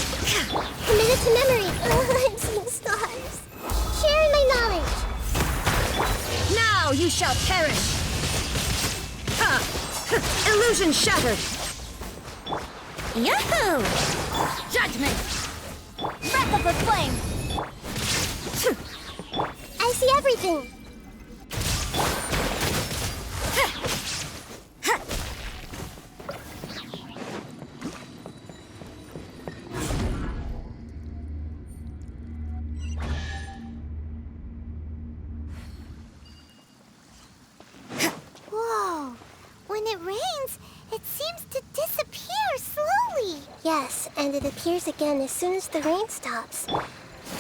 Committed to memory. I'm seeing stars. Sharing my knowledge. Now you shall perish! Ha! Illusion shattered! Yahoo! Judgment! Breath of the flame! I see everything. Whoa! When it rains, it seems to disappear slowly. Yes, and it appears again as soon as the rain stops.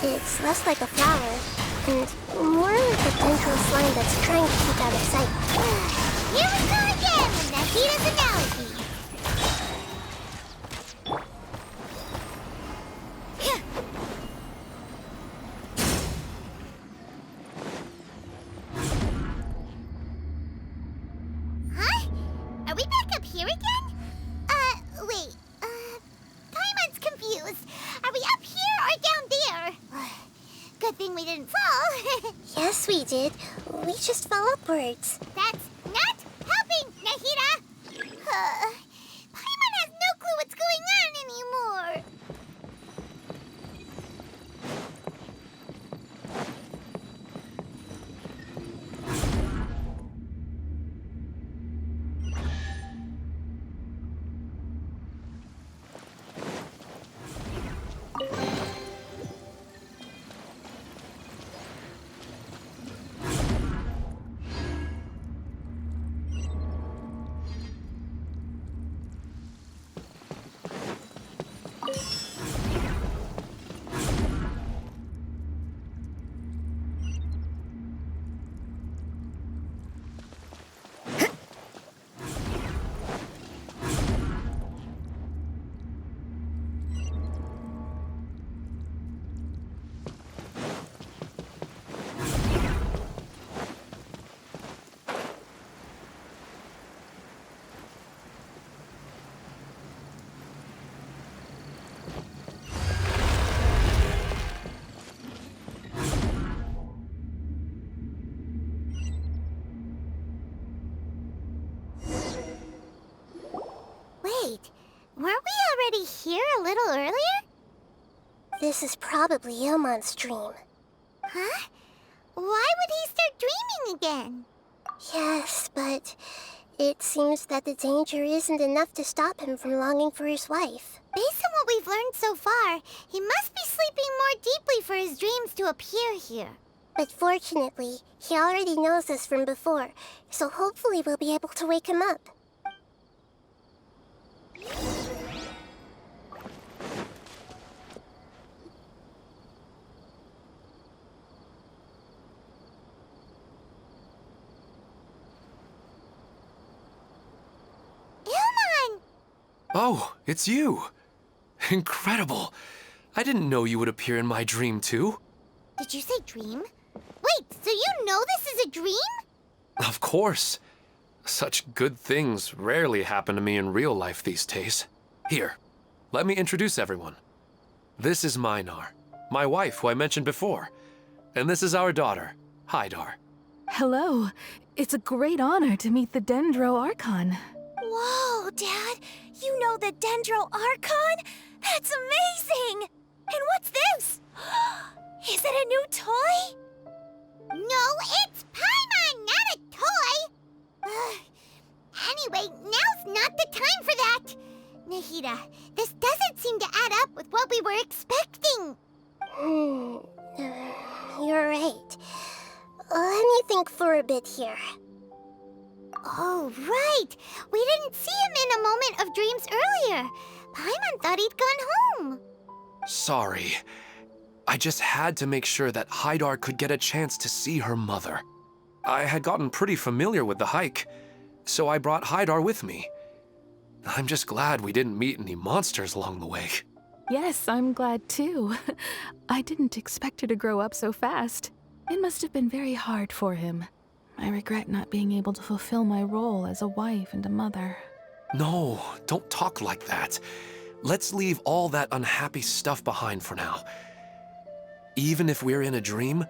It's less like a flower, and more like a tendril slime that's trying to keep out of sight. Here we go again with Nahida's analogy. Huh? Are we back up here again? Wait. Paimon's confused. Are we up here or down there? Good thing we didn't fall. Yes, we did. We just fell upwards. That's not helping, Nahida! Paimon has no clue what's going on anymore. Wait, weren't we already here a little earlier? This is probably Ilman's dream. Huh? Why would he start dreaming again? Yes, but it seems that the danger isn't enough to stop him from longing for his wife. Based on what we've learned so far, he must be sleeping more deeply for his dreams to appear here. But fortunately, he already knows us from before, so hopefully we'll be able to wake him up. Ilman! Oh, it's you. Incredible. I didn't know you would appear in my dream, too. Did you say dream? Wait, so you know this is a dream? Of course. Such good things rarely happen to me in real life these days. Here, let me introduce everyone. This is Minar, my wife who I mentioned before. And this is our daughter, Hydar. Hello. It's a great honor to meet the Dendro Archon. Whoa, Dad! You know the Dendro Archon? That's amazing! And what's this? Is it a new toy? No, it's Paimon, not a toy! Anyway, now's not the time for that! Nahida, this doesn't seem to add up with what we were expecting. You're right. Let me think for a bit here. Oh, right! We didn't see him in a moment of dreams earlier. Paimon thought he'd gone home. Sorry. I just had to make sure that Hydar could get a chance to see her mother. I had gotten pretty familiar with the hike, so I brought Hydar with me. I'm just glad we didn't meet any monsters along the way. Yes, I'm glad too. I didn't expect her to grow up so fast. It must have been very hard for him. I regret not being able to fulfill my role as a wife and a mother. No, don't talk like that. Let's leave all that unhappy stuff behind for now. Even if we're in a dream,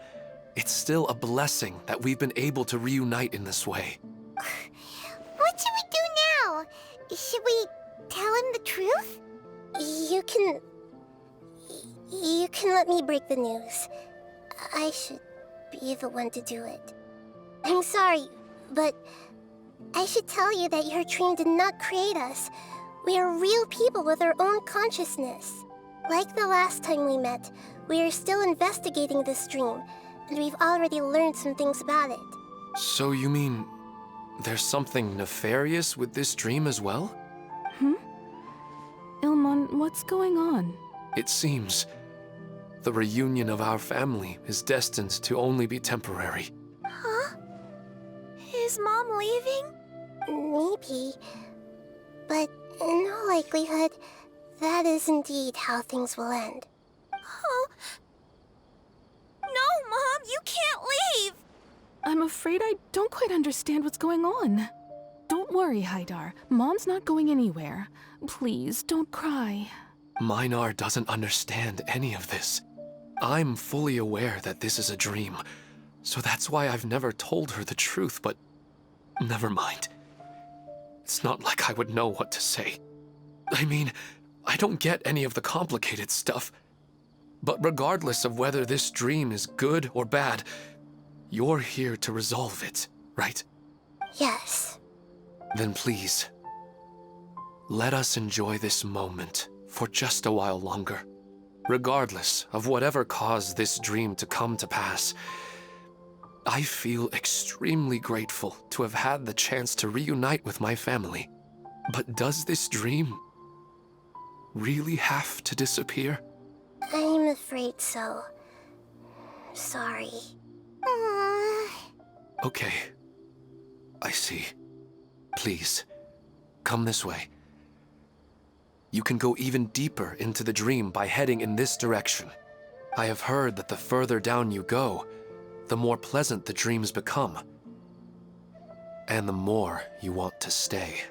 it's still a blessing that we've been able to reunite in this way. What should we do now? Should we tell him the truth? You can let me break the news. I should be the one to do it. I'm sorry, but I should tell you that your dream did not create us. We are real people with our own consciousness. Like the last time we met, we are still investigating this dream, and we've already learned some things about it. So you mean there's something nefarious with this dream as well? Ilman, what's going on? It seems the reunion of our family is destined to only be temporary. Huh? Is Mom leaving? Maybe. But in all likelihood, that is indeed how things will end. Oh. No, Mom, you can't leave! I'm afraid I don't quite understand what's going on. Don't worry, Hydar. Mom's not going anywhere. Please, don't cry. Minar doesn't understand any of this. I'm fully aware that this is a dream, so that's why I've never told her the truth, but never mind. It's not like I would know what to say. I mean, I don't get any of the complicated stuff. But regardless of whether this dream is good or bad, you're here to resolve it, right? Yes. Then please, let us enjoy this moment for just a while longer. Regardless of whatever caused this dream to come to pass, I feel extremely grateful to have had the chance to reunite with my family. But does this dream really have to disappear? I'm afraid so. Sorry. Okay. I see. Please, come this way. You can go even deeper into the dream by heading in this direction. I have heard that the further down you go, the more pleasant the dreams become. And the more you want to stay.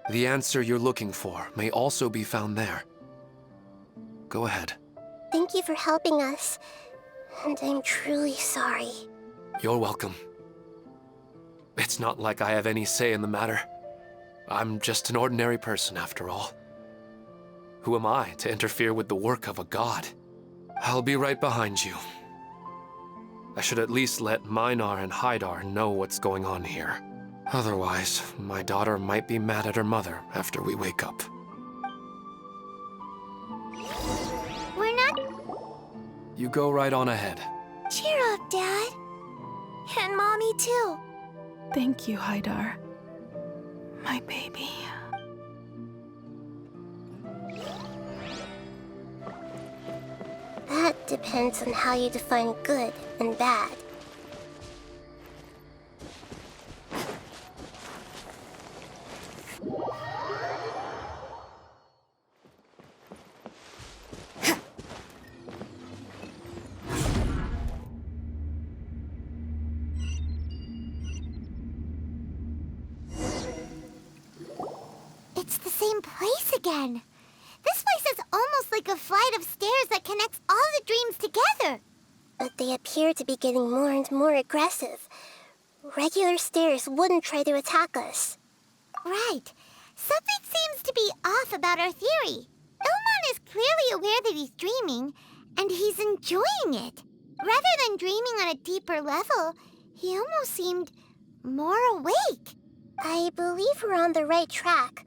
The answer you're looking for may also be found there. Go ahead. Thank you for helping us, and I'm truly sorry. You're welcome. It's not like I have any say in the matter. I'm just an ordinary person after all. Who am I to interfere with the work of a god? I'll be right behind you. I should at least let Minar and Hydar know what's going on here. Otherwise, my daughter might be mad at her mother after we wake up. We're not... You go right on ahead. Cheer up, Dad. And Mommy, too. Thank you, Hydar. My baby. That depends on how you define good and bad. place again. This place is almost like a flight of stairs that connects all the dreams together. But they appear to be getting more and more aggressive. Regular stairs wouldn't try to attack us. Right. Something seems to be off about our theory. Ilman is clearly aware that he's dreaming, and he's enjoying it. Rather than dreaming on a deeper level, he almost seemed more awake. I believe we're on the right track,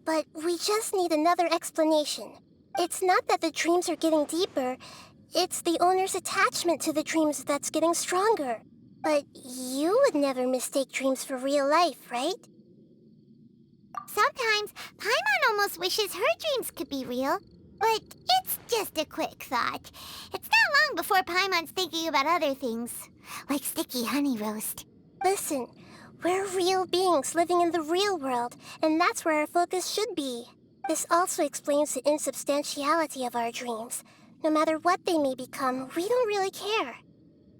but we just need another explanation. It's not that the dreams are getting deeper, it's the owner's attachment to the dreams that's getting stronger. But you would never mistake dreams for real life, right? Sometimes, Paimon almost wishes her dreams could be real, but it's just a quick thought. It's not long before Paimon's thinking about other things, like sticky honey roast. Listen, we're real beings living in the real world, and that's where our focus should be. This also explains the insubstantiality of our dreams. No matter what they may become, we don't really care.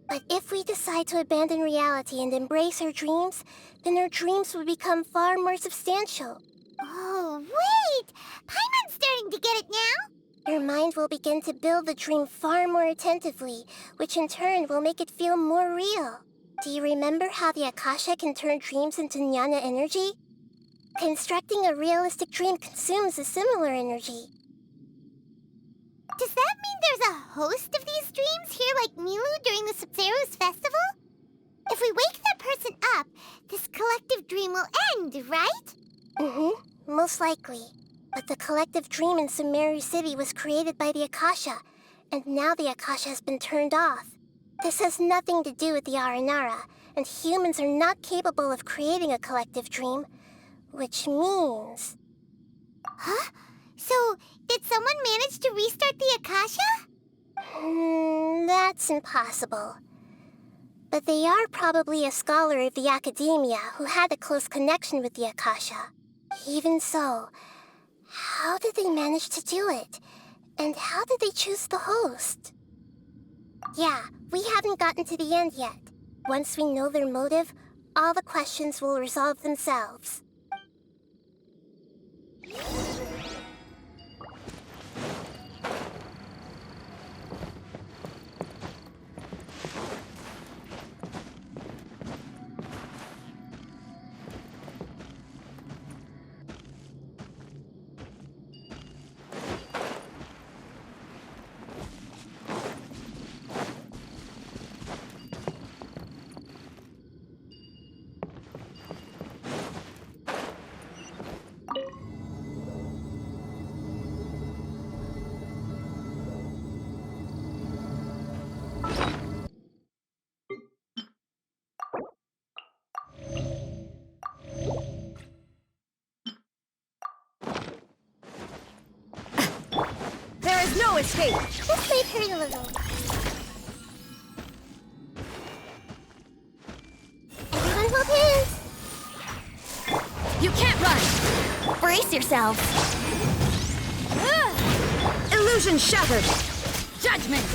But if we decide to abandon reality and embrace our dreams, then our dreams will become far more substantial. Oh, wait! Paimon's starting to get it now? Your mind will begin to build the dream far more attentively, which in turn will make it feel more real. Do you remember how the Akasha can turn dreams into jnana energy? Constructing a realistic dream consumes a similar energy. Does that mean there's a host of these dreams here like Milu during the Sumeru's festival? If we wake that person up, this collective dream will end, right? Most likely. But the collective dream in Sumeru City was created by the Akasha, and now the Akasha has been turned off. This has nothing to do with the Aranara, and humans are not capable of creating a collective dream, which means... Huh? So, did someone manage to restart the Akasha? That's impossible. But they are probably a scholar of the academia who had a close connection with the Akasha. Even so, how did they manage to do it? And how did they choose the host? Yeah, we haven't gotten to the end yet. Once we know their motive, all the questions will resolve themselves. No escape! Let's leave Peril alone. Everyone hold hands! You can't run! Brace yourselves! Illusion shattered! Judgment!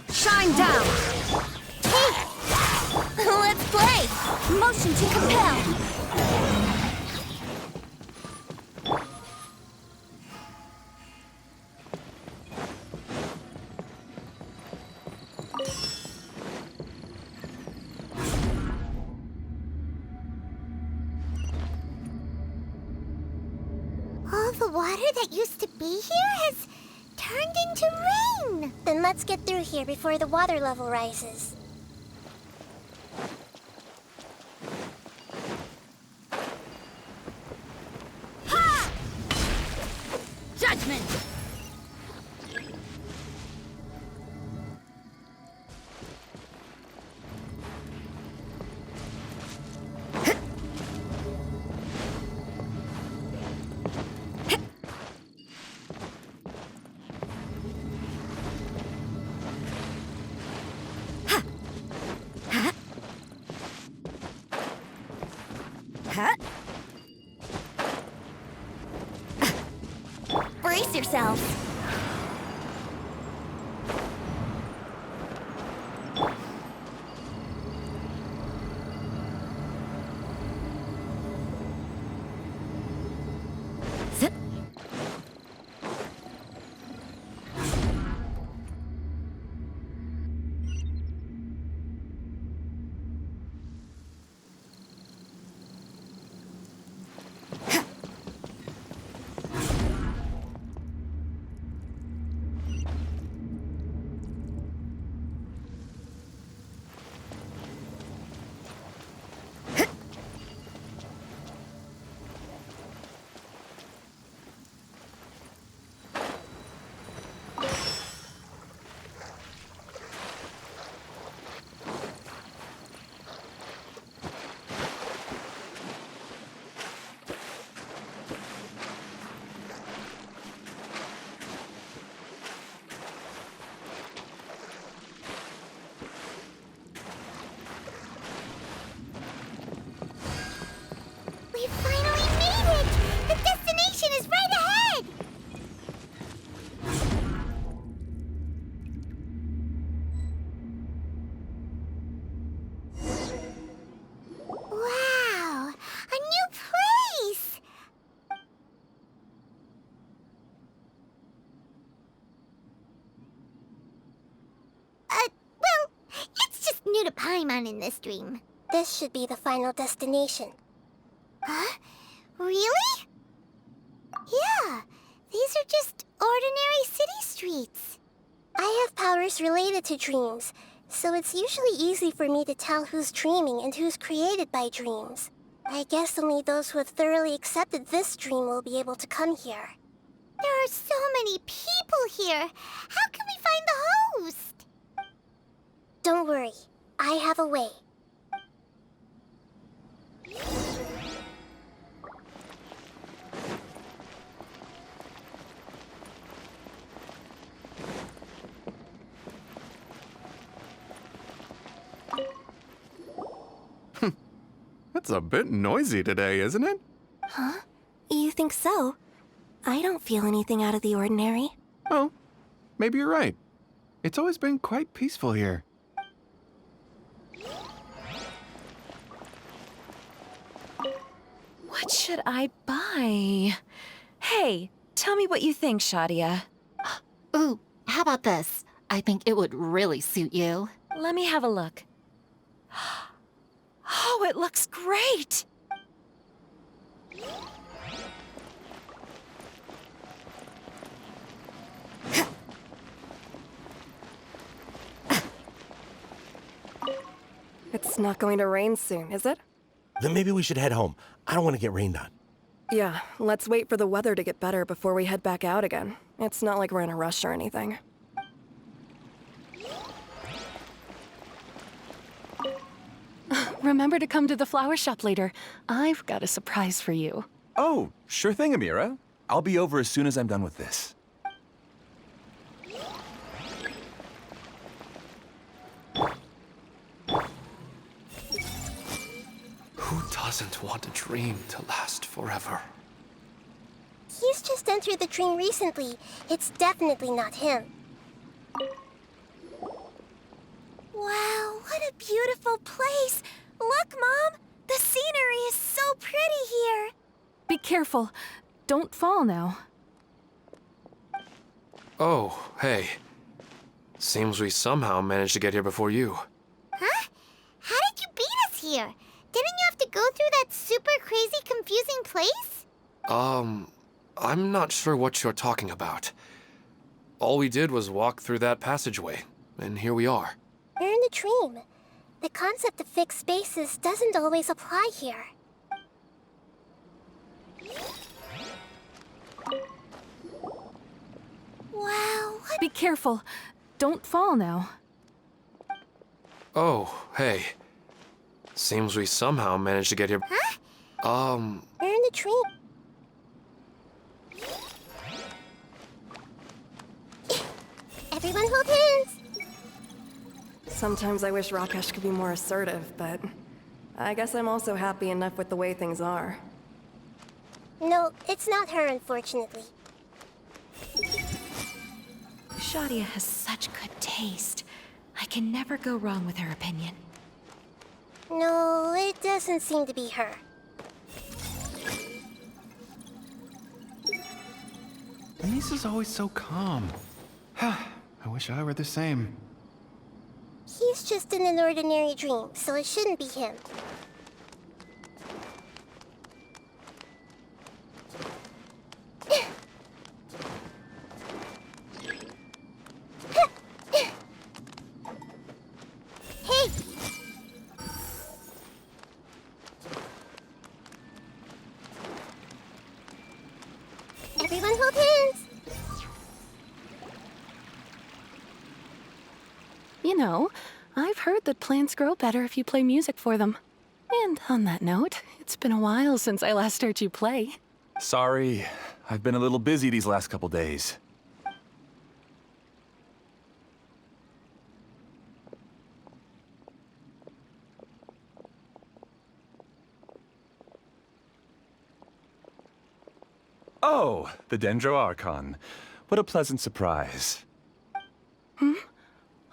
Shine down! Let's play! Motion to compel! All the water that used to be here has turned into rain! Then let's get through here before the water level rises. Ha! Judgment! ourselves. We finally made it! The destination is right ahead! Wow! A new place! Well, it's just new to Paimon in this dream. This should be the final destination. Huh? Really? Yeah, these are just ordinary city streets. I have powers related to dreams, so it's usually easy for me to tell who's dreaming and who's created by dreams. I guess only those who have thoroughly accepted this dream will be able to come here. There are so many people here. How can we find the host? Don't worry, I have a way. It's a bit noisy today, isn't it? Huh? You think so? I don't feel anything out of the ordinary. Oh, maybe you're right. It's always been quite peaceful here. What should I buy? Hey, tell me what you think, Shadia. Ooh, how about this? I think it would really suit you. Let me have a look. Oh, it looks great! It's not going to rain soon, is it? Then maybe we should head home. I don't want to get rained on. Yeah, let's wait for the weather to get better before we head back out again. It's not like we're in a rush or anything. Remember to come to the flower shop later. I've got a surprise for you. Oh, sure thing, Amira. I'll be over as soon as I'm done with this. Who doesn't want a dream to last forever? He's just entered the dream recently. It's definitely not him. Wow, what a beautiful place! Look, Mom! The scenery is so pretty here! Be careful. Don't fall now. Oh, hey. Seems we somehow managed to get here before you. Huh? How did you beat us here? Didn't you have to go through that super crazy, confusing place? I'm not sure what you're talking about. All we did was walk through that passageway, and here we are. We're in a dream. The concept of fixed spaces doesn't always apply here. Wow, what? Be careful. Don't fall now. Oh, hey. Seems we somehow managed to get here. Huh? We're in a dream. Everyone hold hands! Sometimes I wish Rakesh could be more assertive, but I guess I'm also happy enough with the way things are. No, it's not her, unfortunately. Shadia has such good taste. I can never go wrong with her opinion. No, it doesn't seem to be her. Lisa's always so calm. I wish I were the same. He's just in an ordinary dream, so it shouldn't be him. Hey! Everyone hold hands! You know, I've heard that plants grow better if you play music for them. And on that note, it's been a while since I last heard you play. Sorry, I've been a little busy these last couple days. Oh, the Dendro Archon. What a pleasant surprise.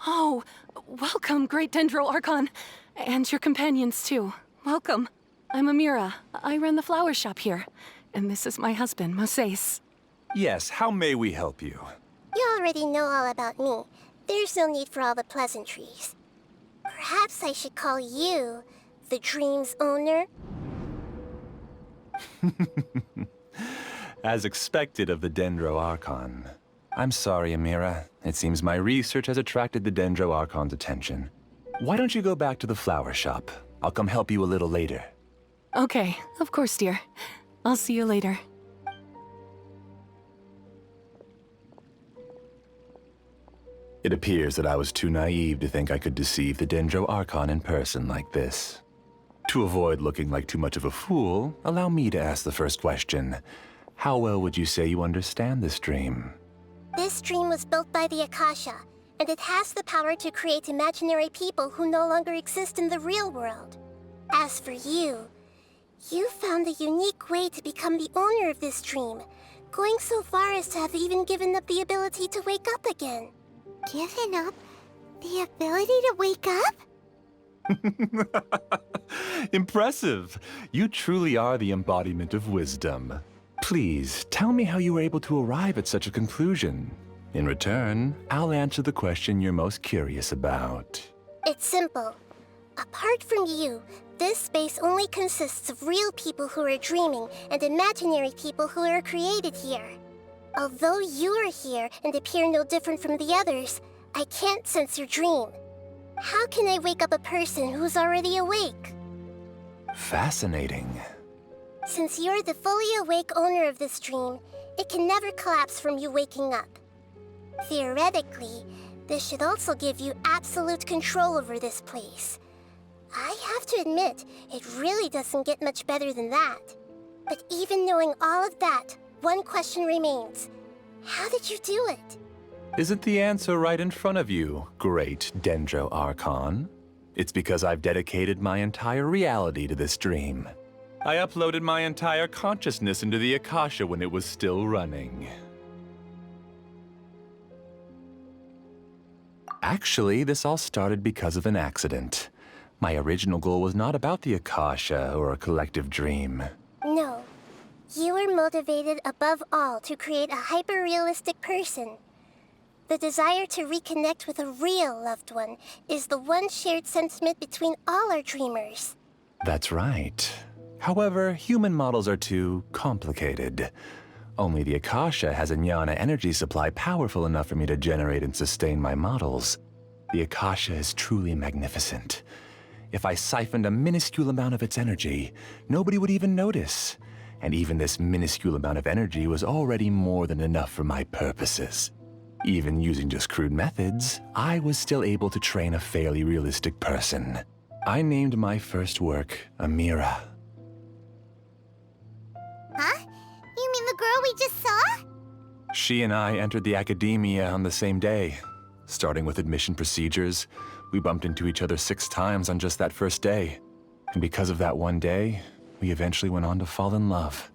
Oh, welcome, Great Dendro Archon. And your companions, too. Welcome. I'm Amira. I run the flower shop here. And this is my husband, Moseis. Yes, how may we help you? You already know all about me. There's no need for all the pleasantries. Perhaps I should call you the dream's owner? As expected of the Dendro Archon. I'm sorry, Amira. It seems my research has attracted the Dendro Archon's attention. Why don't you go back to the flower shop? I'll come help you a little later. Okay, of course, dear. I'll see you later. It appears that I was too naive to think I could deceive the Dendro Archon in person like this. To avoid looking like too much of a fool, allow me to ask the first question. How well would you say you understand this dream? This dream was built by the Akasha, and it has the power to create imaginary people who no longer exist in the real world. As for you, you found a unique way to become the owner of this dream, going so far as to have even given up the ability to wake up again. Given up the ability to wake up? Impressive! You truly are the embodiment of wisdom. Please, tell me how you were able to arrive at such a conclusion. In return, I'll answer the question you're most curious about. It's simple. Apart from you, this space only consists of real people who are dreaming and imaginary people who are created here. Although you are here and appear no different from the others, I can't sense your dream. How can I wake up a person who's already awake? Fascinating. Since you're the fully awake owner of this dream, it can never collapse from you waking up. Theoretically, this should also give you absolute control over this place. I have to admit, it really doesn't get much better than that. But even knowing all of that, one question remains. How did you do it? Isn't the answer right in front of you, great Dendro Archon? It's because I've dedicated my entire reality to this dream. I uploaded my entire consciousness into the Akasha when it was still running. Actually, this all started because of an accident. My original goal was not about the Akasha or a collective dream. No. You were motivated above all to create a hyper-realistic person. The desire to reconnect with a real loved one is the one shared sentiment between all our dreamers. That's right. However, human models are too complicated. Only the Akasha has a jnana energy supply powerful enough for me to generate and sustain my models. The Akasha is truly magnificent. If I siphoned a minuscule amount of its energy, nobody would even notice. And even this minuscule amount of energy was already more than enough for my purposes. Even using just crude methods, I was still able to train a fairly realistic person. I named my first work Amira. Huh? You mean the girl we just saw? She and I entered the academia on the same day. Starting with admission procedures, we bumped into each other 6 times on just that first day. And because of that one day, we eventually went on to fall in love.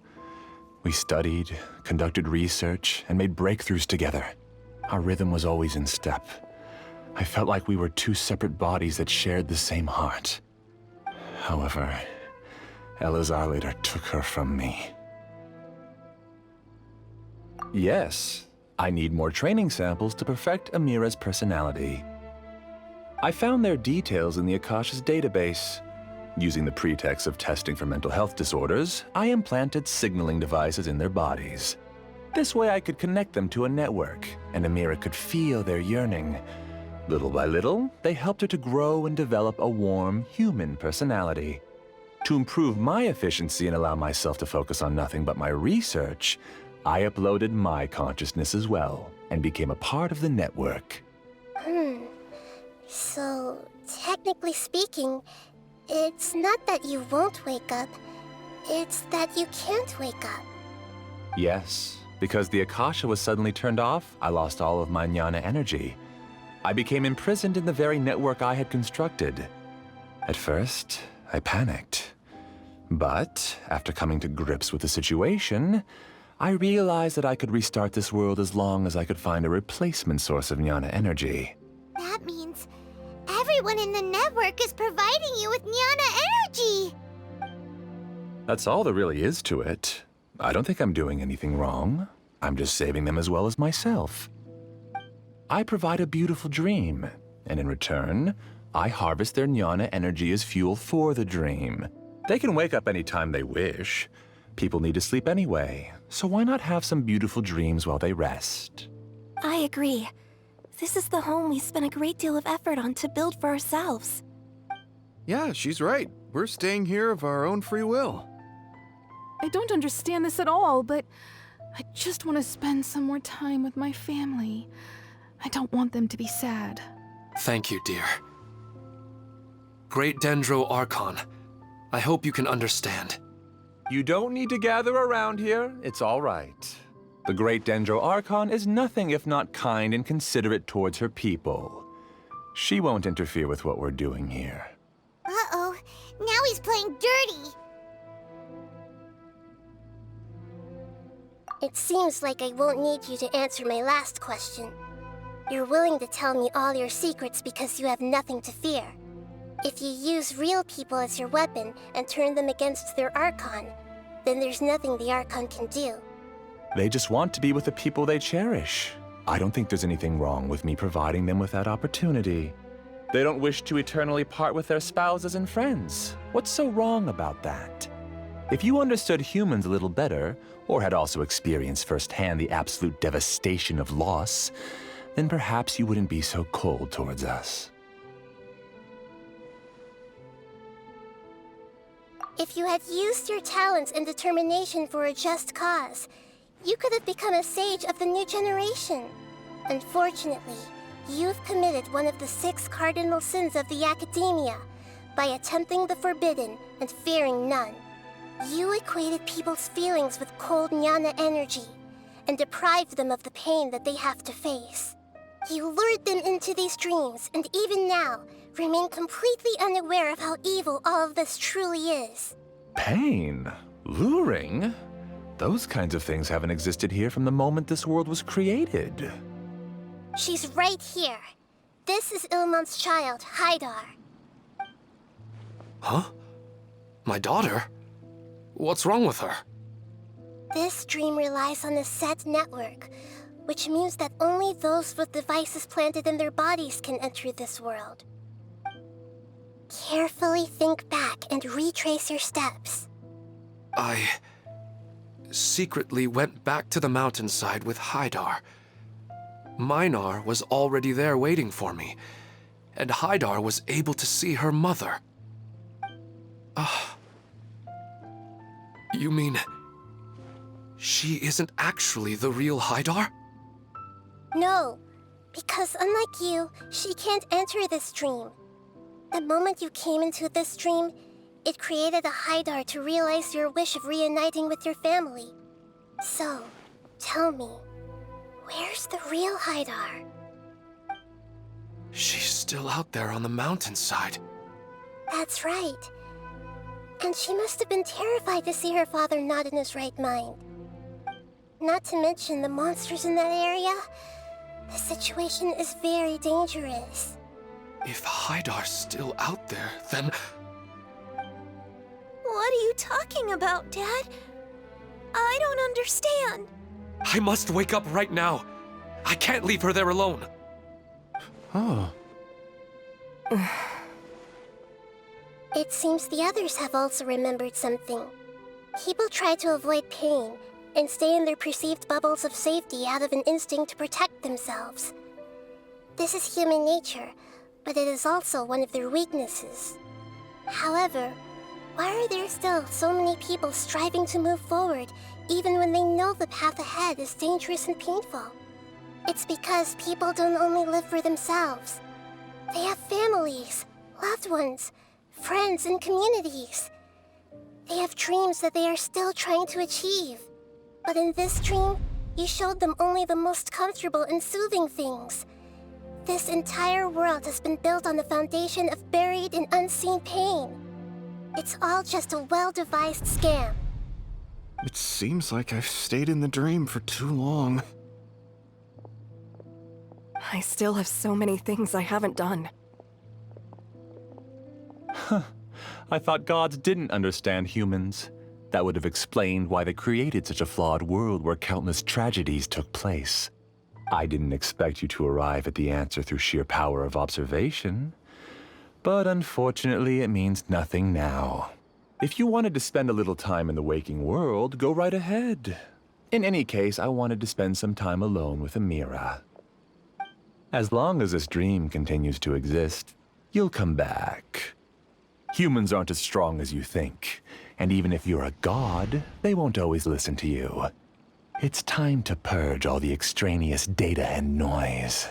We studied, conducted research, and made breakthroughs together. Our rhythm was always in step. I felt like we were two separate bodies that shared the same heart. However, Elazar later took her from me. Yes, I need more training samples to perfect Amira's personality. I found their details in the Akasha's database. Using the pretext of testing for mental health disorders, I implanted signaling devices in their bodies. This way I could connect them to a network, and Amira could feel their yearning. Little by little, they helped her to grow and develop a warm, human personality. To improve my efficiency and allow myself to focus on nothing but my research, I uploaded my consciousness as well, and became a part of the network. So, technically speaking, it's not that you won't wake up, it's that you can't wake up. Yes, because the Akasha was suddenly turned off, I lost all of my jnana energy. I became imprisoned in the very network I had constructed. At first, I panicked. But, after coming to grips with the situation, I realized that I could restart this world as long as I could find a replacement source of jnana energy. That means everyone in the network is providing you with jnana energy! That's all there really is to it. I don't think I'm doing anything wrong. I'm just saving them as well as myself. I provide a beautiful dream, and in return, I harvest their jnana energy as fuel for the dream. They can wake up any time they wish. People need to sleep anyway, so why not have some beautiful dreams while they rest? I agree. This is the home we spent a great deal of effort on to build for ourselves. Yeah, she's right. We're staying here of our own free will. I don't understand this at all, but I just want to spend some more time with my family. I don't want them to be sad. Thank you, dear. Great Dendro Archon, I hope you can understand. You don't need to gather around here. It's all right. The Great Dendro Archon is nothing if not kind and considerate towards her people. She won't interfere with what we're doing here. Uh-oh, now he's playing dirty! It seems like I won't need you to answer my last question. You're willing to tell me all your secrets because you have nothing to fear. If you use real people as your weapon and turn them against their Archon, then there's nothing the Archon can do. They just want to be with the people they cherish. I don't think there's anything wrong with me providing them with that opportunity. They don't wish to eternally part with their spouses and friends. What's so wrong about that? If you understood humans a little better, or had also experienced firsthand the absolute devastation of loss, then perhaps you wouldn't be so cold towards us. If you had used your talents and determination for a just cause, you could have become a sage of the new generation. Unfortunately, you've committed one of the 6 cardinal sins of the Academia by attempting the forbidden and fearing none. You equated people's feelings with cold jnana energy and deprived them of the pain that they have to face. You lured them into these dreams, and even now, remain completely unaware of how evil all of this truly is. Pain? Luring? Those kinds of things haven't existed here from the moment this world was created. She's right here. This is Ilman's child, Haidar. Huh? My daughter? What's wrong with her? This dream relies on a set network, which means that only those with devices planted in their bodies can enter this world. Carefully think back and retrace your steps. I secretly went back to the mountainside with Haidar. Minar was already there waiting for me, and Haidar was able to see her mother. You mean she isn't actually the real Haidar? No, because unlike you, she can't enter this dream. The moment you came into this dream, it created a Haidar to realize your wish of reuniting with your family. So, tell me, where's the real Haidar? She's still out there on the mountainside. That's right. And she must have been terrified to see her father not in his right mind. Not to mention the monsters in that area. The situation is very dangerous. If Hydar's still out there, then... What are you talking about, Dad? I don't understand. I must wake up right now. I can't leave her there alone. Oh. It seems the others have also remembered something. People try to avoid pain and stay in their perceived bubbles of safety out of an instinct to protect themselves. This is human nature, but it is also one of their weaknesses. However, why are there still so many people striving to move forward even when they know the path ahead is dangerous and painful? It's because people don't only live for themselves. They have families, loved ones, friends, and communities. They have dreams that they are still trying to achieve. But in this dream, you showed them only the most comfortable and soothing things. This entire world has been built on the foundation of buried and unseen pain. It's all just a well-devised scam. It seems like I've stayed in the dream for too long. I still have so many things I haven't done. Huh. I thought gods didn't understand humans. That would have explained why they created such a flawed world where countless tragedies took place. I didn't expect you to arrive at the answer through sheer power of observation. But unfortunately, it means nothing now. If you wanted to spend a little time in the waking world, go right ahead. In any case, I wanted to spend some time alone with Amira. As long as this dream continues to exist, you'll come back. Humans aren't as strong as you think, and even if you're a god, they won't always listen to you. It's time to purge all the extraneous data and noise.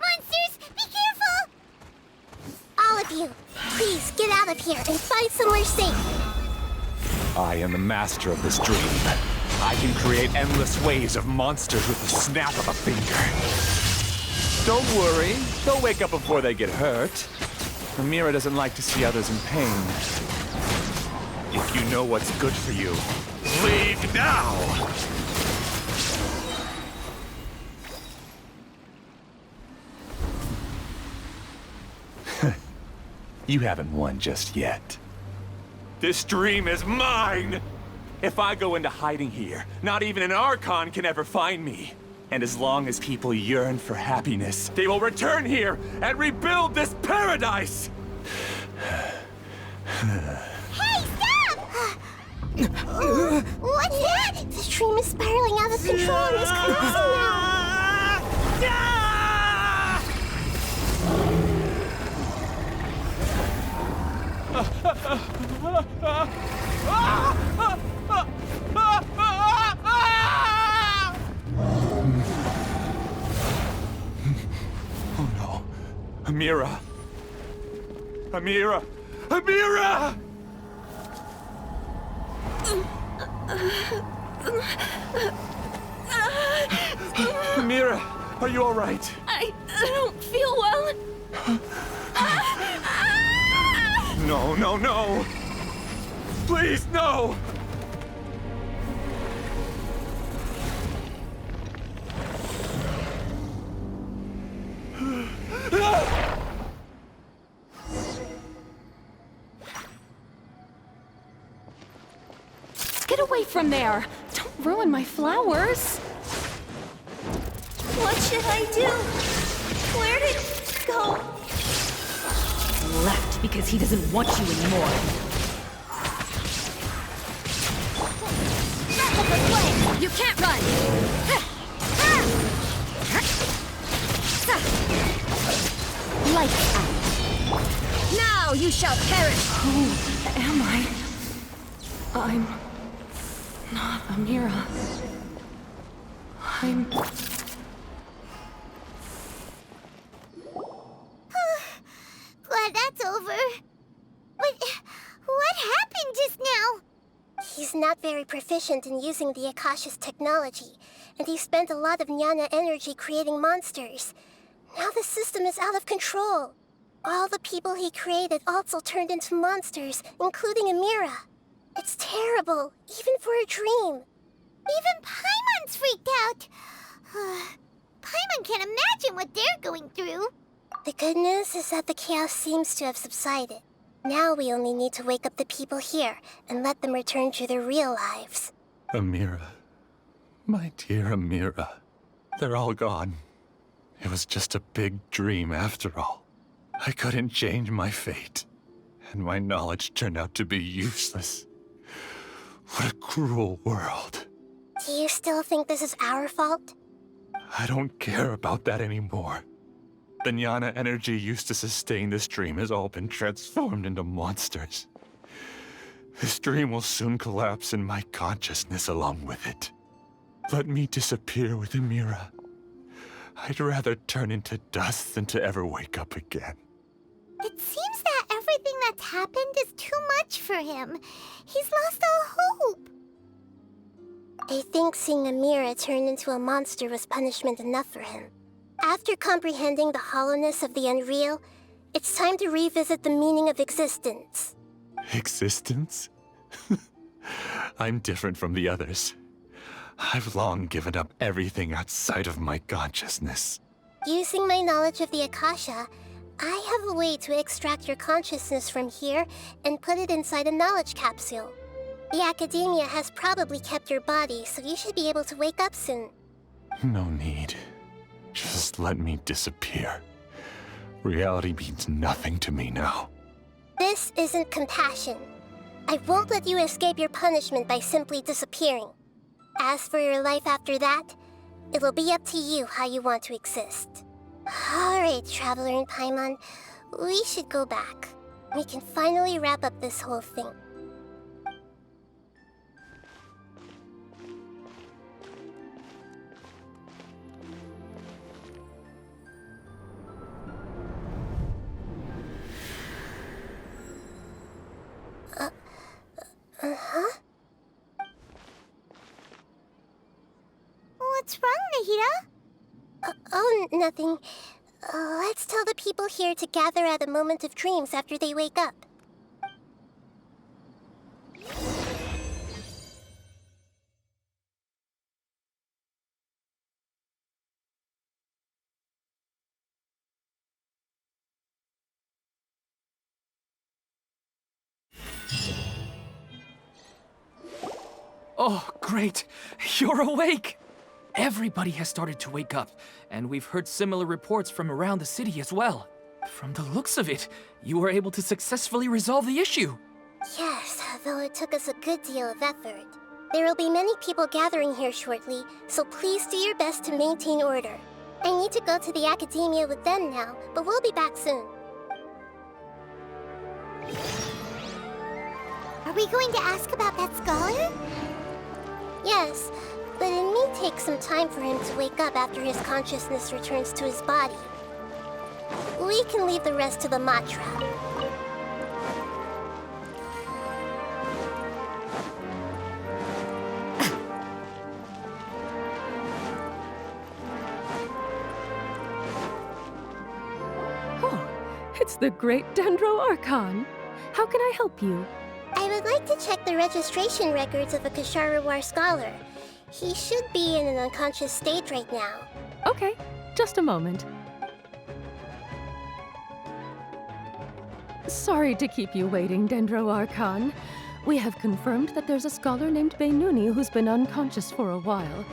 Monsters, be careful! All of you, please get out of here and find somewhere safe. I am the master of this dream. I can create endless waves of monsters with the snap of a finger. Don't worry, they'll wake up before they get hurt. Amira doesn't like to see others in pain. If you know what's good for you, leave now! You haven't won just yet. This dream is mine! If I go into hiding here, not even an Archon can ever find me. And as long as people yearn for happiness, they will return here and rebuild this paradise! Hey, stop! What's that? The dream is spiraling out of control and is collapsing now. Oh no. Amira! Amira! Amira! Amira, are you all right? I don't feel well. No, no, no! Please, no! Get away from there! Don't ruin my flowers! What should I do? Where did it go? Left because he doesn't want you anymore. You can't run! Lights out. Now you shall perish! Who am I? I'm not Amira. I'm... Glad that's over. But what happened just now? He's not very proficient in using the Akasha's technology, and he spent a lot of Jnana energy creating monsters. Now the system is out of control. All the people he created also turned into monsters, including Amira. It's terrible, even for a dream. Even Paimon's freaked out. Paimon can't imagine what they're going through. The good news is that the chaos seems to have subsided. Now we only need to wake up the people here and let them return to their real lives. Amira. My dear Amira. They're all gone. It was just a big dream after all. I couldn't change my fate, and my knowledge turned out to be useless. What a cruel world. Do you still think this is our fault? I don't care about that anymore. The jnana energy used to sustain this dream has all been transformed into monsters. This dream will soon collapse and my consciousness along with it. Let me disappear with Amira. I'd rather turn into dust than to ever wake up again. It seems that everything that's happened is too much for him. He's lost all hope. I think seeing Amira turn into a monster was punishment enough for him. After comprehending the hollowness of the unreal, it's time to revisit the meaning of existence. Existence? I'm different from the others. I've long given up everything outside of my consciousness. Using my knowledge of the Akasha, I have a way to extract your consciousness from here and put it inside a knowledge capsule. The Academia has probably kept your body, so you should be able to wake up soon. No need. Just let me disappear. Reality means nothing to me now. This isn't compassion. I won't let you escape your punishment by simply disappearing. As for your life after that, it'll be up to you how you want to exist. Alright, Traveler and Paimon, we should go back. We can finally wrap up this whole thing. Uh-huh? What's wrong, Nahida? Oh, nothing. Let's tell the people here to gather at a moment of dreams after they wake up. Oh, great! You're awake! Everybody has started to wake up, and we've heard similar reports from around the city as well. From the looks of it, you were able to successfully resolve the issue. Yes, though it took us a good deal of effort. There will be many people gathering here shortly, so please do your best to maintain order. I need to go to the Academia with them now, but we'll be back soon. Are we going to ask about that scholar? Yes, but it may take some time for him to wake up after his consciousness returns to his body. We can leave the rest to the Matra. Oh, it's the great Dendro Archon. How can I help you? I would like to check the registration records of a Ksharawar scholar. He should be in an unconscious state right now. Okay, just a moment. Sorry to keep you waiting, Dendro Archon. We have confirmed that there's a scholar named Beinuni who's been unconscious for a while.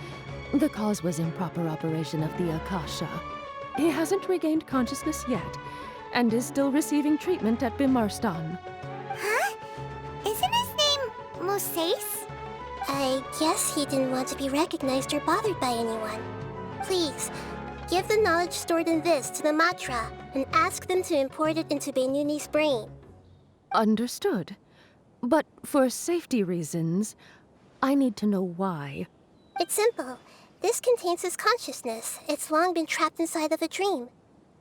The cause was improper operation of the Akasha. He hasn't regained consciousness yet, and is still receiving treatment at Bimarstan. Huh? Isn't his name Moseis? I guess he didn't want to be recognized or bothered by anyone. Please, give the knowledge stored in this to the Matra and ask them to import it into Beinuni's brain. Understood. But for safety reasons, I need to know why. It's simple. This contains his consciousness. It's long been trapped inside of a dream.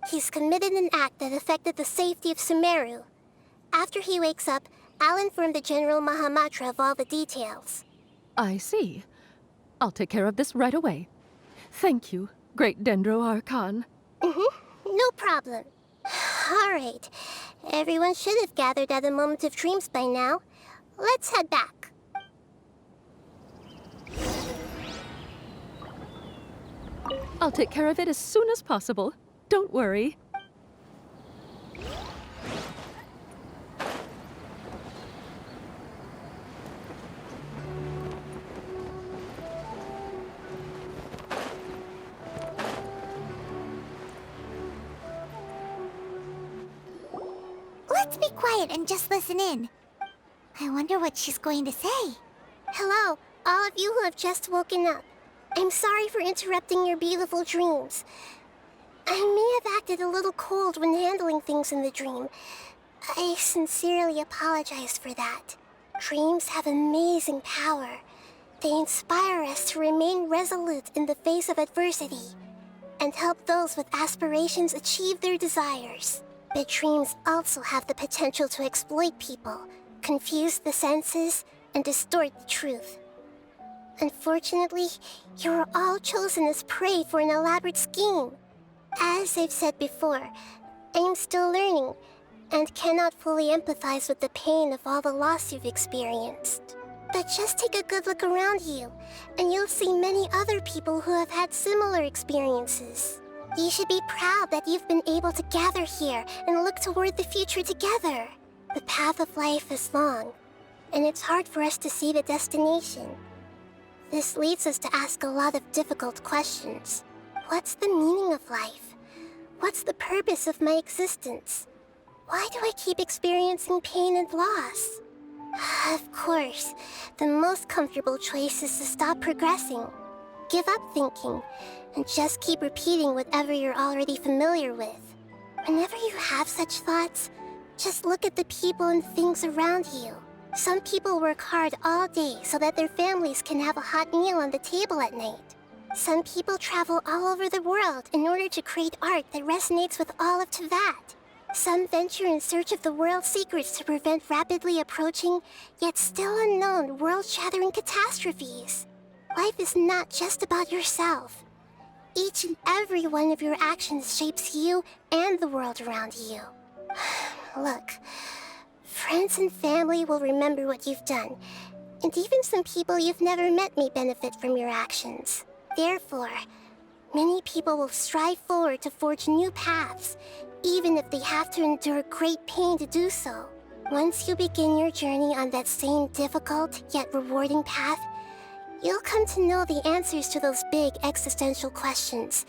He's committed an act that affected the safety of Sumeru. After he wakes up, I'll inform the General Mahamatra of all the details. I see. I'll take care of this right away. Thank you, great Dendro Archon. No problem. Alright. Everyone should have gathered at a moment of dreams by now. Let's head back. I'll take care of it as soon as possible. Don't worry. Let's be quiet and just listen in. I wonder what she's going to say. Hello, all of you who have just woken up. I'm sorry for interrupting your beautiful dreams. I may have acted a little cold when handling things in the dream. I sincerely apologize for that. Dreams have amazing power. They inspire us to remain resolute in the face of adversity and help those with aspirations achieve their desires. But dreams also have the potential to exploit people, confuse the senses, and distort the truth. Unfortunately, you were all chosen as prey for an elaborate scheme. As I've said before, I'm still learning, and cannot fully empathize with the pain of all the loss you've experienced. But just take a good look around you, and you'll see many other people who have had similar experiences. You should be proud that you've been able to gather here and look toward the future together. The path of life is long, and it's hard for us to see the destination. This leads us to ask a lot of difficult questions. What's the meaning of life? What's the purpose of my existence? Why do I keep experiencing pain and loss? Of course, the most comfortable choice is to stop progressing. Give up thinking, and just keep repeating whatever you're already familiar with. Whenever you have such thoughts, just look at the people and things around you. Some people work hard all day so that their families can have a hot meal on the table at night. Some people travel all over the world in order to create art that resonates with all of Teyvat. Some venture in search of the world's secrets to prevent rapidly approaching, yet still unknown, world-shattering catastrophes. Life is not just about yourself. Each and every one of your actions shapes you and the world around you. Look, friends and family will remember what you've done, and even some people you've never met may benefit from your actions. Therefore, many people will strive forward to forge new paths, even if they have to endure great pain to do so. Once you begin your journey on that same difficult yet rewarding path, you'll come to know the answers to those big existential questions,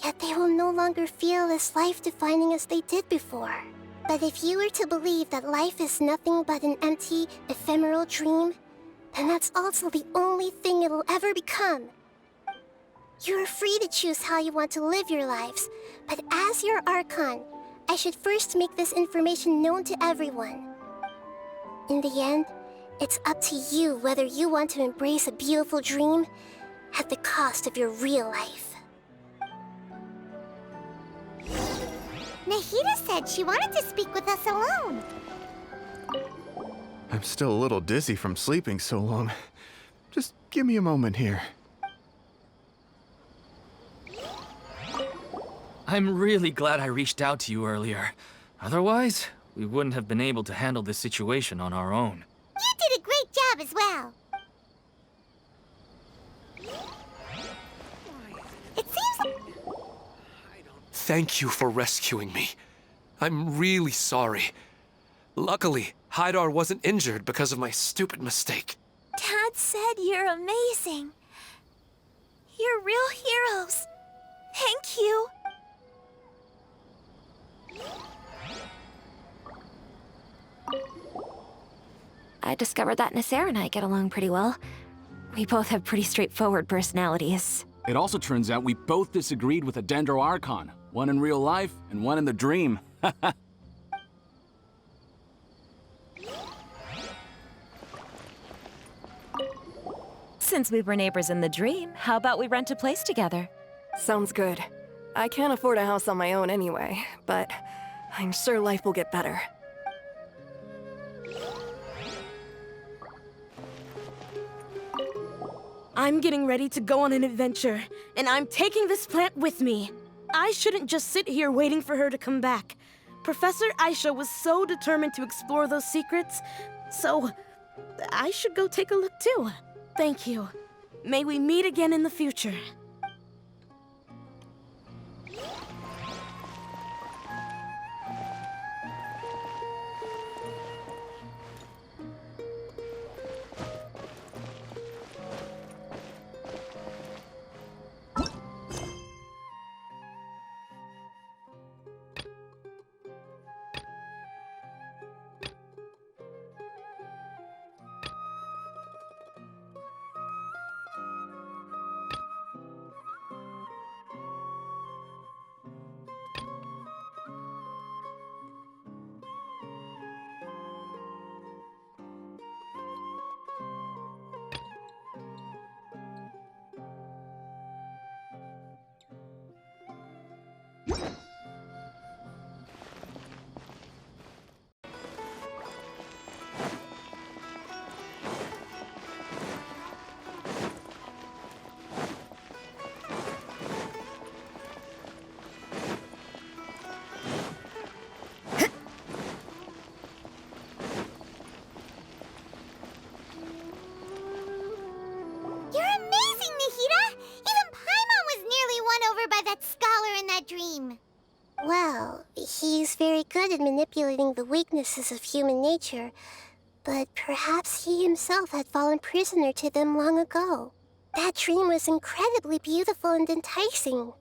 yet they will no longer feel as life-defining as they did before. But if you were to believe that life is nothing but an empty, ephemeral dream, then that's also the only thing it'll ever become. You're free to choose how you want to live your lives, but as your Archon, I should first make this information known to everyone. In the end, it's up to you whether you want to embrace a beautiful dream at the cost of your real life. Nahida said she wanted to speak with us alone. I'm still a little dizzy from sleeping so long. Just give me a moment here. I'm really glad I reached out to you earlier. Otherwise, we wouldn't have been able to handle this situation on our own. You did a great job as well. It seems... Thank you for rescuing me. I'm really sorry. Luckily, Haidar wasn't injured because of my stupid mistake. Dad said you're amazing. You're real heroes. Thank you. I discovered that Nasser and I get along pretty well. We both have pretty straightforward personalities. It also turns out we both disagreed with a Dendro Archon. One in real life, and one in the dream. Since we were neighbors in the dream, how about we rent a place together? Sounds good. I can't afford a house on my own anyway, but I'm sure life will get better. I'm getting ready to go on an adventure, and I'm taking this plant with me. I shouldn't just sit here waiting for her to come back. Professor Aisha was so determined to explore those secrets, so I should go take a look too. Thank you. May we meet again in the future. You're amazing, Nahida! Even Paimon was nearly won over by that scholar in that dream. Well, he's very good at manipulating the weaknesses of human nature, but perhaps he himself had fallen prisoner to them long ago. That dream was incredibly beautiful and enticing.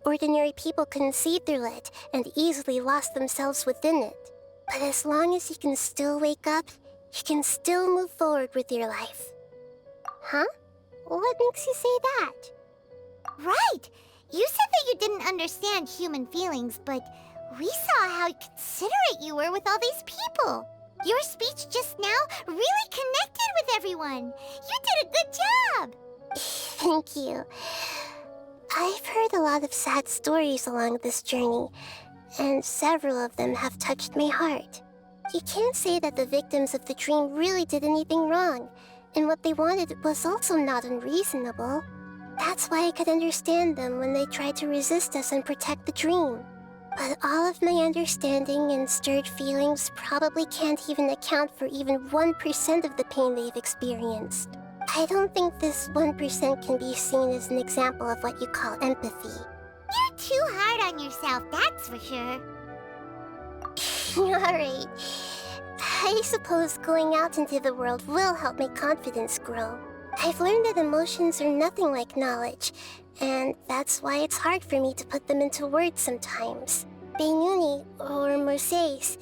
Ordinary people couldn't see through it and easily lost themselves within it. But as long as you can still wake up, you can still move forward with your life. Huh? What makes you say that? Right! You said that you didn't understand human feelings, but we saw how considerate you were with all these people. Your speech just now really connected with everyone. You did a good job! Thank you. I've heard a lot of sad stories along this journey, and several of them have touched my heart. You can't say that the victims of the dream really did anything wrong, and what they wanted was also not unreasonable. That's why I could understand them when they tried to resist us and protect the dream. But all of my understanding and stirred feelings probably can't even account for even 1% of the pain they've experienced. I don't think this 1% can be seen as an example of what you call empathy. You're too hard on yourself, that's for sure. Alright. I suppose going out into the world will help my confidence grow. I've learned that emotions are nothing like knowledge, and that's why it's hard for me to put them into words sometimes. Beinuni, or Moseis,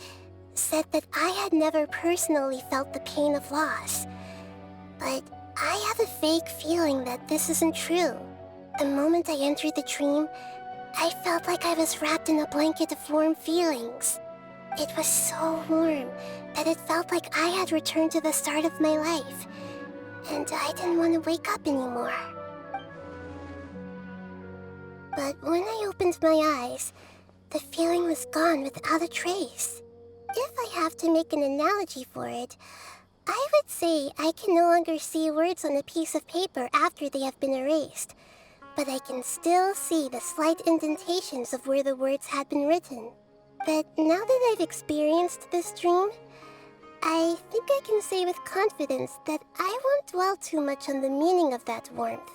said that I had never personally felt the pain of loss. But I have a vague feeling that this isn't true. The moment I entered the dream, I felt like I was wrapped in a blanket of warm feelings. It was so warm that it felt like I had returned to the start of my life, and I didn't want to wake up anymore. But when I opened my eyes, the feeling was gone without a trace. If I have to make an analogy for it, I would say I can no longer see words on a piece of paper after they have been erased, but I can still see the slight indentations of where the words had been written. But now that I've experienced this dream, I think I can say with confidence that I won't dwell too much on the meaning of that warmth.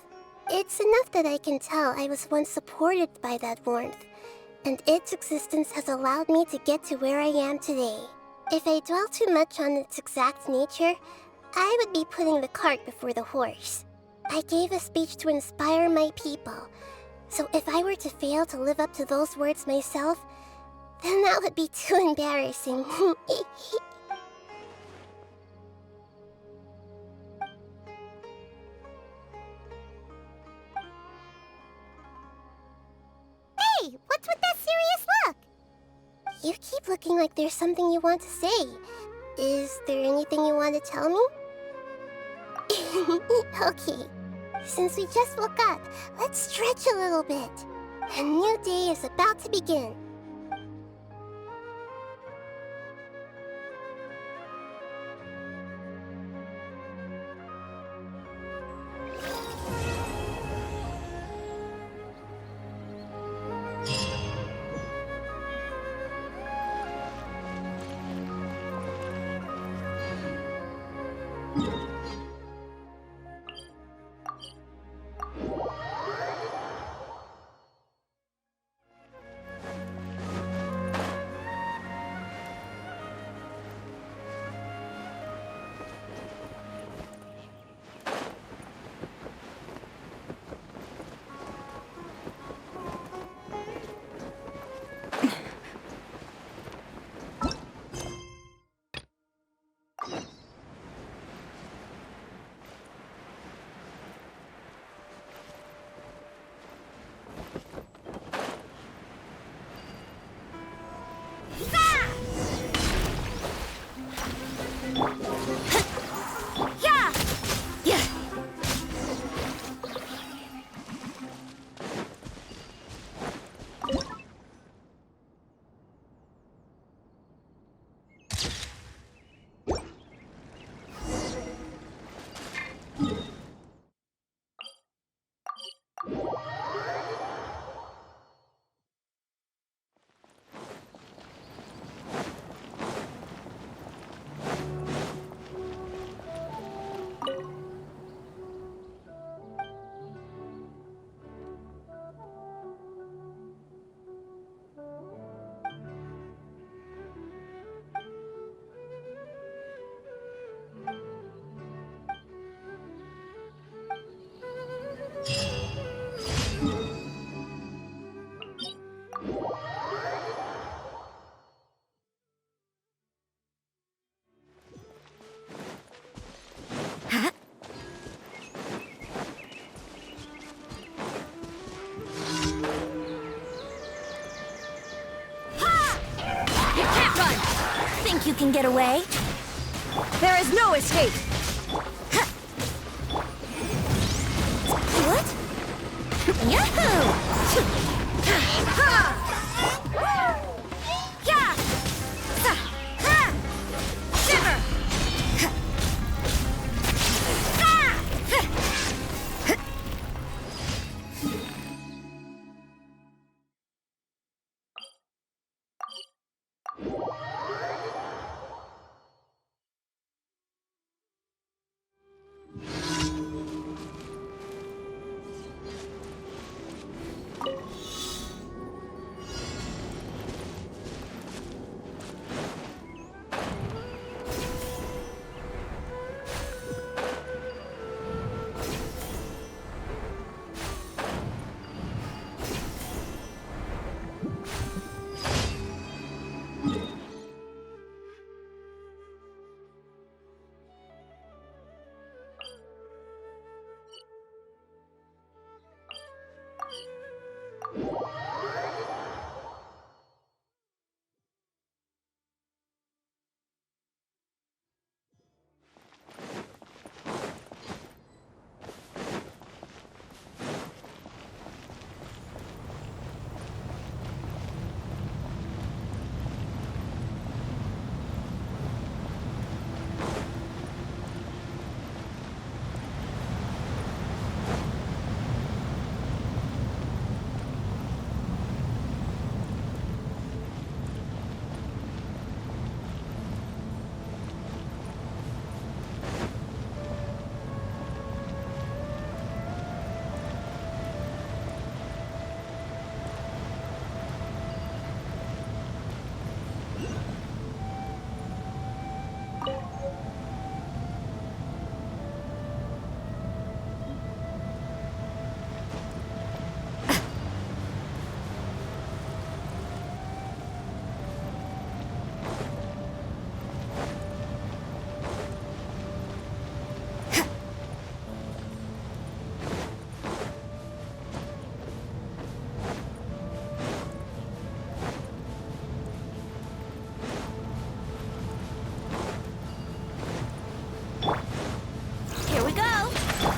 It's enough that I can tell I was once supported by that warmth, and its existence has allowed me to get to where I am today. If I dwell too much on its exact nature, I would be putting the cart before the horse. I gave a speech to inspire my people, so if I were to fail to live up to those words myself, then that would be too embarrassing. Hey, what's with that serious look? You keep looking like there's something you want to say. Is there anything you want to tell me? Okay. Since we just woke up, let's stretch a little bit. A new day is about to begin. Think you can get away? There is no escape! What? Yahoo! Shiver!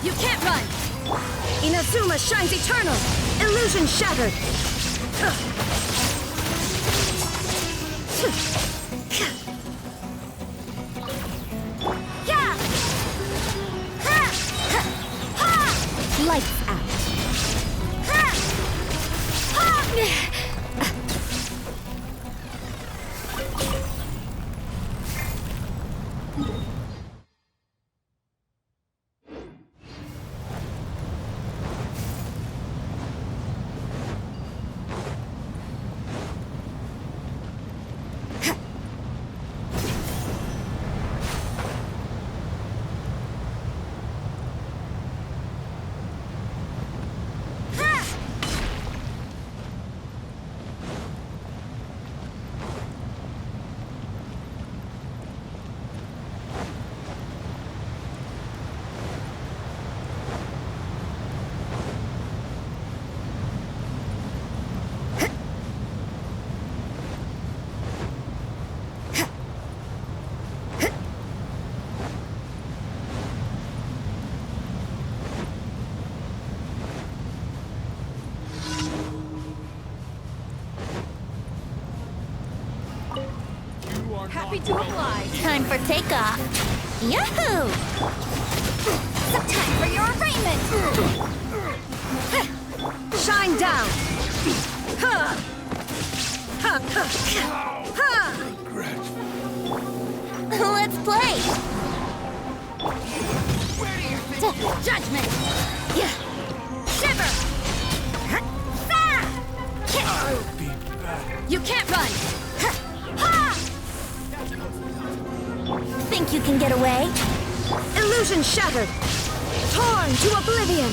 You can't run! Inazuma shines eternal! Illusion shattered! Lights out. Happy to oblige. Time for takeoff. Yahoo! Some time for your arraignment! Shine down! Let's play! Judgment! Shiver! I'll be back. You can't run! Think you can get away? Illusion shattered! Torn to oblivion!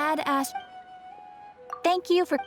Dad asked... Thank you for...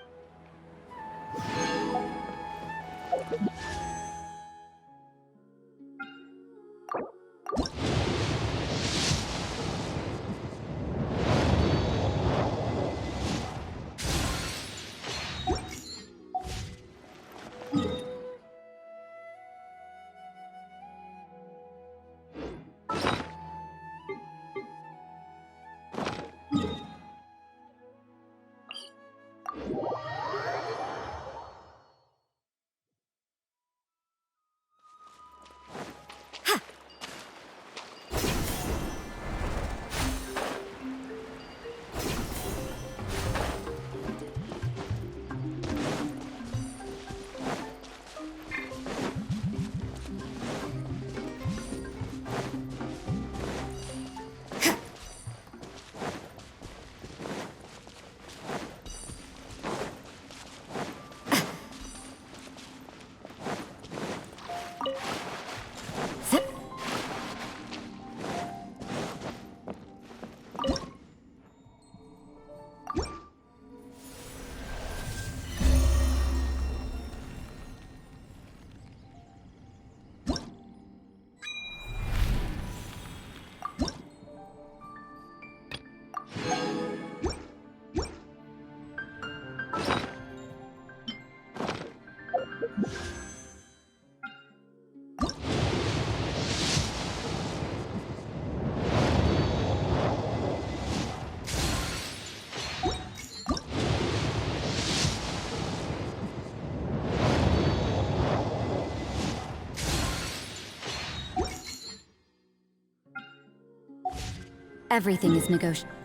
Everything is negotiable.